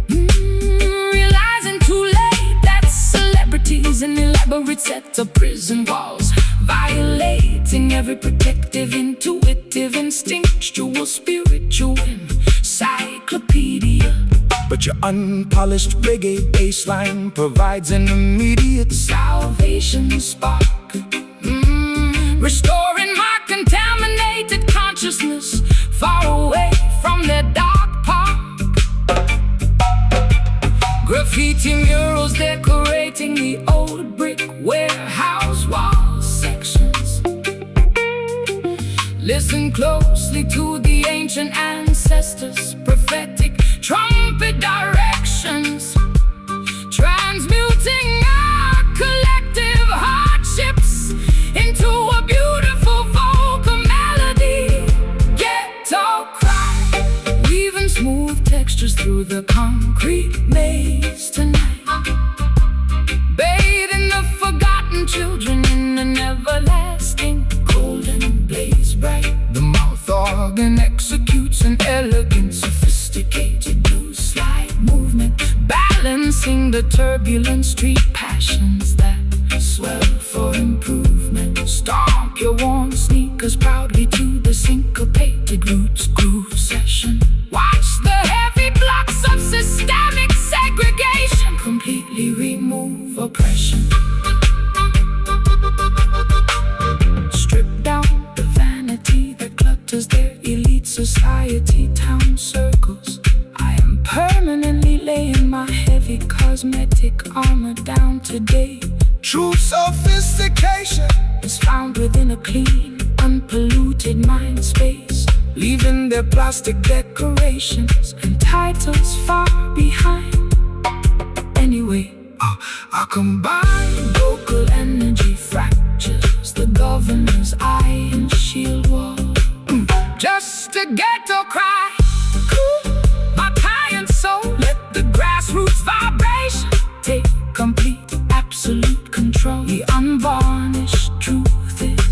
Realizing too late that celebrities in elaborate sets of prison walls, violating every protective, intuitive, instinctual, spiritual encyclopedia. But your unpolished reggae bassline provides an immediate salvation spark, restoring my contaminated consciousness far away from their dark park. Graffiti murals decorating the old brick warehouse wall sections. Listen closely to the ancient ancestors' prophetic trumpet directions, transmuting our collective hardships into a beautiful vocal melody. Ghetto cry, weaving smooth textures through the concrete maze tonight. Bathing the forgotten children in an everlasting golden blaze bright. The mouth organ executes an elegant, sophisticated blues slide movement, balancing the turbulent street passions that swell for improvement. Stomp your worn sneakers proudly to the syncopated roots groove session. Watch the heavy blocks of systemic segregation completely remove oppression. Strip down the vanity that clutters their elite society town circles. I am permanently laying my heavy cosmetic armor down today. True sophistication is found within a clean, unpolluted mind space, leaving their plastic decorations and titles far behind. Anyway, our combined local energy fractures the governor's iron shield wall. Just a ghetto cry, cool my pious soul. Let the grassroots vibration take complete, absolute control. The unvarnished truth is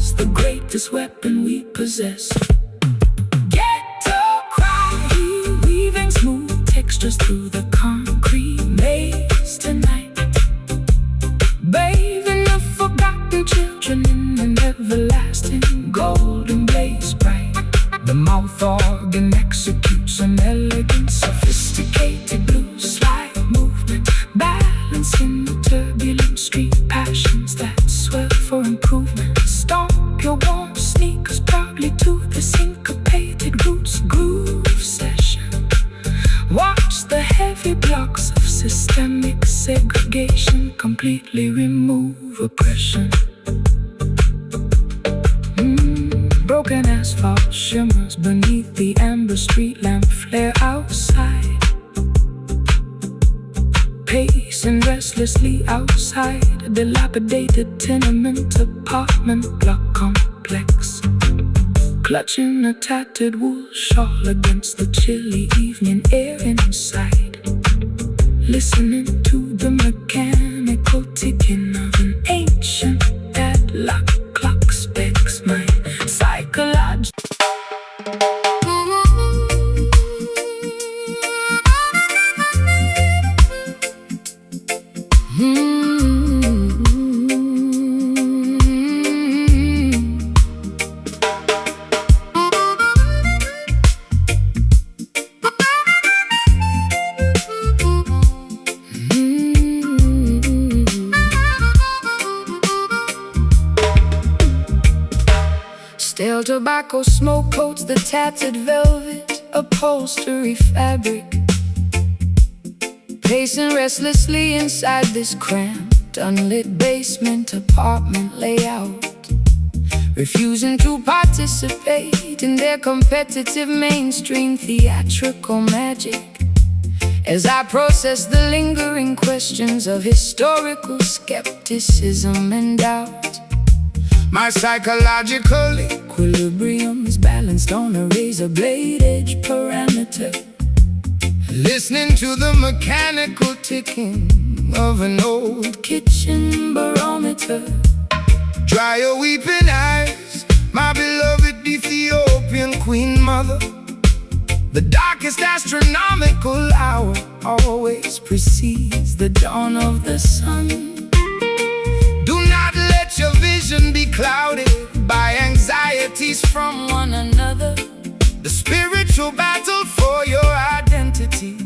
possess. Ghetto cry, weaving smooth textures through the concrete maze tonight, bathing the forgotten children in an everlasting golden blaze bright. The mouth organ executes an elegant, sophisticated blues slide movement, balancing the turbulent street passions that swell for improvement. Stomp your warm sneakers proudly to the syncopated roots groove session. Watch the heavy blocks of systemic segregation completely remove oppression. Broken asphalt shimmers beneath the amber street lamp flare outside, pacing restlessly outside a dilapidated tenement apartment block complex, clutching a tattered wool shawl against the chilly evening air inside, listening to the mechanical ticking of an ancient padlock clock specs my psychology. Stale tobacco smoke coats the tattered velvet upholstery fabric, pacing restlessly inside this cramped, unlit basement apartment layout, refusing to participate in their competitive mainstream theatrical magic. As I process the lingering questions of historical skepticism and doubt, My psychological equilibrium is balanced on a razor blade edge parameter, listening to the mechanical ticking of an old kitchen barometer. Dry your weeping eyes, my beloved Ethiopian queen mother. The darkest astronomical hour Always precedes the dawn of the sun. Do not let your vision be clouded by anxieties from One another the spiritual battle for your identity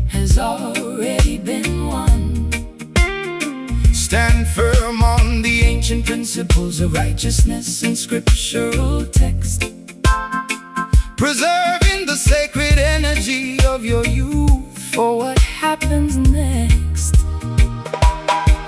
has already been won. Stand firm on the ancient Principles of righteousness and scriptural text, preserving the sacred energy of your youth. for what happens next.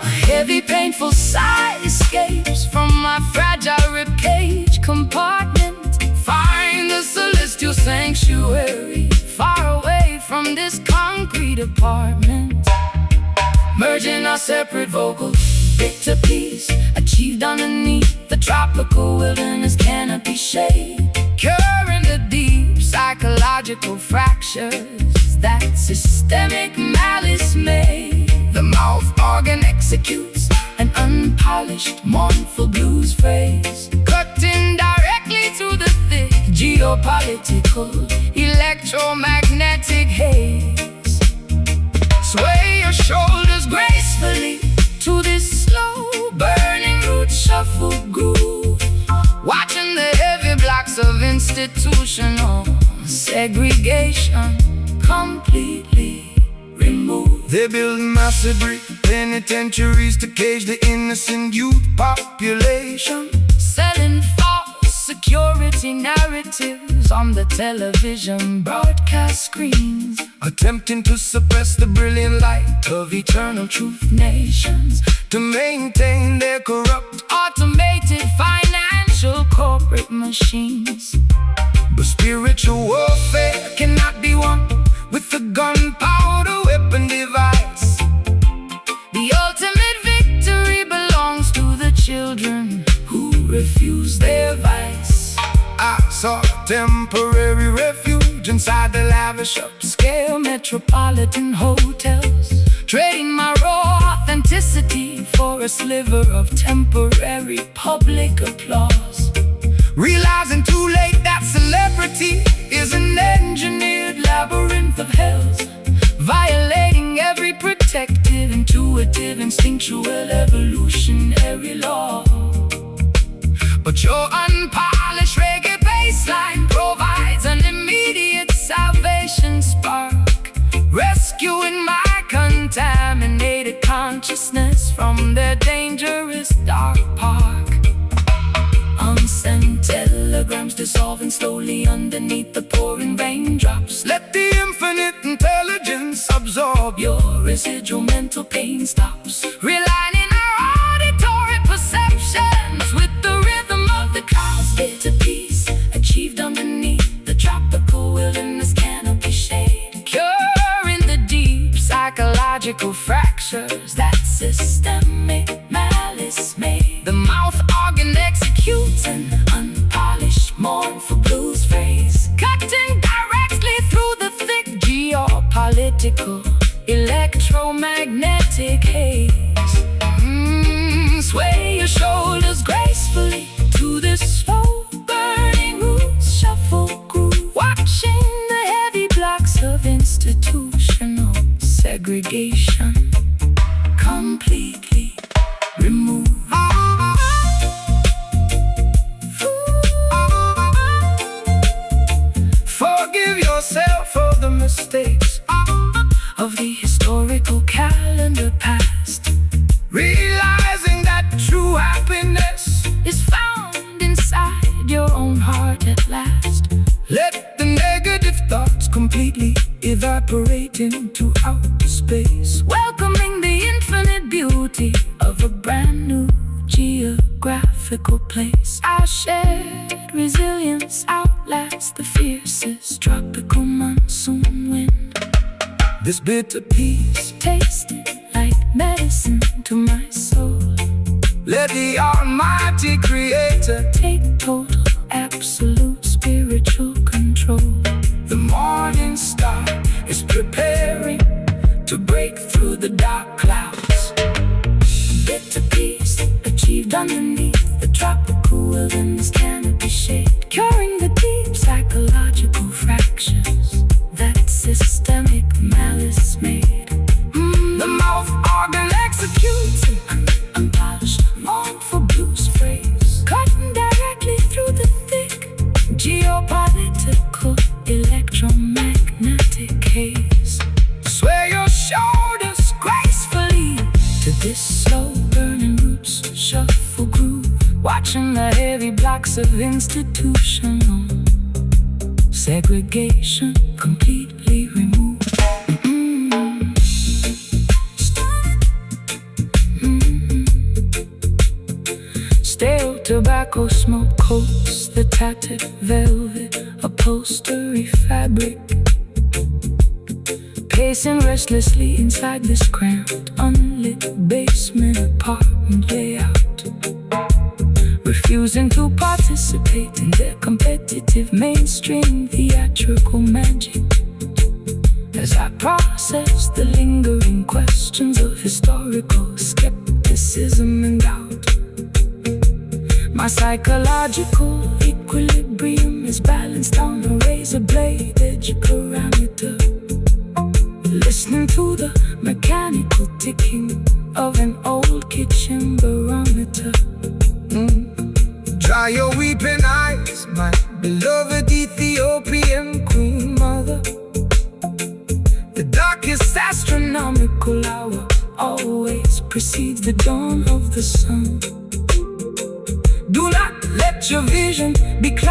A heavy, painful sigh escapes from my fragile ribcage compartment. Find the celestial sanctuary far away from this concrete apartment, merging our separate vocals, bit to piece, achieved underneath the tropical wilderness canopy shade, curing the deep psychological fractures that systemic malice made. The mouth organ executes an unpolished, mournful blues phrase, cutting directly through the thick geopolitical, electromagnetic haze. Sway your shoulders gracefully to this slow burning root shuffle groove, watching the heavy blocks of institutional segregation completely removed. They build massive brick penitentiaries to cage the innocent youth population, selling false security narratives on the television broadcast screens, attempting to suppress the brilliant light of eternal truth nations to maintain their corrupt automated financial corporate machines. but spiritual warfare cannot be won with the gunpowder weapon device. The ultimate victory belongs to the children who refuse their vice. I sought temporary refuge inside the lavish Upscale metropolitan hotels, trading my raw authenticity for a sliver of temporary public applause. realizing too late that celebrity is an engineered labyrinth of hells, violating every protective, intuitive, instinctual, evolutionary law. But your unpolished reggae bassline provides an immediate salvation spark, rescuing my contaminated consciousness from their dangerous dark park. Unsent telegrams dissolving slowly underneath the pouring raindrops. Let the infinite intelligence absorb your residual mental pain stops, realigning our auditory perceptions with the rhythm of the clouds. Bitter peace achieved underneath the tropical wilderness canopy shade, curing the deep psychological fractures that systemic malice made. The mouth organ executes an unpolished mournful blues phrase, cutting directly through the thick geopolitical electromagnetic haze. Sway your shoulders gracefully to this slow burning roots shuffle groove, watching the heavy blocks of institutional segregation completely removed. Forgive yourself for the mistakes of the historical calendar past, realizing that true happiness is found inside your own heart at last. Let the negative thoughts completely evaporate into outer space, welcoming the infinite beauty of a brand new geographical place. Our shared resilience outlasts the fiercest tropical monsoon wind. This bitter peace tasted like medicine to my soul. Let the Almighty Creator take total, absolute spiritual control. The morning star is preparing to break through the dark clouds. Bitter peace achieved underneath the tropical wilderness canopy shade, curing the deep psychological fractures that systemic malice made. The mouth organ executes an unpolished mournful blues phrase, cutting directly through the thick geopolitical electromagnetic haze. Sway your shoulders gracefully to this slow burning roots shuffle groove, watching the heavy blocks of institutional segregation completely removed. Stale tobacco smoke coats the tattered velvet upholstery fabric, pacing restlessly inside this cramped, unlit basement apartment layout, refusing to participate in their competitive mainstream theatrical magic. As I process the lingering questions of historical skepticism and doubt, my psychological equilibrium is balanced on a razor blade edge parameter, listening to the mechanical ticking of an old kitchen barometer. Dry your weeping eyes, my beloved Ethiopian queen mother. The darkest astronomical hour always precedes the dawn of the sun. Do not let your vision be clouded